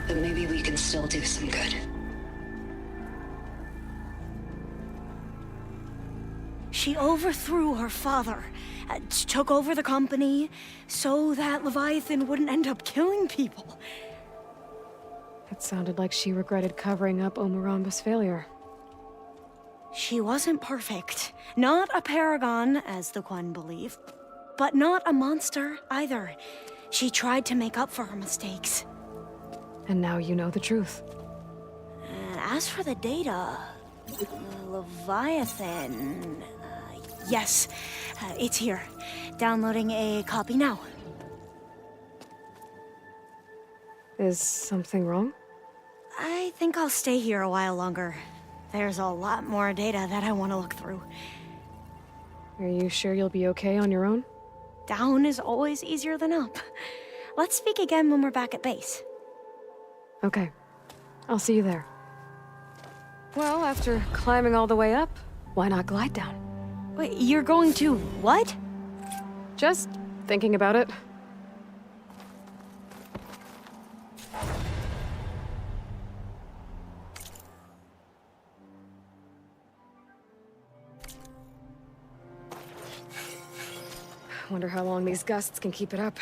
But maybe we can still do some good. She overthrew her father, took over the company, so that Leviathan wouldn't end up killing people. It sounded like she regretted covering up Omuramba's failure. She wasn't perfect. Not a paragon, as the Quan believe. But not a monster, either. She tried to make up for her mistakes. And now you know the truth. And as for the data... Leviathan... yes, it's here. Downloading a copy now. Is something wrong? I think I'll stay here a while longer. There's a lot more data that I want to look through. Are you sure you'll be okay on your own? Down is always easier than up. Let's speak again when we're back at base. Okay. I'll see you there. Well, after climbing all the way up, why not glide down? Wait, you're going to what? Just thinking about it. Wonder how long these gusts can keep it up.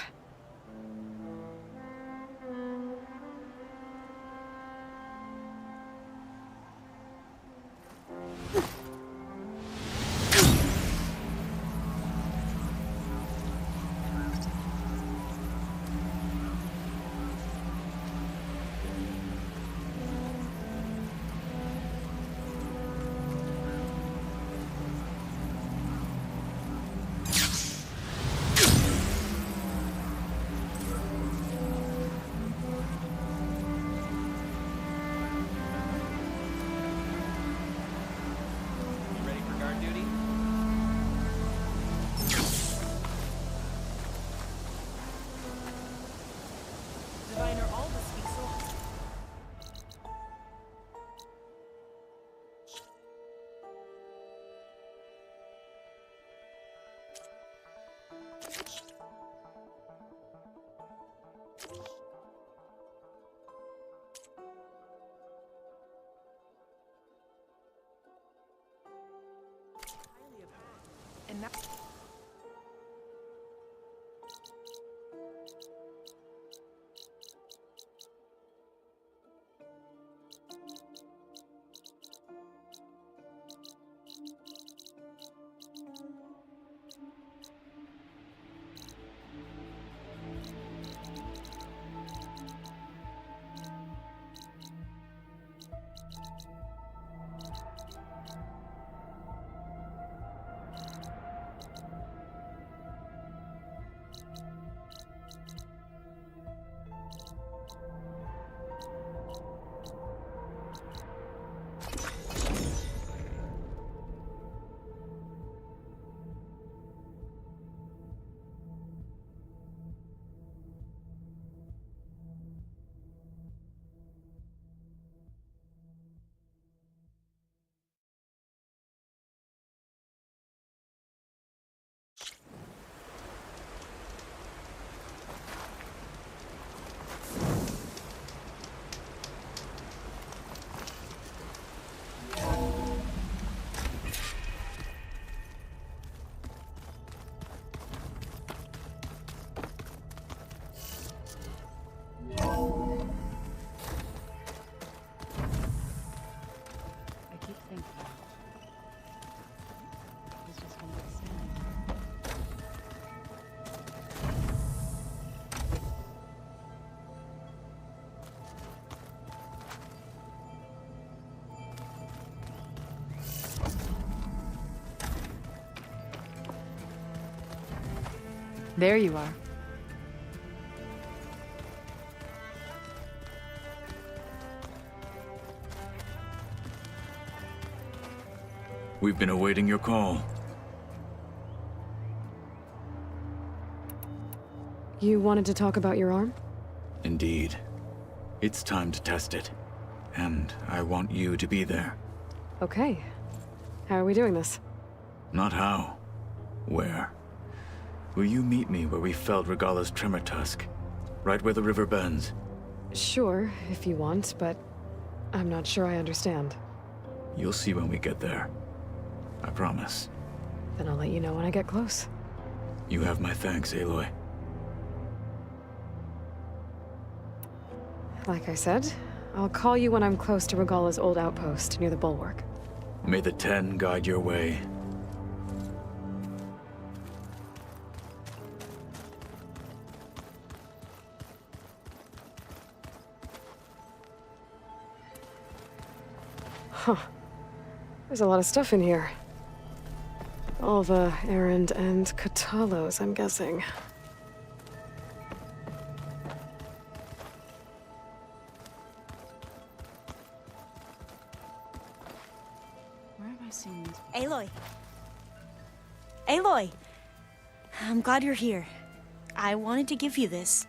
and now... I keep thinking. It's just gonna be sad. There you are. We've been awaiting your call. You wanted to talk about your arm? Indeed. It's time to test it. And I want you to be there. Okay. How are we doing this? Not how. Where. Will you meet me where we felled Regalla's tremor tusk? Right where the river bends? Sure, if you want, but I'm not sure I understand. You'll see when we get there. I promise. Then I'll let you know when I get close. You have my thanks, Aloy. Like I said, I'll call you when I'm close to Regalla's old outpost near the bulwark. May the Ten guide your way. Huh. There's a lot of stuff in here. Alva, Erend, and Katalos, I'm guessing. Where have I seen this? Aloy. Aloy! I'm glad you're here. I wanted to give you this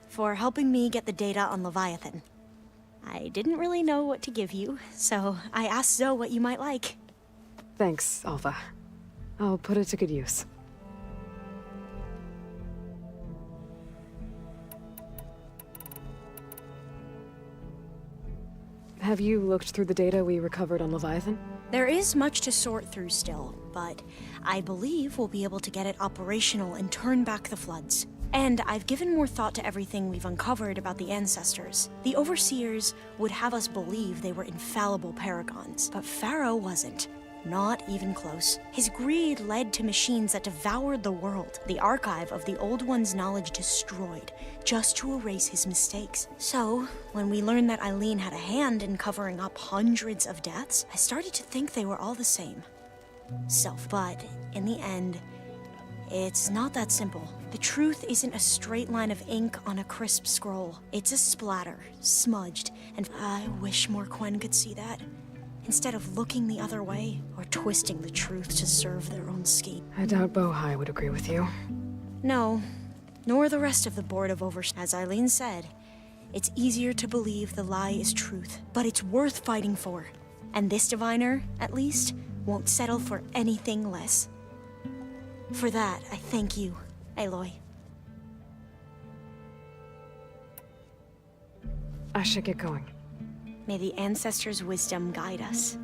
for helping me get the data on Leviathan. I didn't really know what to give you, so I asked Zoe what you might like. Thanks, Alva. I'll put it to good use. Have you looked through the data we recovered on Leviathan? There is much to sort through still, but I believe we'll be able to get it operational and turn back the floods. And I've given more thought to everything we've uncovered about the ancestors. The Overseers would have us believe they were infallible paragons, but Pharaoh wasn't. Not even close. His greed led to machines that devoured the world, the archive of the Old One's knowledge destroyed, just to erase his mistakes. So, when we learned that Eileen had a hand in covering up hundreds of deaths, I started to think they were all the same. But in the end, it's not that simple. The truth isn't a straight line of ink on a crisp scroll. It's a splatter, smudged, and I wish more Quen could see that. Instead of looking the other way, or twisting the truth to serve their own scheme. I doubt Bohai would agree with you. No, nor the rest of the Board of Overseers. As Eileen said, it's easier to believe the lie is truth, but it's worth fighting for. And this diviner, at least, won't settle for anything less. For that, I thank you, Aloy. I should get going. May the Ancestors' wisdom guide us.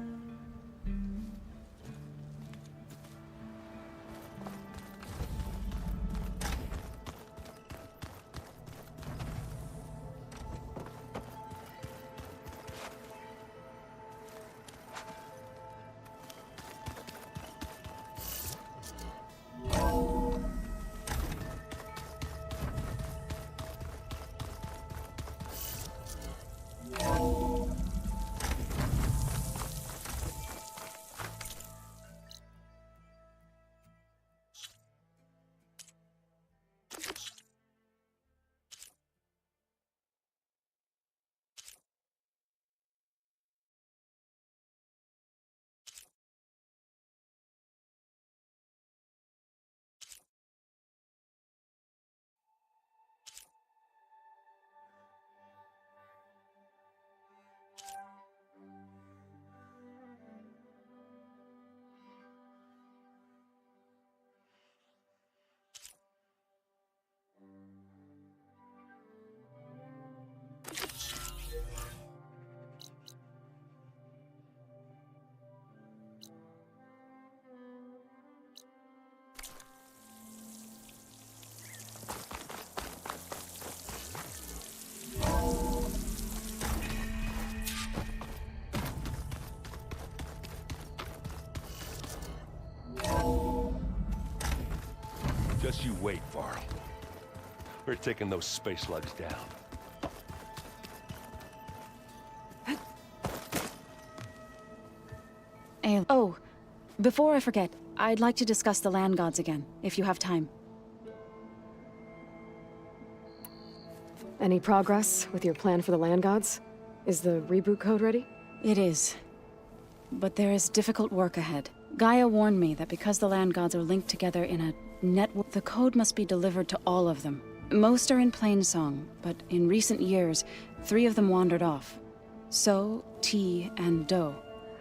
Just you wait, Varl. We're taking those space slugs down. Oh, before I forget, I'd like to discuss the land gods again, if you have time. Any progress with your plan for the land gods? Is the reboot code ready? It is. But there is difficult work ahead. Gaia warned me that because the land gods are linked together in a network, the code must be delivered to all of them. Most are in Plainsong, but in recent years, 3 of them wandered off. So, T, and Do.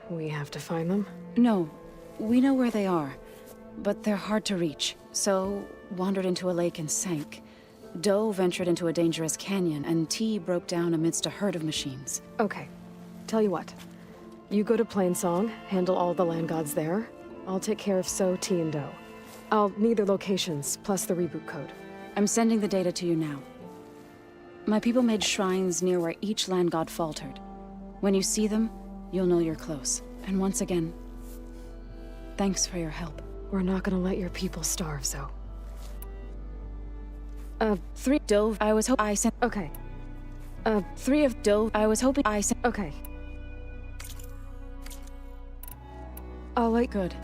We have to find them? No, we know where they are, but they're hard to reach. So, wandered into a lake and sank. Do ventured into a dangerous canyon, and T broke down amidst a herd of machines. Okay. Tell you what. You go to Plainsong, handle all the land gods there. I'll take care of So, T, and Do. I'll need their locations, plus the reboot code. I'm sending the data to you now. My people made shrines near where each land god faltered. When you see them, you'll know you're close. And once again, thanks for your help. We're not gonna let your people starve, Zo. 3 Dove, I was hoping I sent. Okay. 3 of Dove, I was hoping I sent. Okay. I'll let. Good.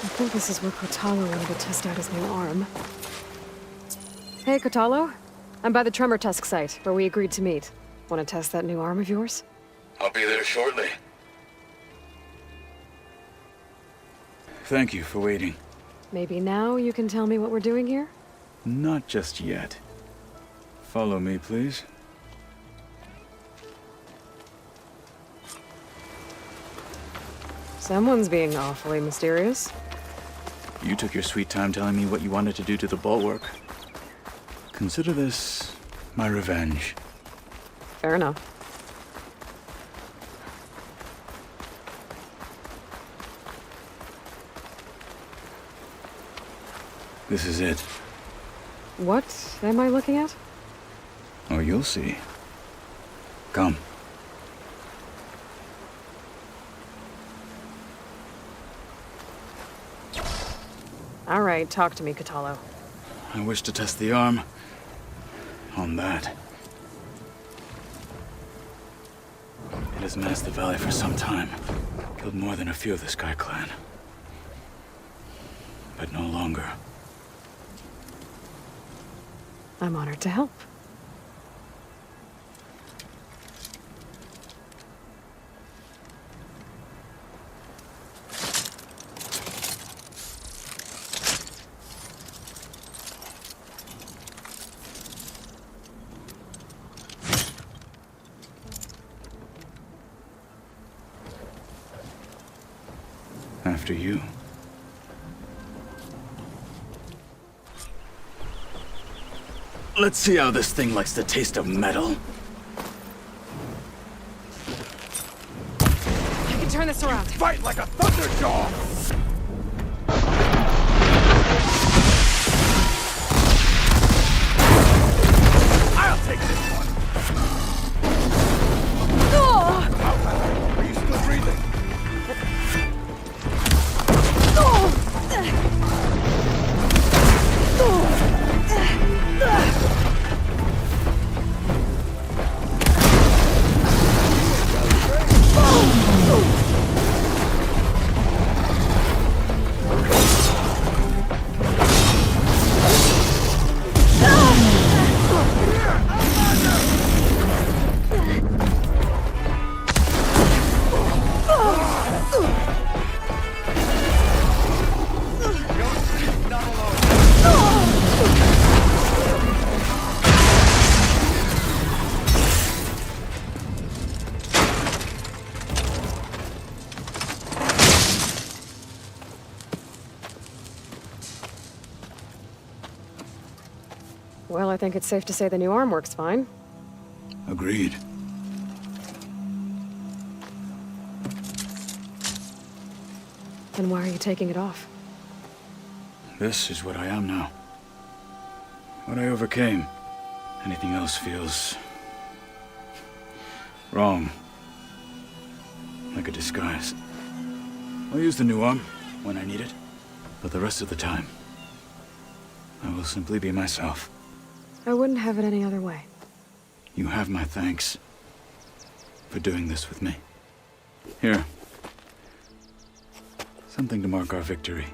I think this is where Kotallo wanted to test out his new arm. Hey, Kotallo. I'm by the Tremor Tusk site, where we agreed to meet. Want to test that new arm of yours? I'll be there shortly. Thank you for waiting. Maybe now you can tell me what we're doing here? Not just yet. Follow me, please. Someone's being awfully mysterious. You took your sweet time telling me what you wanted to do to the bulwark. Consider this my revenge. Fair enough. This is it. What am I looking at? Oh, you'll see. Come. All right, talk to me, Kotallo. I wish to test the arm on that. It has menaced the valley for some time. Killed more than a few of the Sky Clan. But no longer. I'm honored to help. After you. Let's see how this thing likes the taste of metal. I can turn this around. Fight like a thunderjaw! I'll take this one! Are you still breathing? Well, I think it's safe to say the new arm works fine. Agreed. Then why are you taking it off? This is what I am now. What I overcame. Anything else feels... wrong. Like a disguise. I'll use the new arm when I need it, but the rest of the time, I will simply be myself. I wouldn't have it any other way. You have my thanks for doing this with me. Here. Something to mark our victory.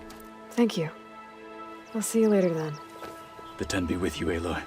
Thank you. I'll see you later then. The Ten be with you, Aloy.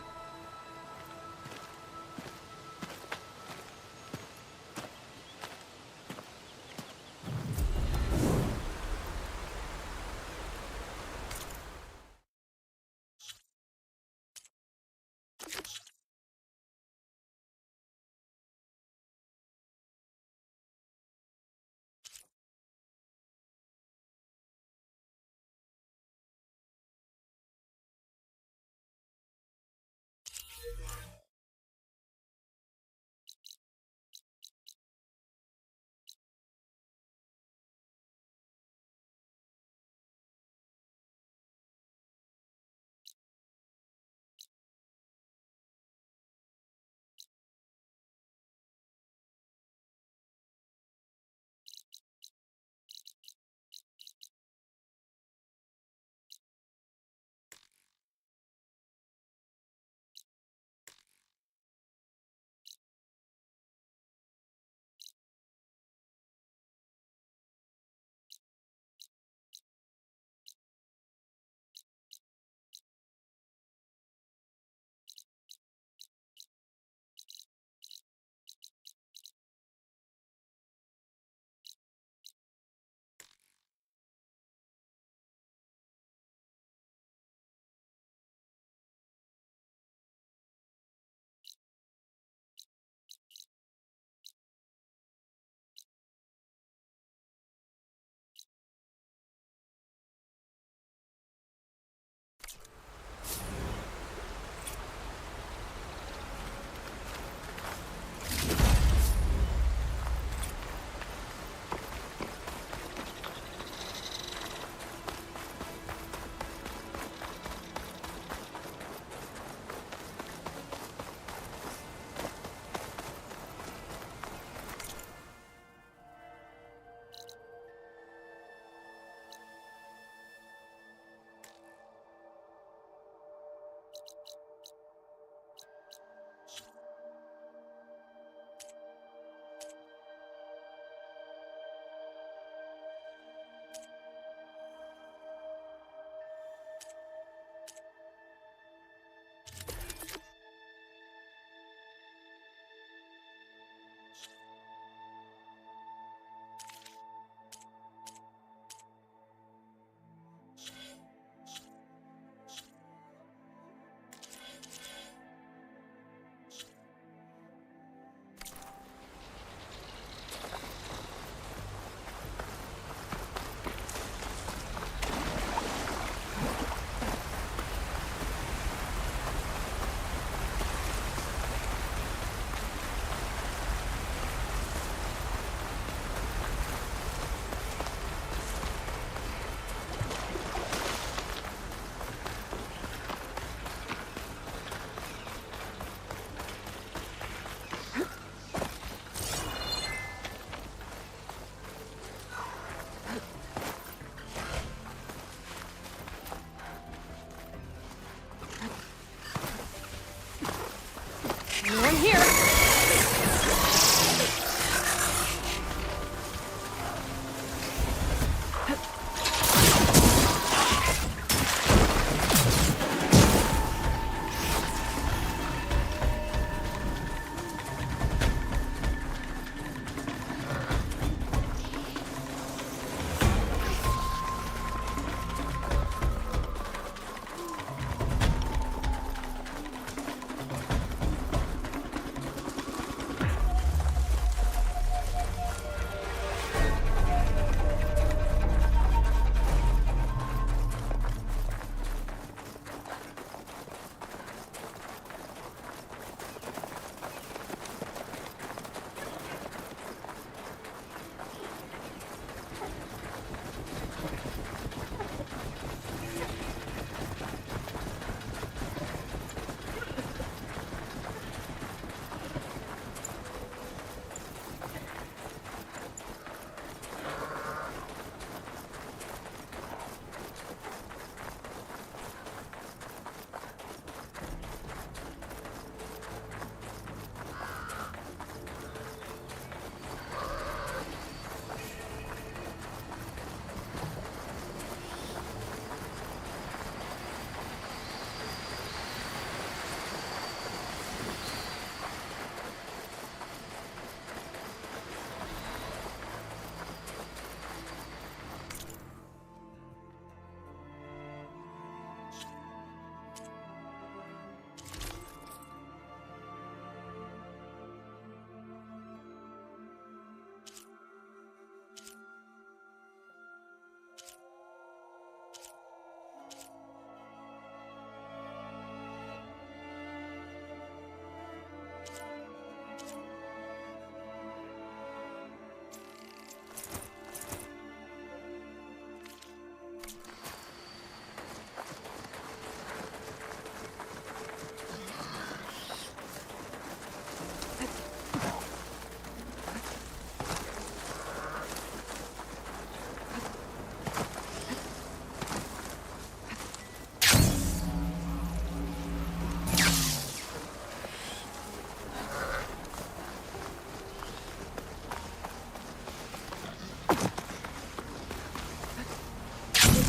No one here!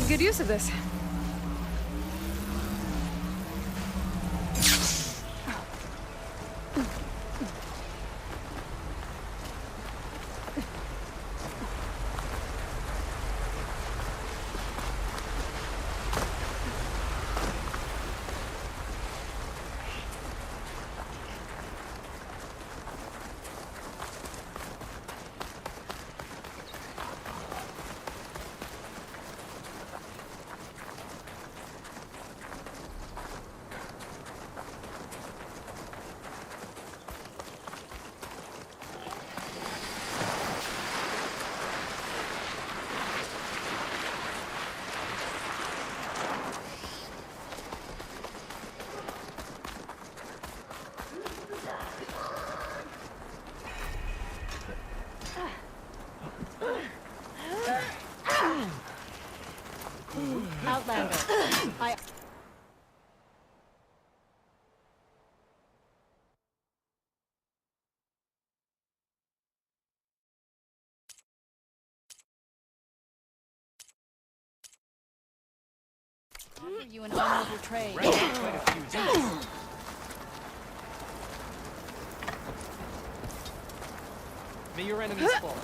Good use of this. Outlander. Offer you an honorable trade. May your enemies fall.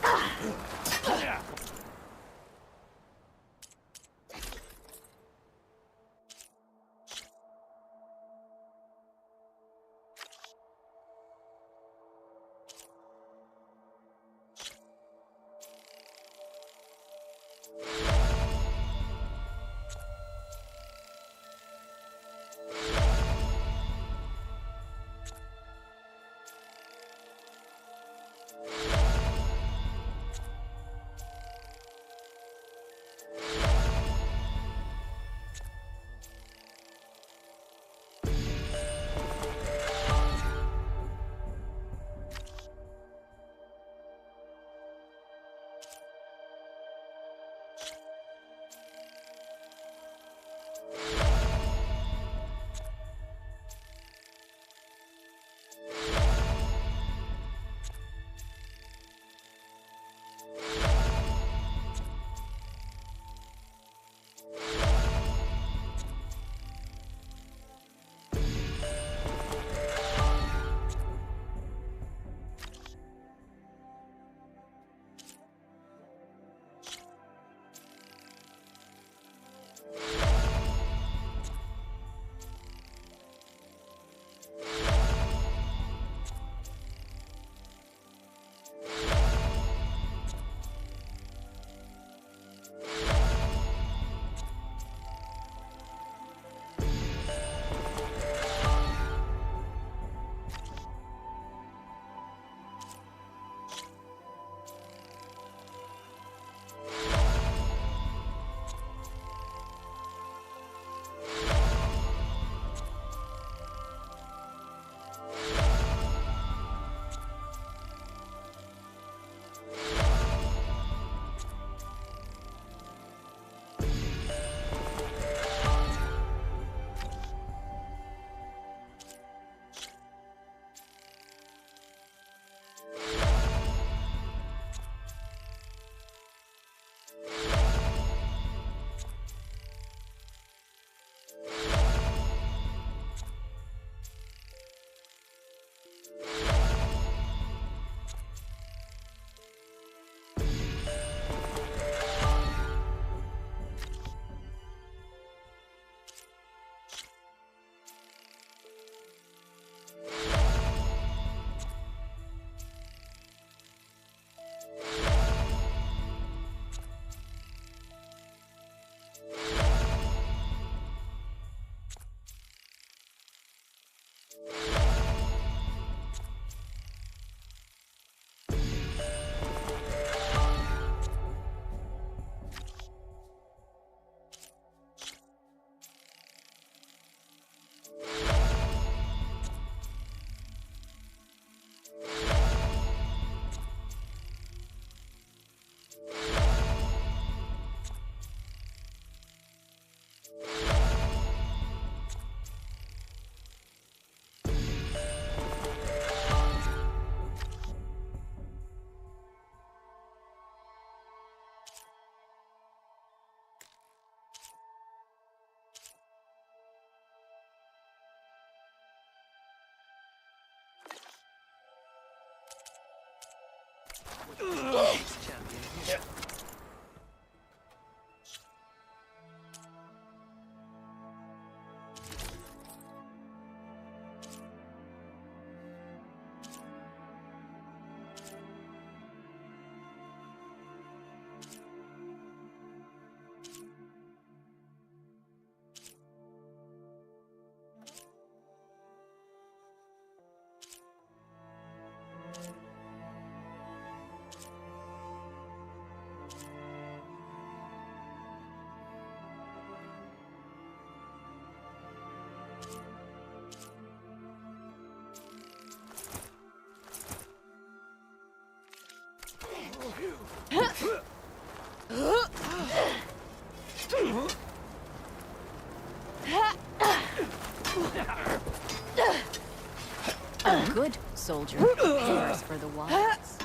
A good soldier cares for the wilds.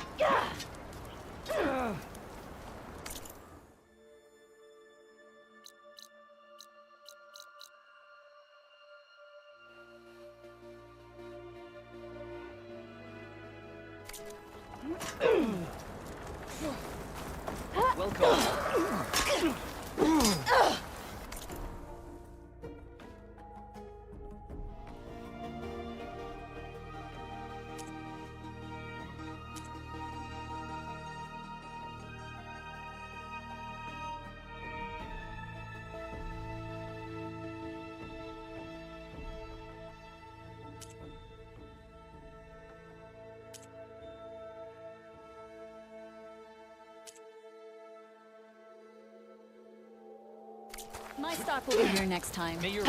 My stock will be here next time. May your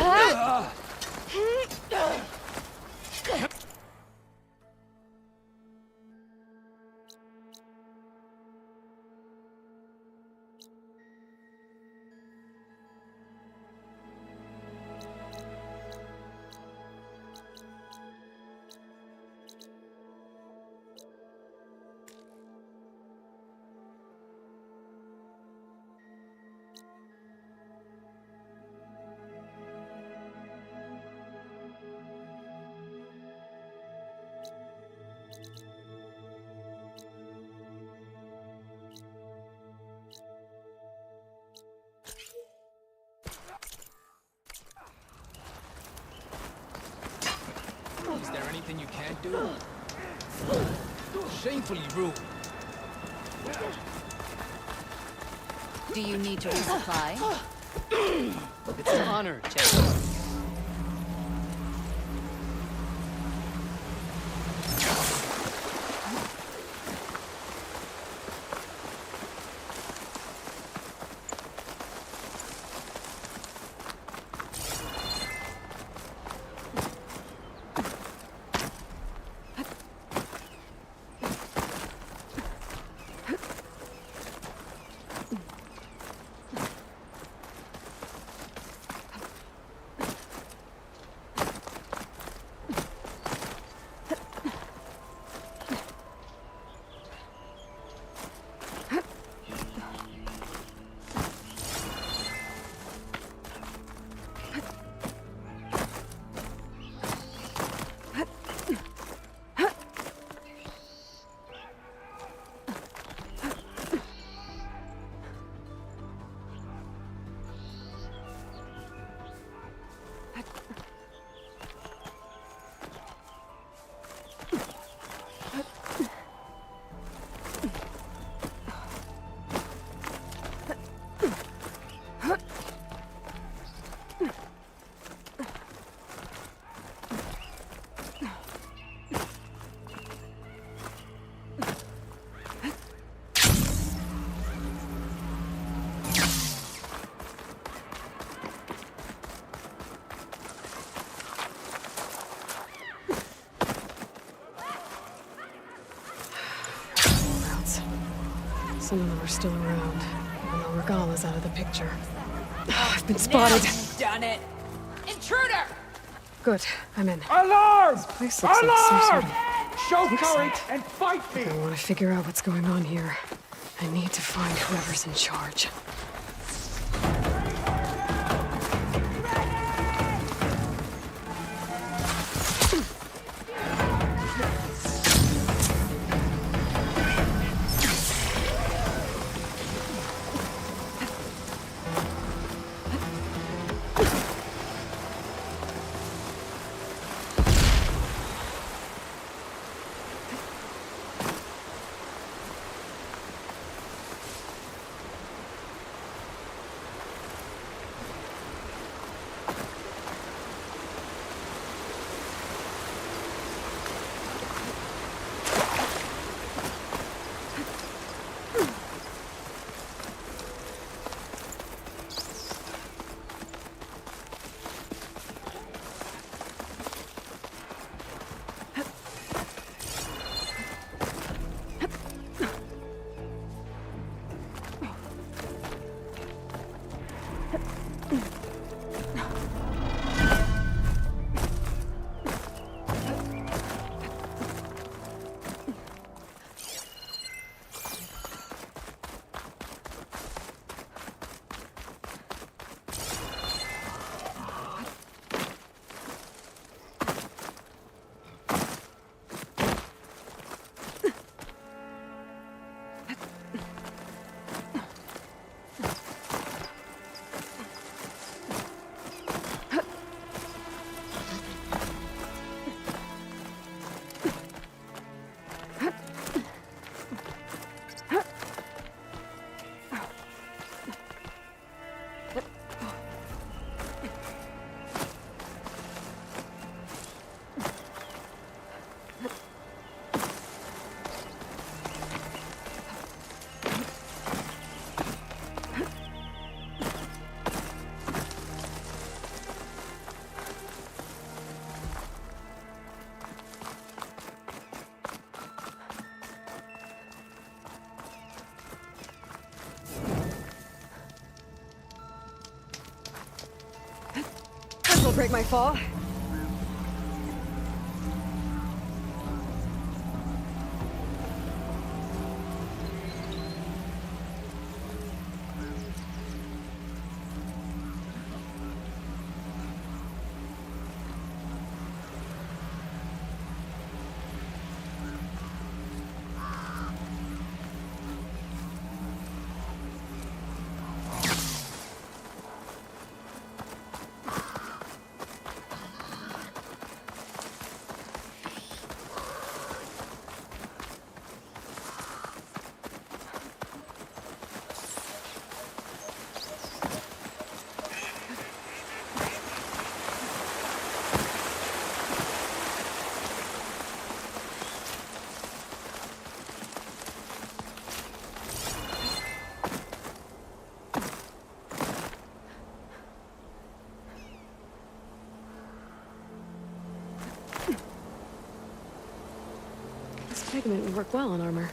Is there anything you can't do? Shamefully rude. Do you need to resupply? It's an honor, General. Some of them are still around, even though Regala's out of the picture. I've been spotted. Done it. Intruder! Good, I'm in. Alarm! This place looks like some sort of Show dig courage site. and fight me! I want to figure out what's going on here. I need to find whoever's in charge. celebrate my fall. This pigment would work well on armor.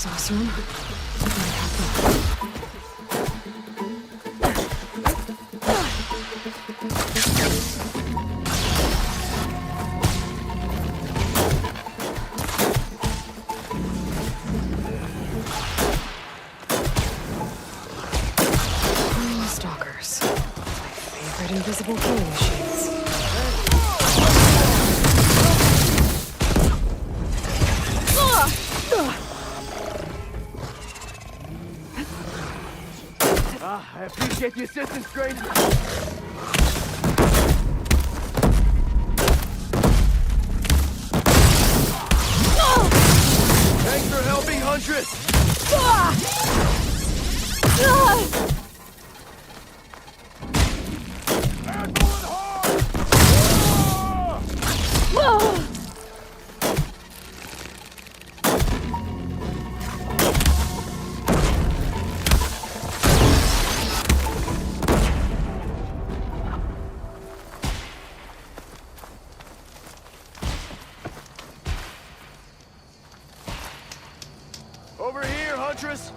Saucer. Stalkers. My favorite invisible killing machines. I appreciate the assistance, Granger. Thanks for helping, Huntress! Over here, Huntress!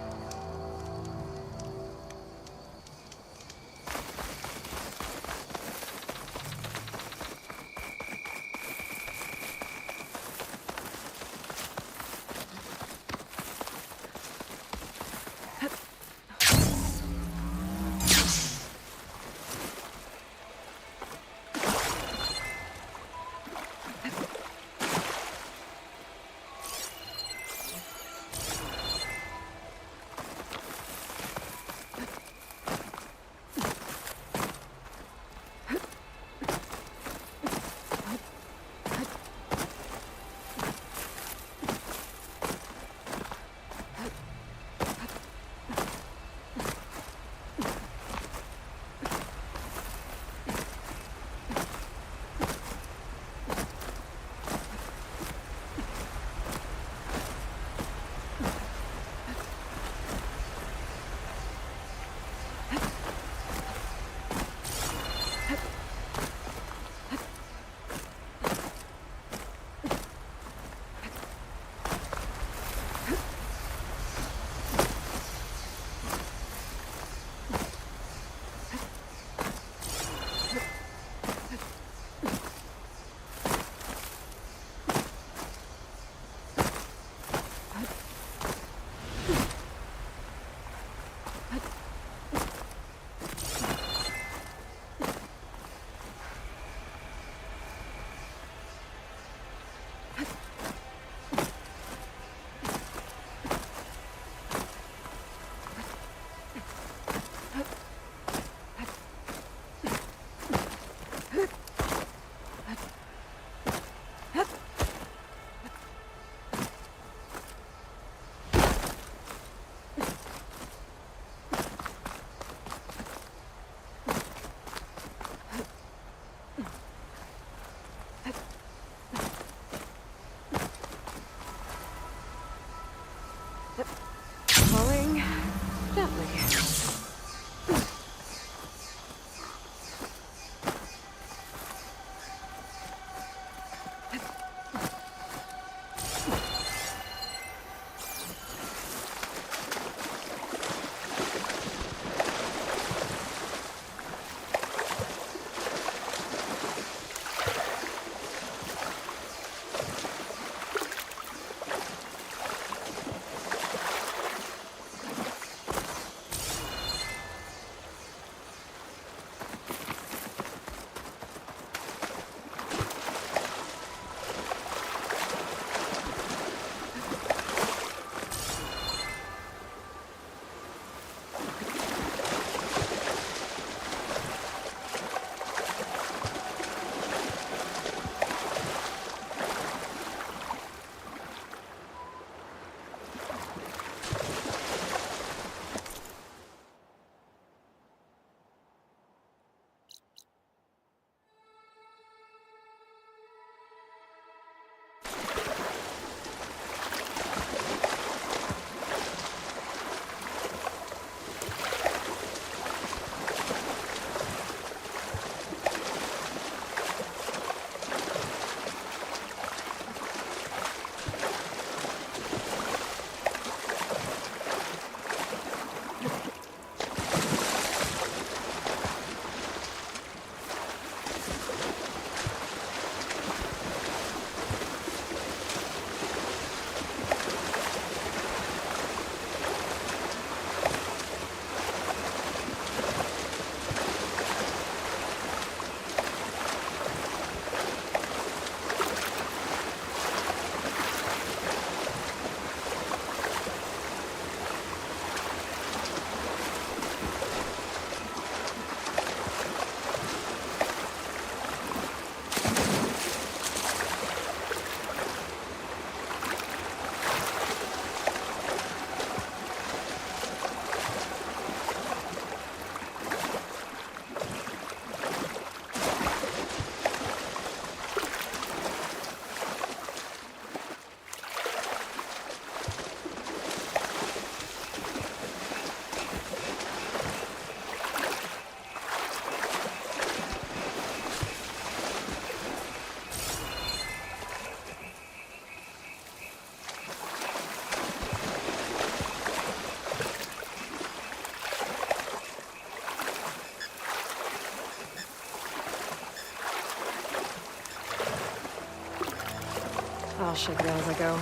I'll shake it out as I go.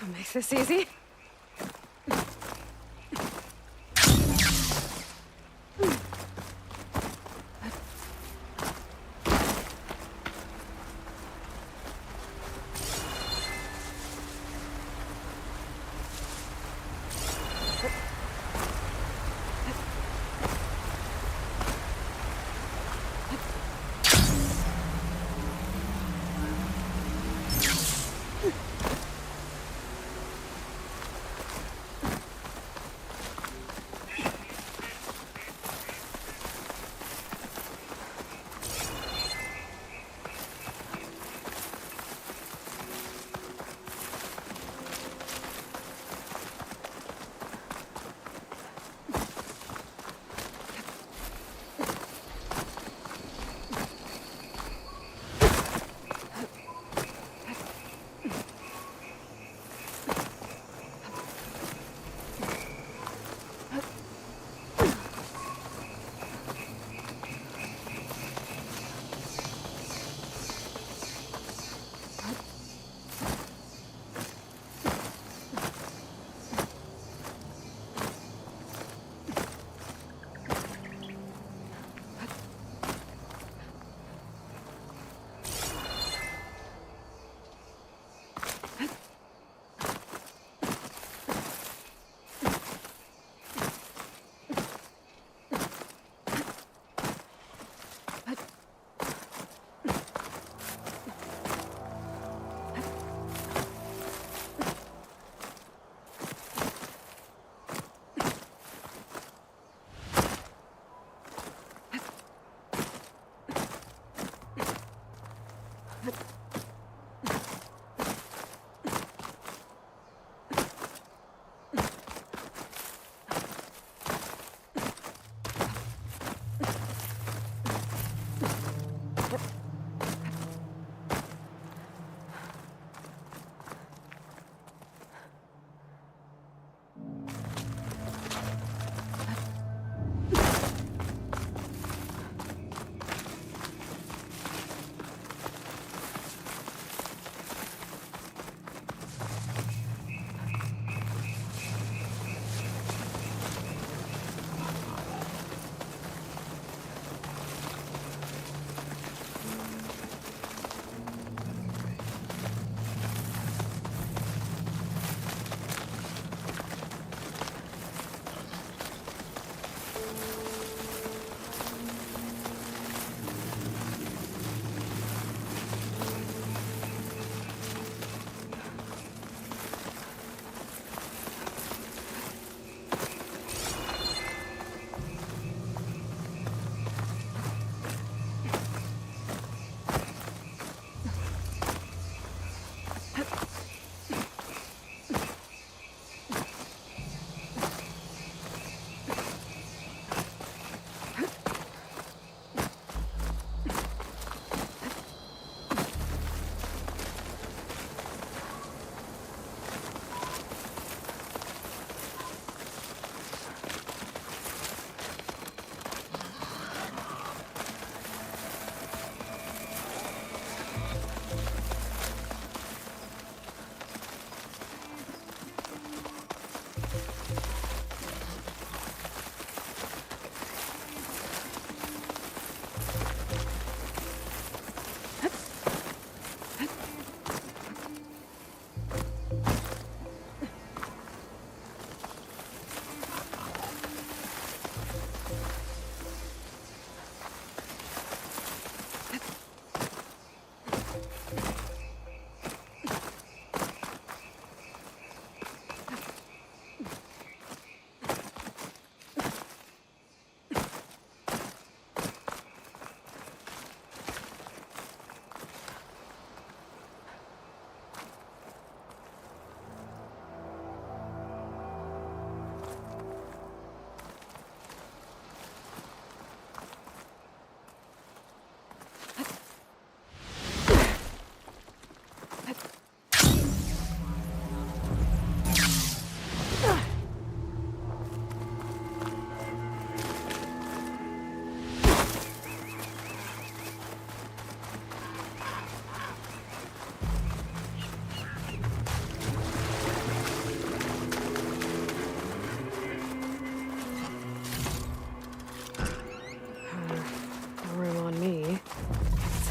I'll make this easy.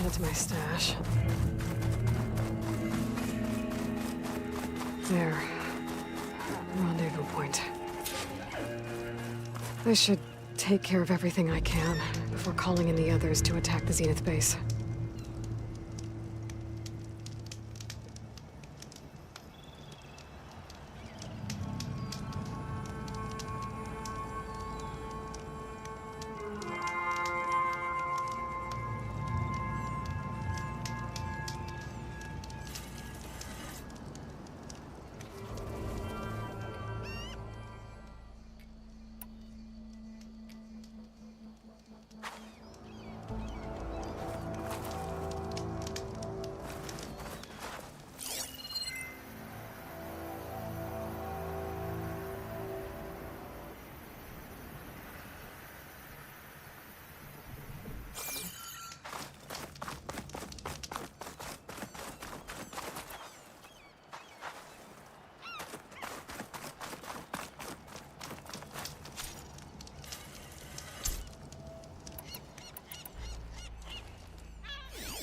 send it to my stash. There. Rendezvous point. I should take care of everything I can before calling in the others to attack the Zenith base.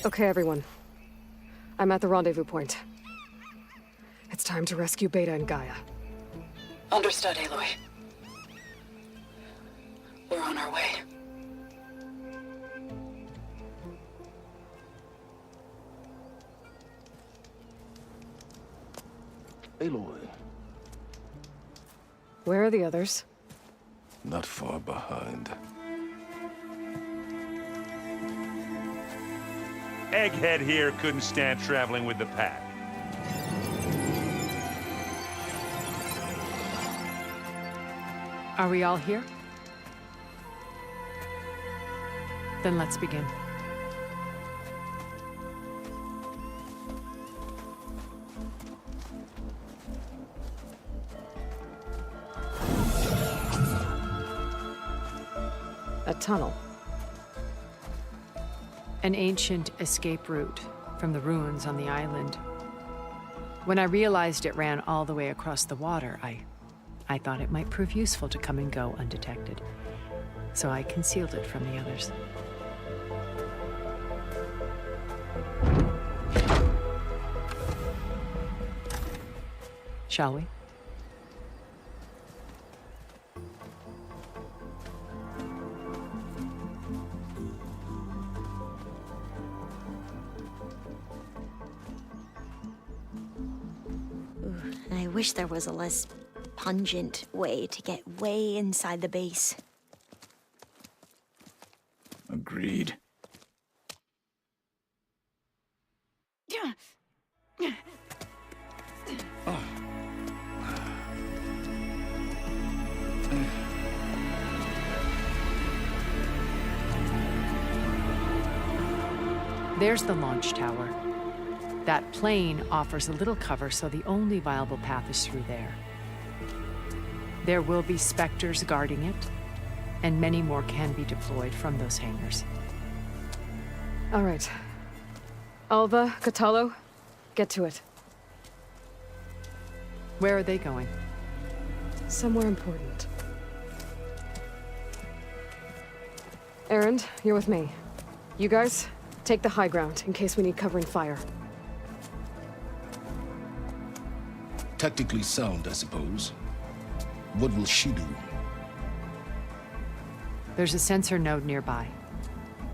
Okay, everyone. I'm at the rendezvous point. It's time to rescue Beta and Gaia. Understood, Aloy. We're on our way. Aloy, Where are the others? not far behind. Egghead here couldn't stand traveling with the pack. Are we all here? Then let's begin. A tunnel. An ancient escape route from the ruins on the island. When I realized it ran all the way across the water, I thought it might prove useful to come and go undetected. So I concealed it from the others. Shall we? I wish there was a less pungent way to get way inside the base. Agreed. There's the launch tower. That plane offers a little cover, so the only viable path is through there. There will be Spectres guarding it, and many more can be deployed from those hangars. All right. Alva, Catalo, get to it. Where are they going? Somewhere important. Erend, you're with me. You guys, take the high ground in case we need covering fire. Tactically sound, I suppose. What will she do? There's a sensor node nearby.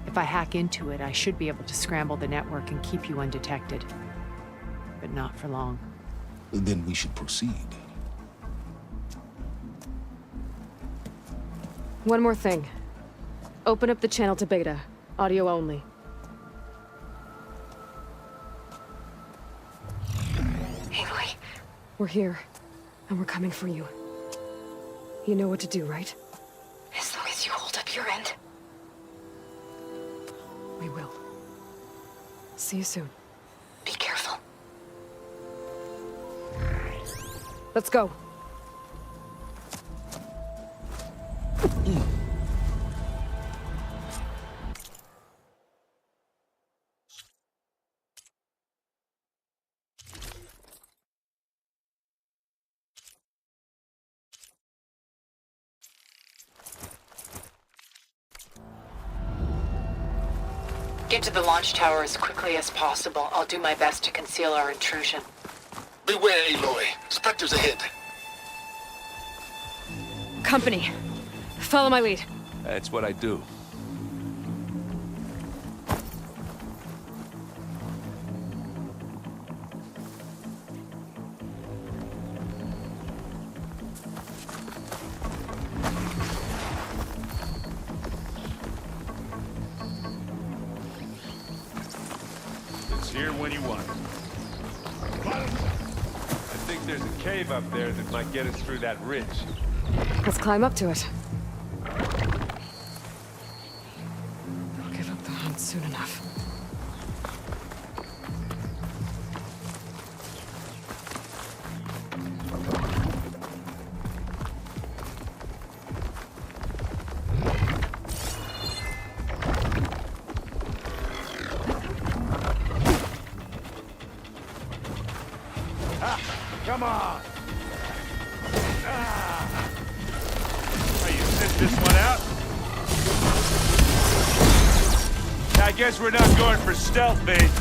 If I hack into it, I should be able to scramble the network and keep you undetected. But not for long. Then we should proceed. One more thing. Open up the channel to Beta. Audio only. Aloy. We're here, and we're coming for you. You know what to do, right? As long as you hold up your end. We will. See you soon. Be careful. Let's go. Get to the launch tower as quickly as possible. I'll do my best to conceal our intrusion. Beware, Aloy. Spectres ahead. Company. Follow my lead. That's what I do. It's here when you want it. I think there's a cave up there that might get us through that ridge. Let's climb up to it. I'll give up the hunt soon enough. Come on! Oh, you sit this one out? I guess we're not going for stealth, mate.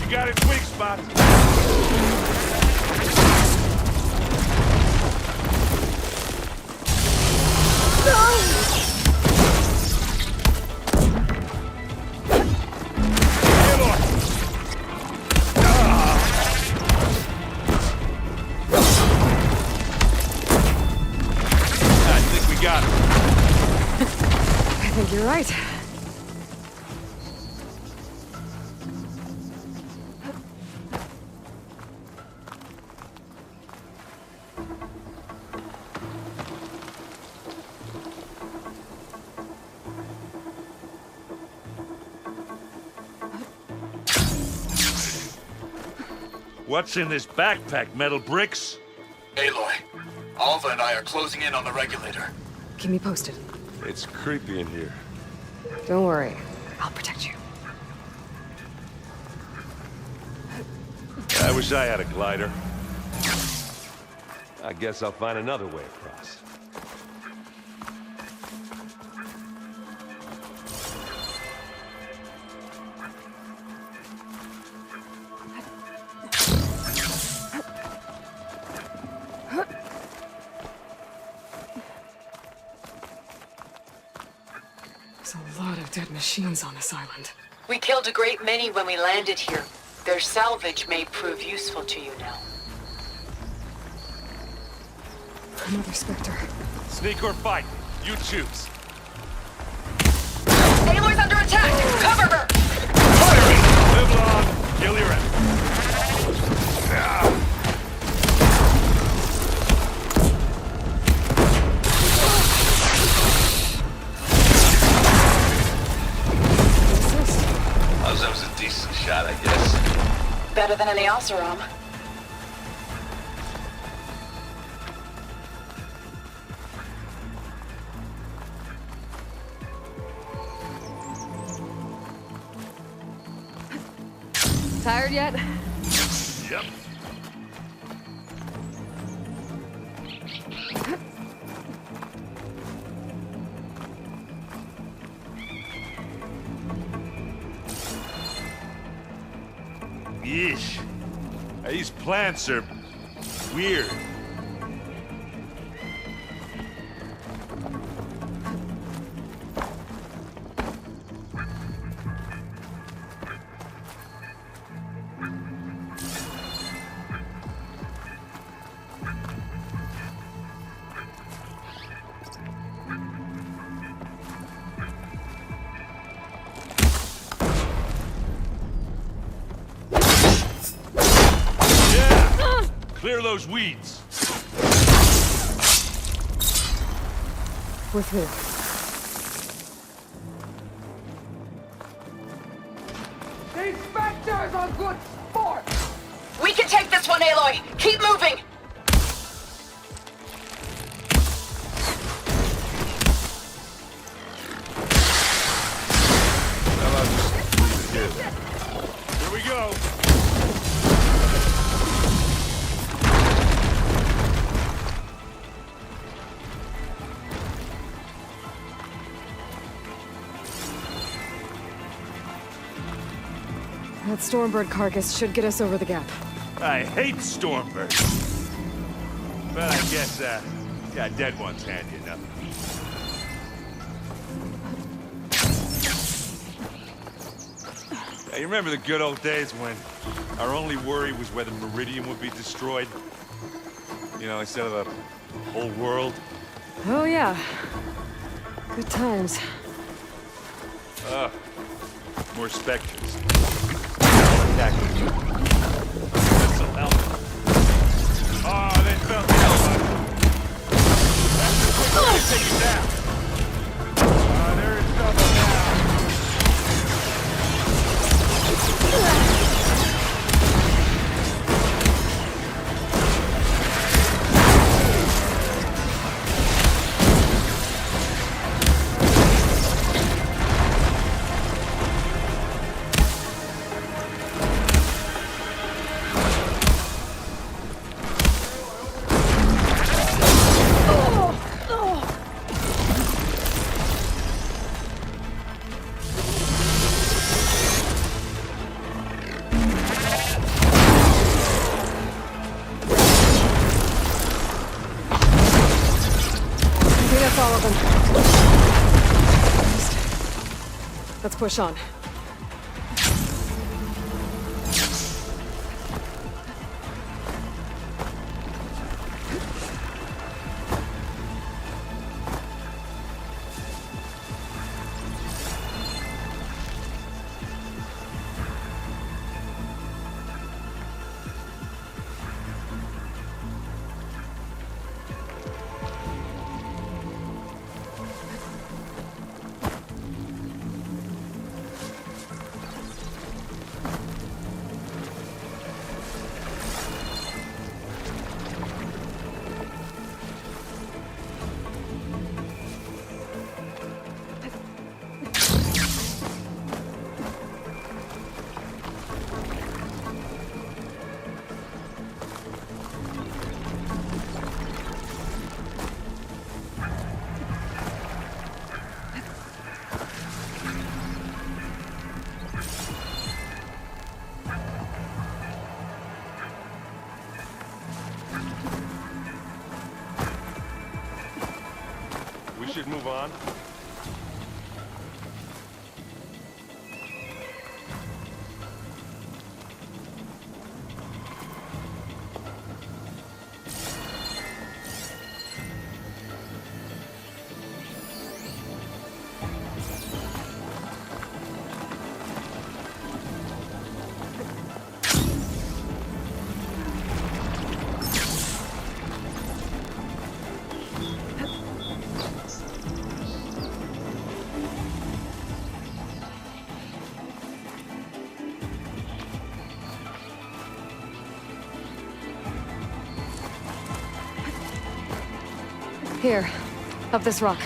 You got its weak spots. I think you're right. What's in this backpack, metal bricks? Aloy, Alva and I are closing in on the regulator. Keep me posted. It's creepy in here. Don't worry. I'll protect you. I wish I had a glider. I guess I'll find another way across. There's a lot of dead machines on this island. We killed a great many when we landed here. Their salvage may prove useful to you now. Another Spectre. Sneak or fight, you choose. Aloy's under attack! Cover her! Live long, kill your enemy. That was a decent shot, I guess. Better than any Oseram. Tired yet? Yep. Yeesh. These plants are weird. Clear those weeds. With who? These Spectres are good sport! We can take this one, Aloy! Keep moving! Here we go. That Stormbird carcass should get us over the gap. I hate Stormbirds. But I guess, yeah, dead ones handy enough. Hey, you remember the good old days when our only worry was whether Meridian would be destroyed? You know, instead of the whole world? Oh yeah. Good times. Ugh. More specters. This'll help. Oh, they felt the hell out of it. That's the quick way to take it down. There is trouble now. All of them. Let's push on. We should move on. Here, up this rock.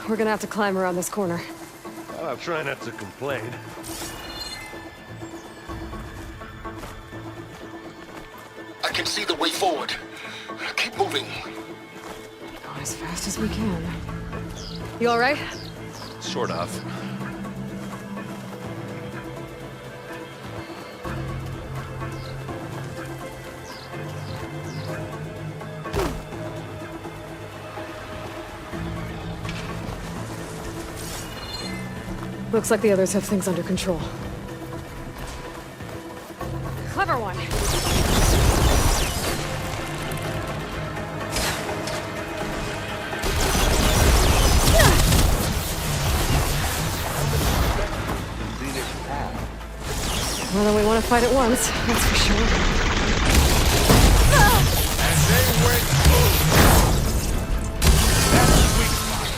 We're gonna have to climb around this corner. I'll try not to complain. I can see the way forward. Keep moving. Go as fast as we can. You all right? Sort of. Looks like the others have things under control. Clever one. More than we want to fight at once, that's for sure. And they went boom! That's the weak spot.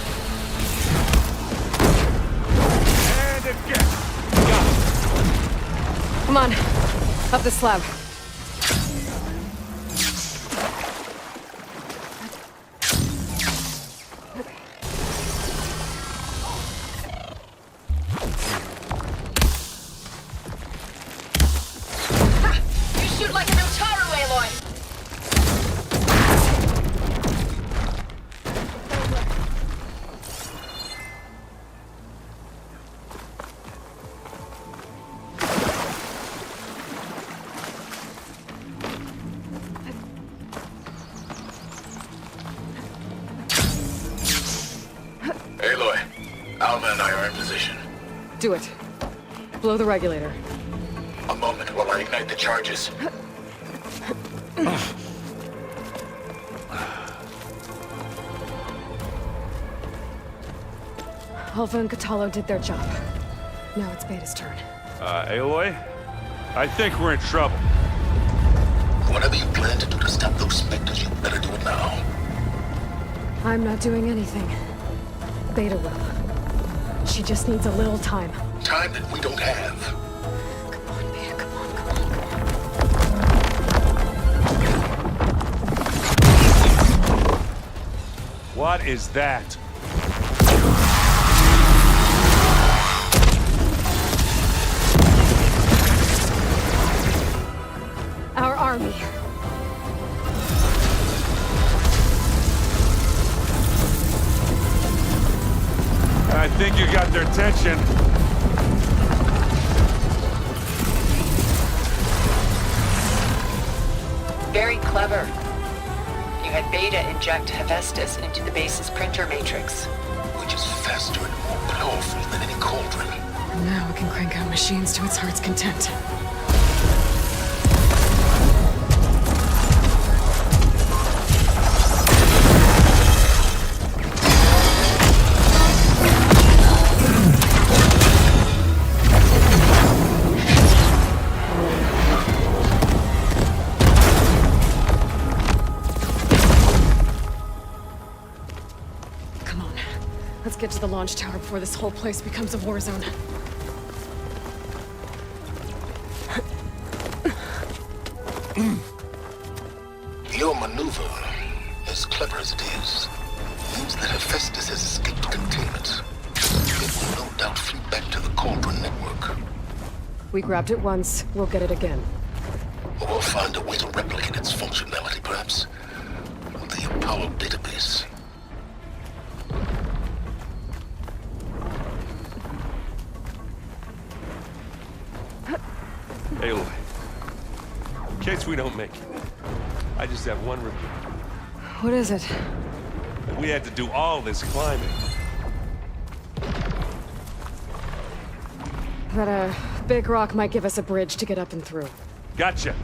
And again. Got it. Come on, up the slab. Alma and I are in position. Do it. Blow the regulator. A moment while I ignite the charges. Alpha and Kotallo did their job. Now it's Beta's turn. Aloy? I think we're in trouble. Whatever you plan to do to stop those specters, you better do it now. I'm not doing anything. Beta will. She just needs a little time. Time that we don't have. Come on, Beta, come on, come on. What is that? Our army. I think you got their attention. Very clever. You had Beta inject Hephaestus into the base's printer matrix. Which is faster and more powerful than any cauldron. Now it can crank out machines to its heart's content. Let's get to the launch tower before this whole place becomes a war zone. Your maneuver, as clever as it is, means that Hephaestus has escaped containment. It will no doubt flee back to the Cauldron network. We grabbed it once, we'll get it again. Or we'll find a way to replicate its functionality, perhaps. The Apollo database. Aloy, in case we don't make it, I just have one request. What is it? We had to do all this climbing. That a big rock might give us a bridge to get up and through. Gotcha.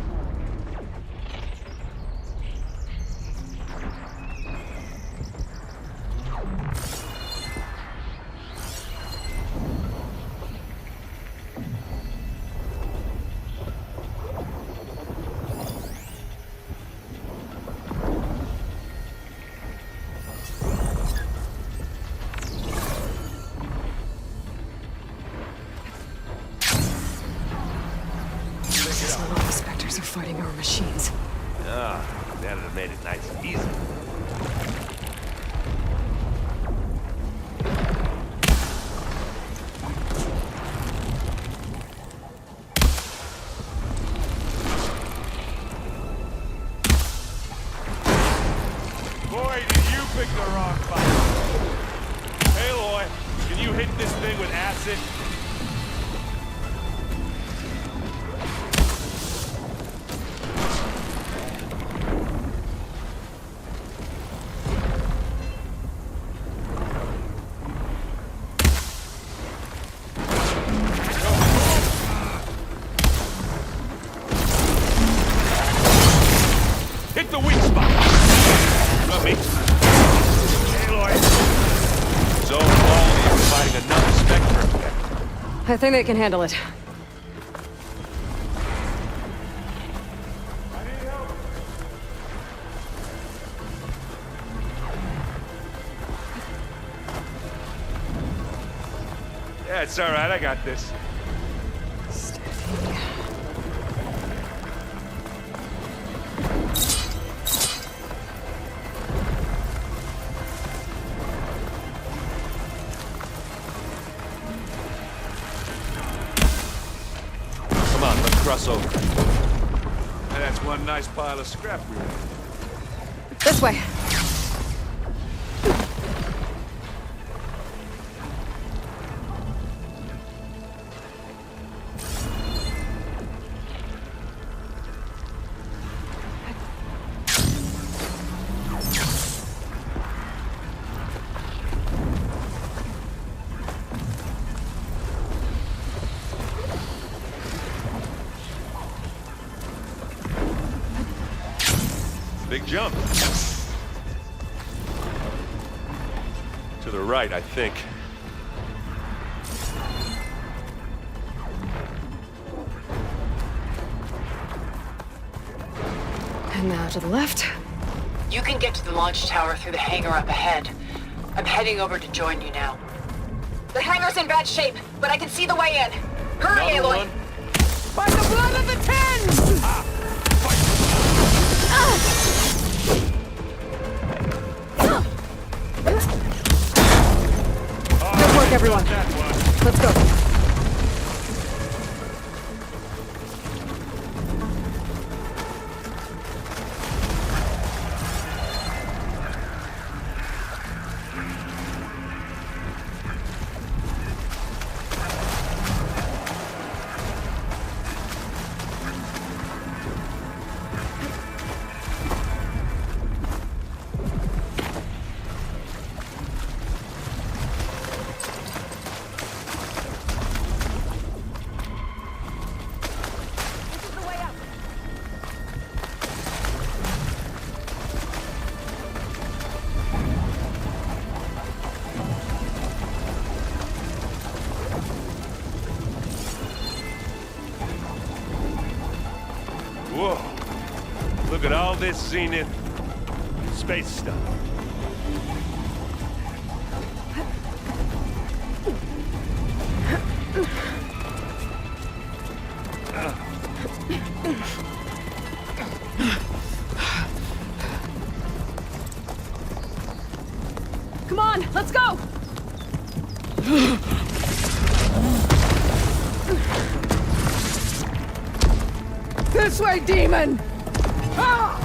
Are fighting our machines. Ah, that'd have made it nice and easy. Boy, did you pick the wrong fight. Aloy, can you hit this thing with acid? Hit the weak spot! Not me. Aloy! So quality is fighting another Spectre. I think they can handle it. Yeah, it's all right. I got this. Come on, let's cross over. And that's one nice pile of scrap we have. This way. jump. To the right, I think. And now to the left. You can get to the launch tower through the hangar up ahead. I'm heading over to join you now. The hangar's in bad shape, but I can see the way in. Hurry, Aloy! By the blood of the Ten! Good work, everyone. Let's go. Whoa. Look at all this Zenith space stuff. Come on, let's go! This way, demon! Ah!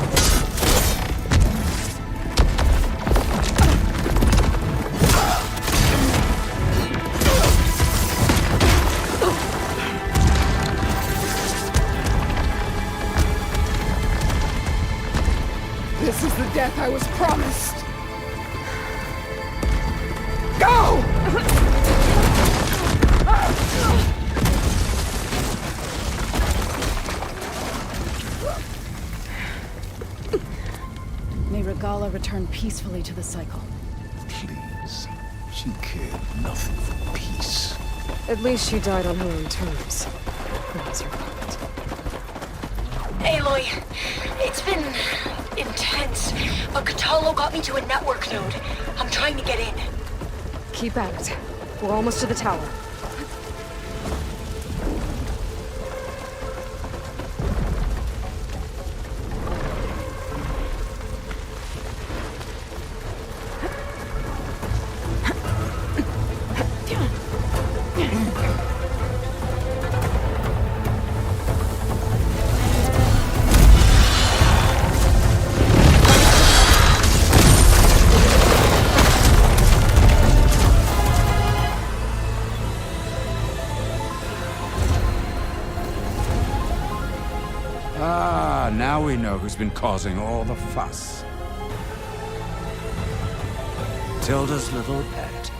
This is the death I was promised. Go! May Regala return peacefully to the cycle. Please. She cared nothing for peace. At least she died on her own terms. That was her fault. Aloy, it's been intense, but Kotallo got me to a network node. I'm trying to get in. Keep at it. We're almost to the tower. Ah, now we know who's been causing all the fuss. Tilda's little pet.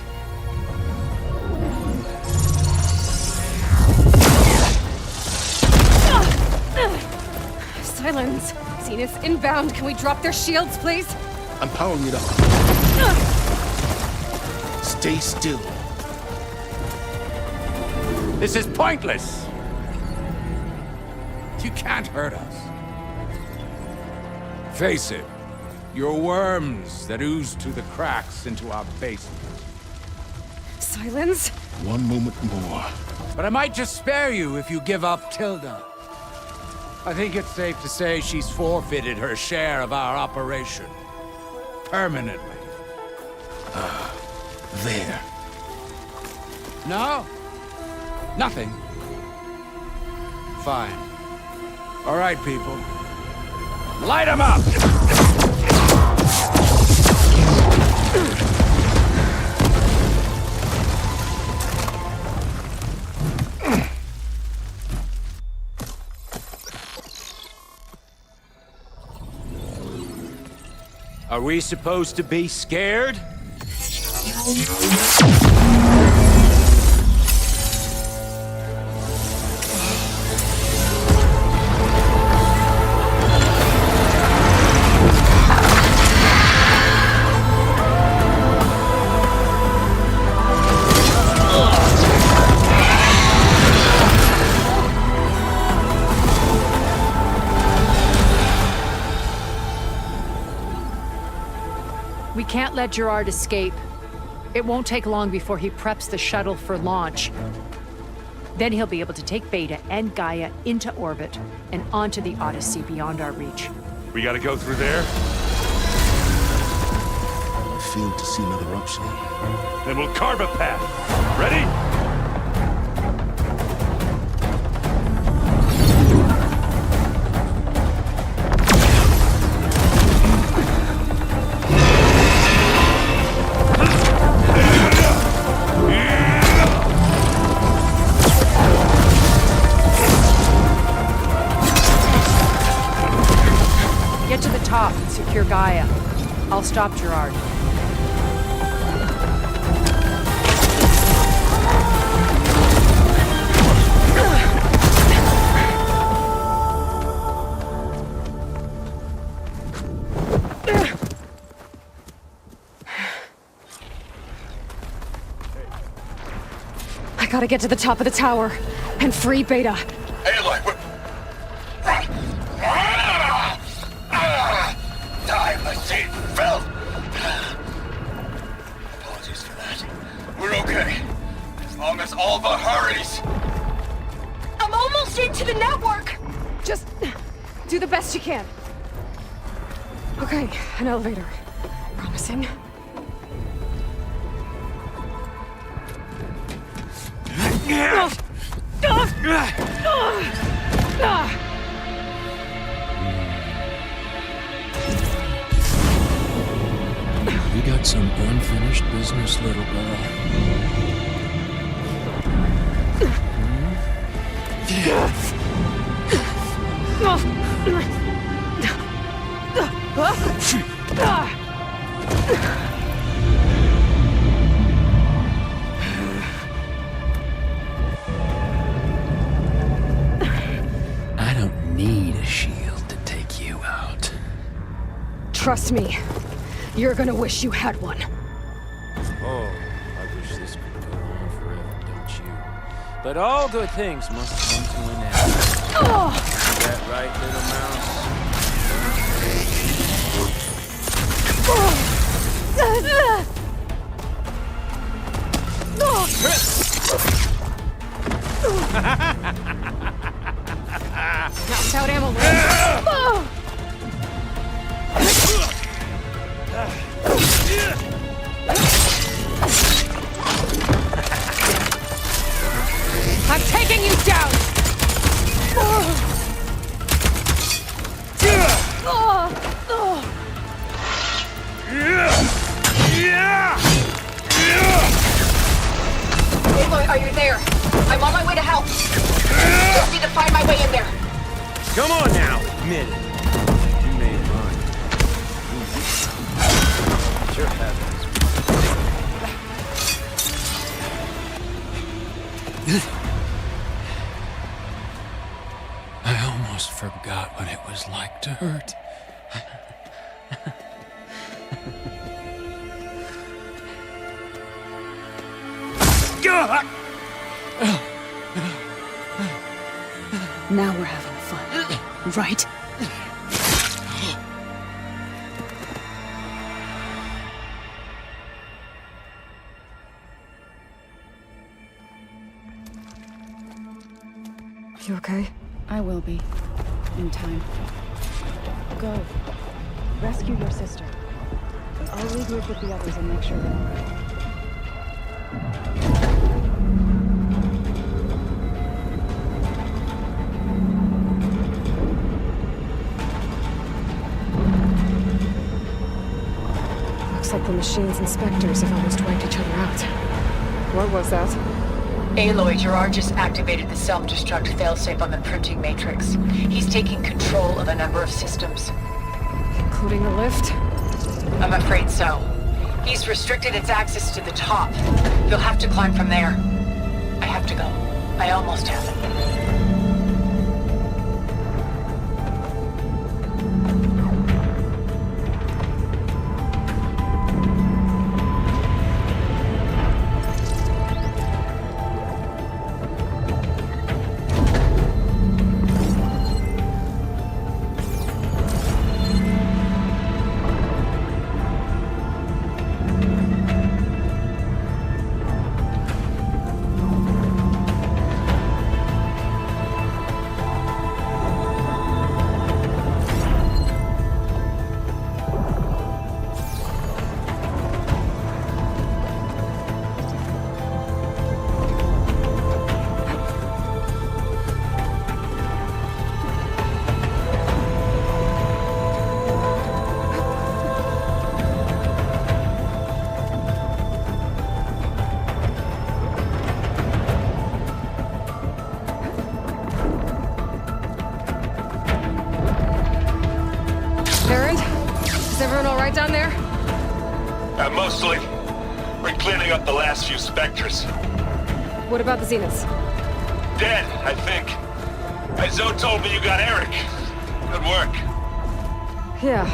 Silence! Zenith's inbound. Can we drop their shields, please? I'm powering it up. Stay still. This is pointless! You can't hurt us. Face it, you're worms that ooze through the cracks into our basement. Silence? One moment more. But I might just spare you if you give up Tilda. I think it's safe to say she's forfeited her share of our operation. Permanently. There. No? Nothing. Fine. All right, people. Light 'em up! Are we supposed to be scared? We can't let Gerard escape. It won't take long before he preps the shuttle for launch. Then he'll be able to take Beta and Gaia into orbit and onto the Odyssey beyond our reach. We gotta go through there? I fail to see another option. Then we'll carve a path. Ready? Get to the top and secure Gaia. I'll stop Gerard. I gotta get to the top of the tower and free Beta. Aloy, time I see felt. Apologies for that. We're okay. As long as Alva hurries. I'm almost into the network! Just do the best you can. Okay, an elevator. Promising. You got some unfinished business, little girl. I don't need a shield to take you out. Trust me, you're gonna wish you had one. Oh, I wish this could go on forever, don't you? But all good things must come to an end. Is that right, little mouse? Knocked out ammo. I'm taking you down! Aloy, are you there? I'm on my way to help. Just need to find my way in there. Come on now, admit it. You made mine. Sure happens. I almost forgot what it was like to hurt. Now we're having fun, right? You okay? I will be. In time. Go. Rescue your sister. I'll regroup with the others and make sure they're all right. Looks like the machine's inspectors have almost wiped each other out. What was that? Aloy, Gerard just activated the self-destruct failsafe on the printing matrix. He's taking control of a number of systems. Including the lift? I'm afraid so. He's restricted its access to the top. You'll have to climb from there. I have to go. I almost have it. right down there? Mostly. We're cleaning up the last few Spectres. What about the Zeniths? Dead, I think. Zoe told me you got Eric. Good work. Yeah.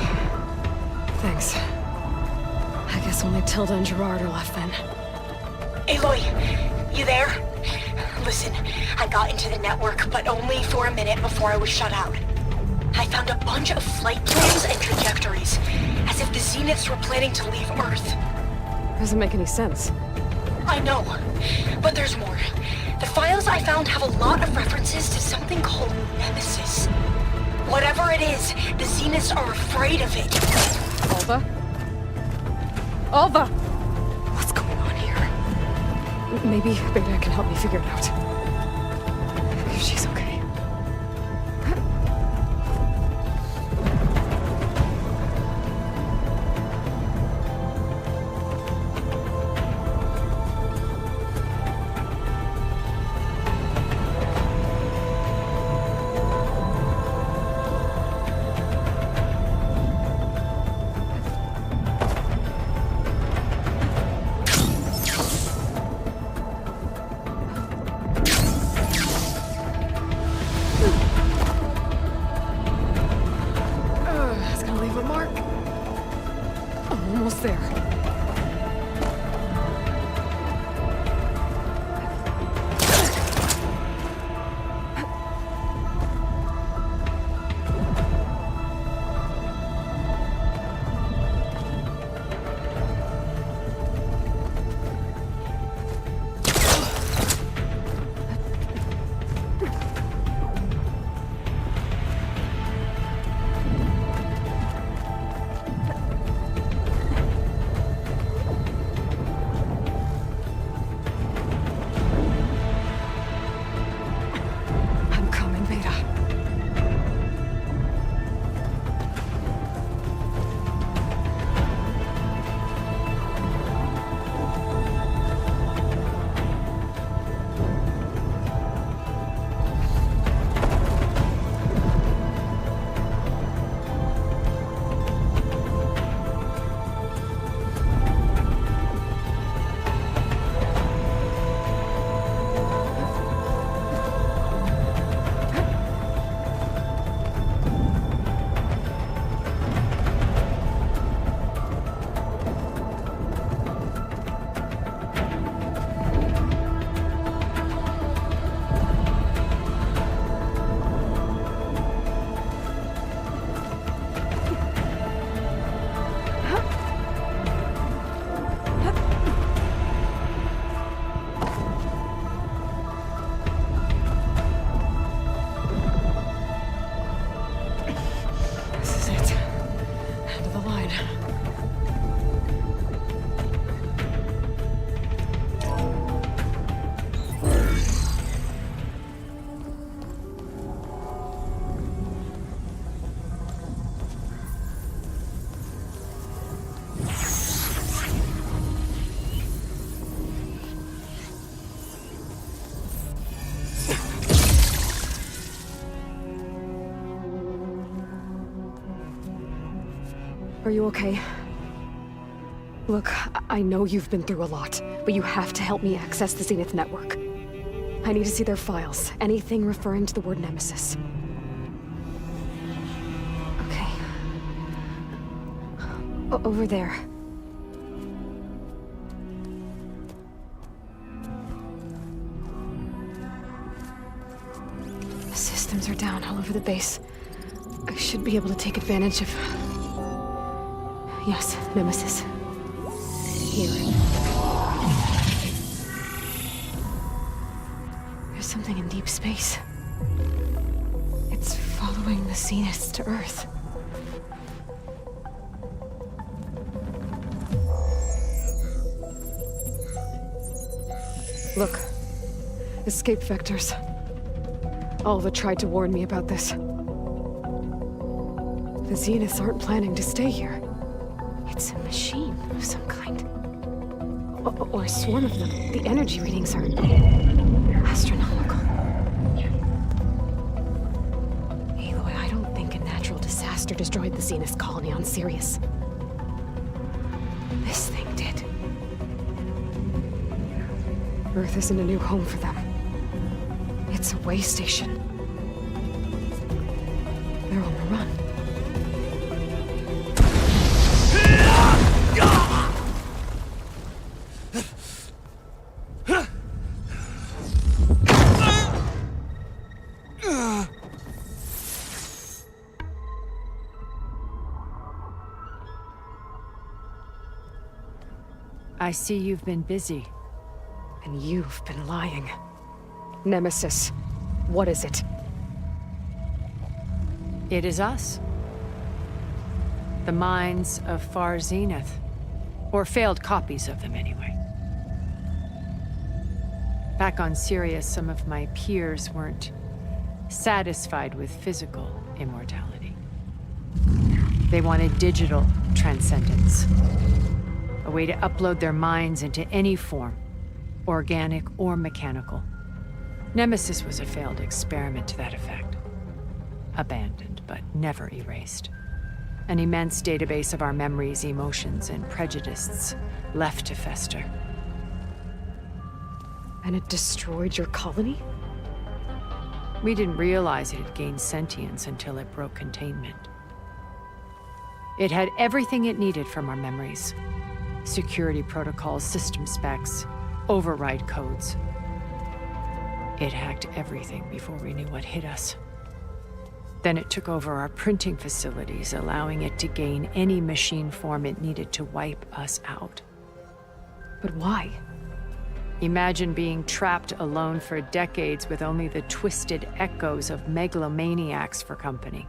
Thanks. I guess only Tilda and Gerard are left then. Aloy, you there? Listen, I got into the network, but only for a minute before I was shut out. I found a bunch of flight plans and trajectories, as if the Zeniths were planning to leave Earth. Doesn't make any sense. I know, but there's more. The files I found have a lot of references to something called Nemesis. Whatever it is, the Zeniths are afraid of it. Alva? Alva! What's going on here? Maybe Beta can help me figure it out. If she's okay. Almost there. Are you okay? Look, I know you've been through a lot, but you have to help me access the Zenith network. I need to see their files, anything referring to the word Nemesis. Okay. Over there. The systems are down all over the base. I should be able to take advantage of... Yes, Nemesis. Here. There's something in deep space. It's following the Zeniths to Earth. Look. Escape vectors. Alva tried to warn me about this. The Zeniths aren't planning to stay here. It's a machine of some kind. Or a swarm of them. The energy readings are... astronomical. Aloy, I don't think a natural disaster destroyed the Zenith colony on Sirius. This thing did. Earth isn't a new home for them. It's a way station. They're on the run. I see you've been busy. And you've been lying. Nemesis, what is it? It is us. The minds of Far Zenith. Or failed copies of them, anyway. Back on Sirius, some of my peers weren't satisfied with physical immortality. They wanted digital transcendence. A way to upload their minds into any form, organic or mechanical. Nemesis was a failed experiment to that effect. Abandoned, but never erased. An immense database of our memories, emotions, and prejudices left to fester. And it destroyed your colony? We didn't realize it had gained sentience until it broke containment. It had everything it needed from our memories. Security protocols, system specs, override codes. It hacked everything before we knew what hit us. Then it took over our printing facilities, allowing it to gain any machine form it needed to wipe us out. But why? Imagine being trapped alone for decades with only the twisted echoes of megalomaniacs for company.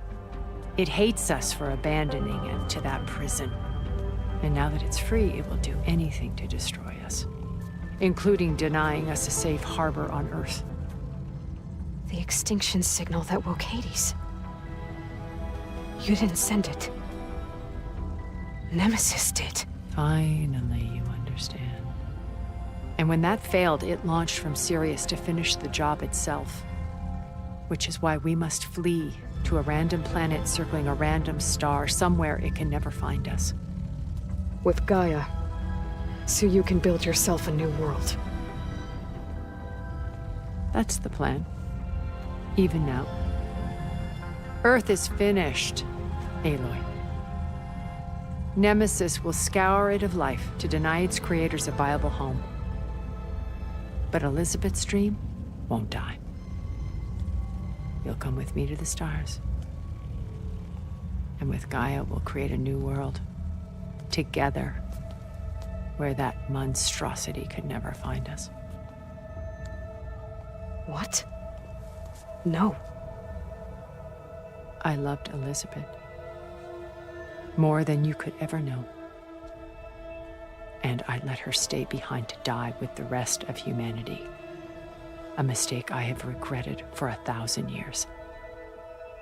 It hates us for abandoning it to that prison. And now that it's free, it will do anything to destroy us, including denying us a safe harbor on Earth. The extinction signal that woke Hades. You didn't send it. Nemesis did. Finally, you understand. And when that failed, it launched from Sirius to finish the job itself. Which is why we must flee to a random planet circling a random star, somewhere it can never find us. With Gaia, so you can build yourself a new world. That's the plan. Even now. Earth is finished, Aloy. Nemesis will scour it of life to deny its creators a viable home. But Elizabeth's dream won't die. You'll come with me to the stars. And with Gaia, we'll create a new world. Together, where that monstrosity could never find us. What? No. I loved Elizabeth. More than you could ever know. And I let her stay behind to die with the rest of humanity. A mistake I have regretted for 1,000 years.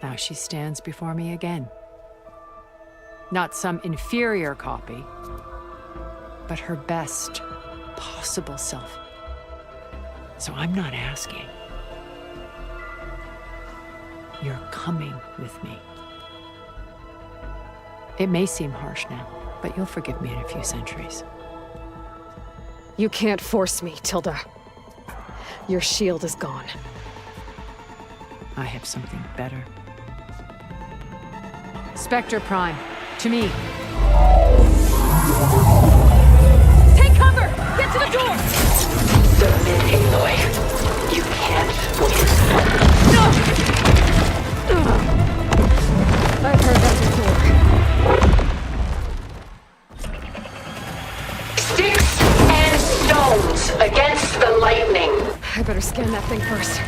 Now she stands before me again. Not some inferior copy, but her best possible self. So I'm not asking. You're coming with me. It may seem harsh now, but you'll forgive me in a few centuries. You can't force me, Tilda. Your shield is gone. I have something better. Spectre Prime, to me. Take cover! Get to the door! Submit, Aloy. You can't win. I've heard that before. Sticks and stones against the lightning. I better scan that thing first.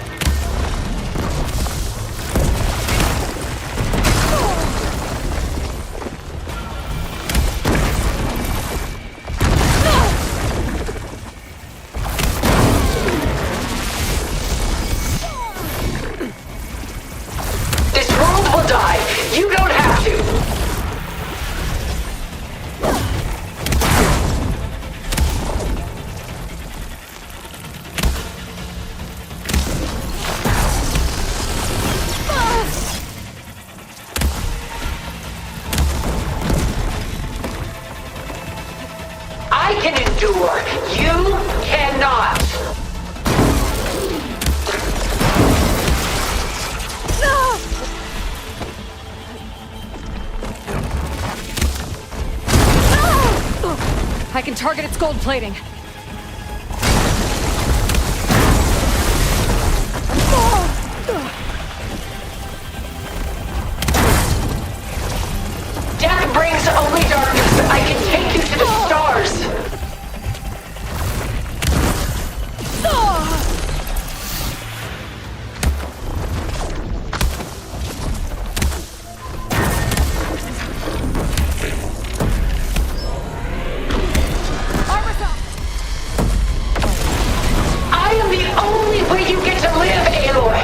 This world will die. You don't have to. I can endure. You cannot. I can target its gold plating. Death brings only darkness. I can take you to the stars. I am the only way you get to live, Aloy.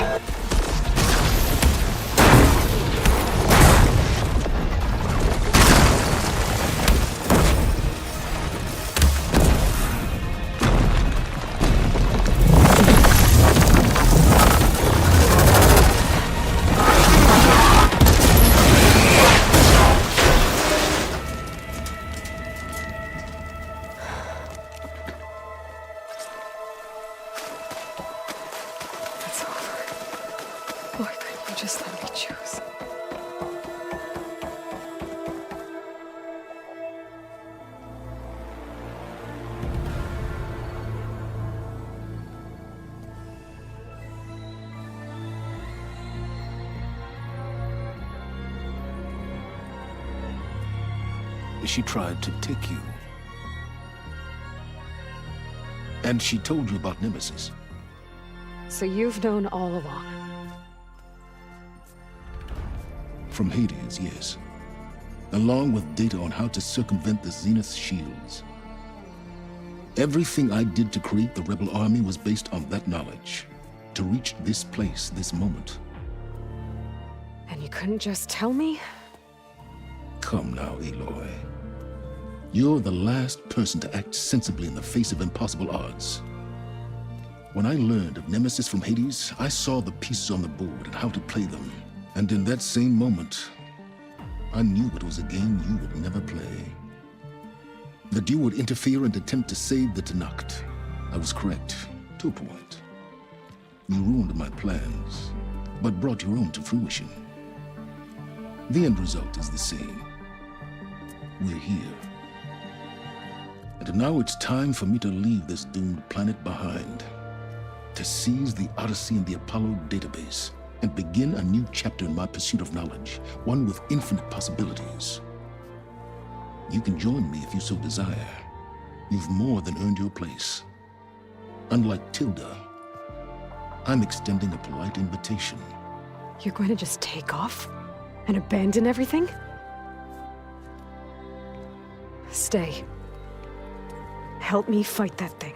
It's over. Why couldn't you just let me choose? She tried to take you. And she told you about Nemesis. So you've known all along. From Hades, yes. Along with data on how to circumvent the Zenith shields. Everything I did to create the Rebel Army was based on that knowledge. To reach this place, this moment. And you couldn't just tell me? Come now, Aloy. You're the last person to act sensibly in the face of impossible odds. When I learned of Nemesis from Hades, I saw the pieces on the board and how to play them. And in that same moment, I knew it was a game you would never play. That you would interfere and attempt to save the Tenakth. I was correct, to a point. You ruined my plans, but brought your own to fruition. The end result is the same. We're here. And now it's time for me to leave this doomed planet behind. To seize the Odyssey and the Apollo database, and begin a new chapter in my pursuit of knowledge, one with infinite possibilities. You can join me if you so desire. You've more than earned your place. Unlike Tilda, I'm extending a polite invitation. You're going to just take off? And abandon everything? Stay. Help me fight that thing.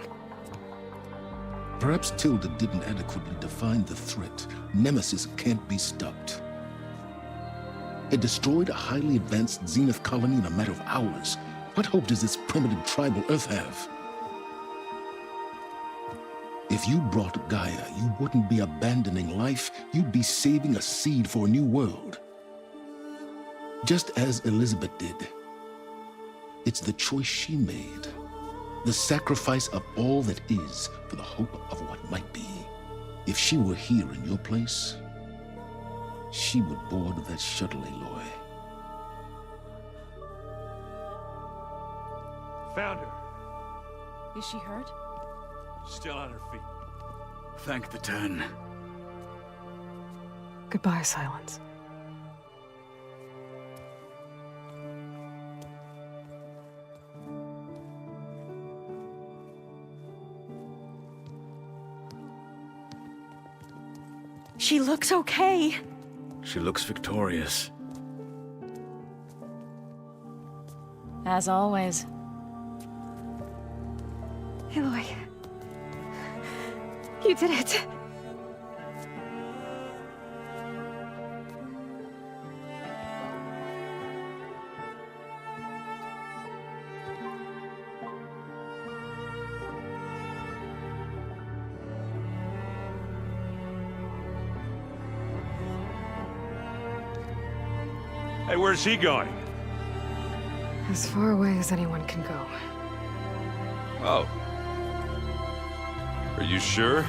Perhaps Tilda didn't adequately define the threat. Nemesis can't be stopped. It destroyed a highly advanced Zenith colony in a matter of hours. What hope does this primitive tribal Earth have? If you brought Gaia, you wouldn't be abandoning life, you'd be saving a seed for a new world. Just as Elizabeth did. It's the choice she made. The sacrifice of all that is for the hope of what might be. If she were here in your place, she would board that shuttle, Aloy. Found her. Is she hurt? Still on her feet. Thank the Ten. Goodbye, Silence. She looks okay. She looks victorious. As always. Aloy. You did it. Hey, where's he going? As far away as anyone can go. Oh. Are you sure?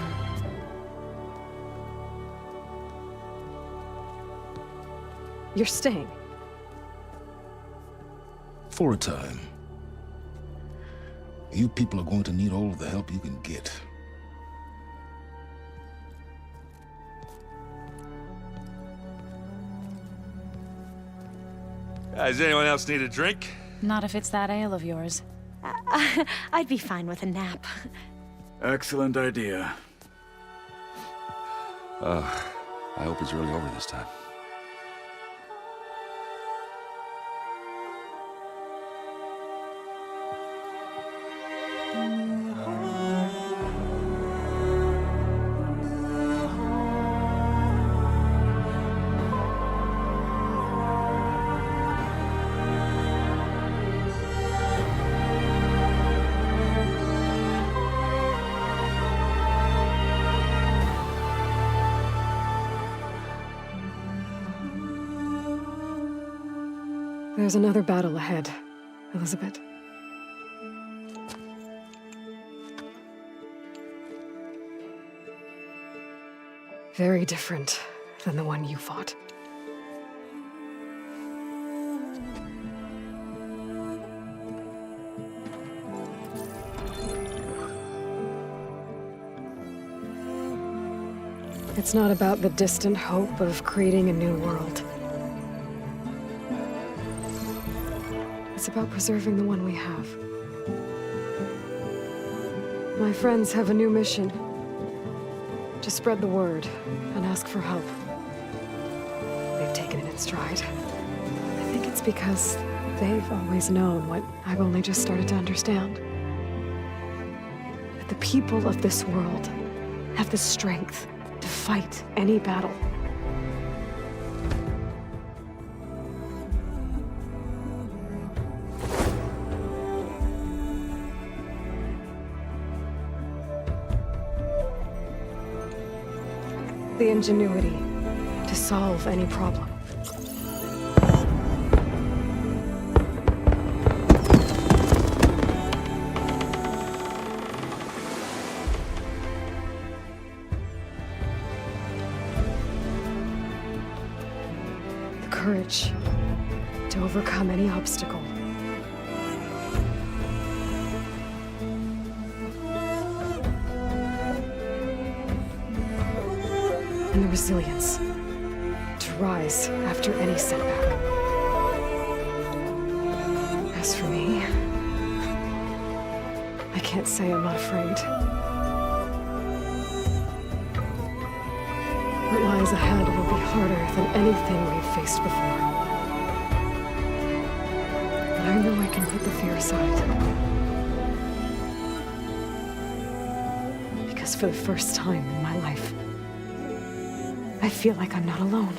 You're staying. For a time. You people are going to need all of the help you can get. Does anyone else need a drink? Not if it's that ale of yours. I'd be fine with a nap. Excellent idea. I hope it's really over this time. There's another battle ahead, Elizabeth. Very different than the one you fought. It's not about the distant hope of creating a new world. It's about preserving the one we have. My friends have a new mission. To spread the word and ask for help. They've taken it in stride. I think it's because they've always known what I've only just started to understand. That the people of this world have the strength to fight any battle. The ingenuity to solve any problem. The courage to overcome any obstacle. And the resilience to rise after any setback. As for me, I can't say I'm not afraid. What lies ahead will be harder than anything we've faced before. But I know I can put the fear aside. Because for the first time in my life, I feel like I'm not alone.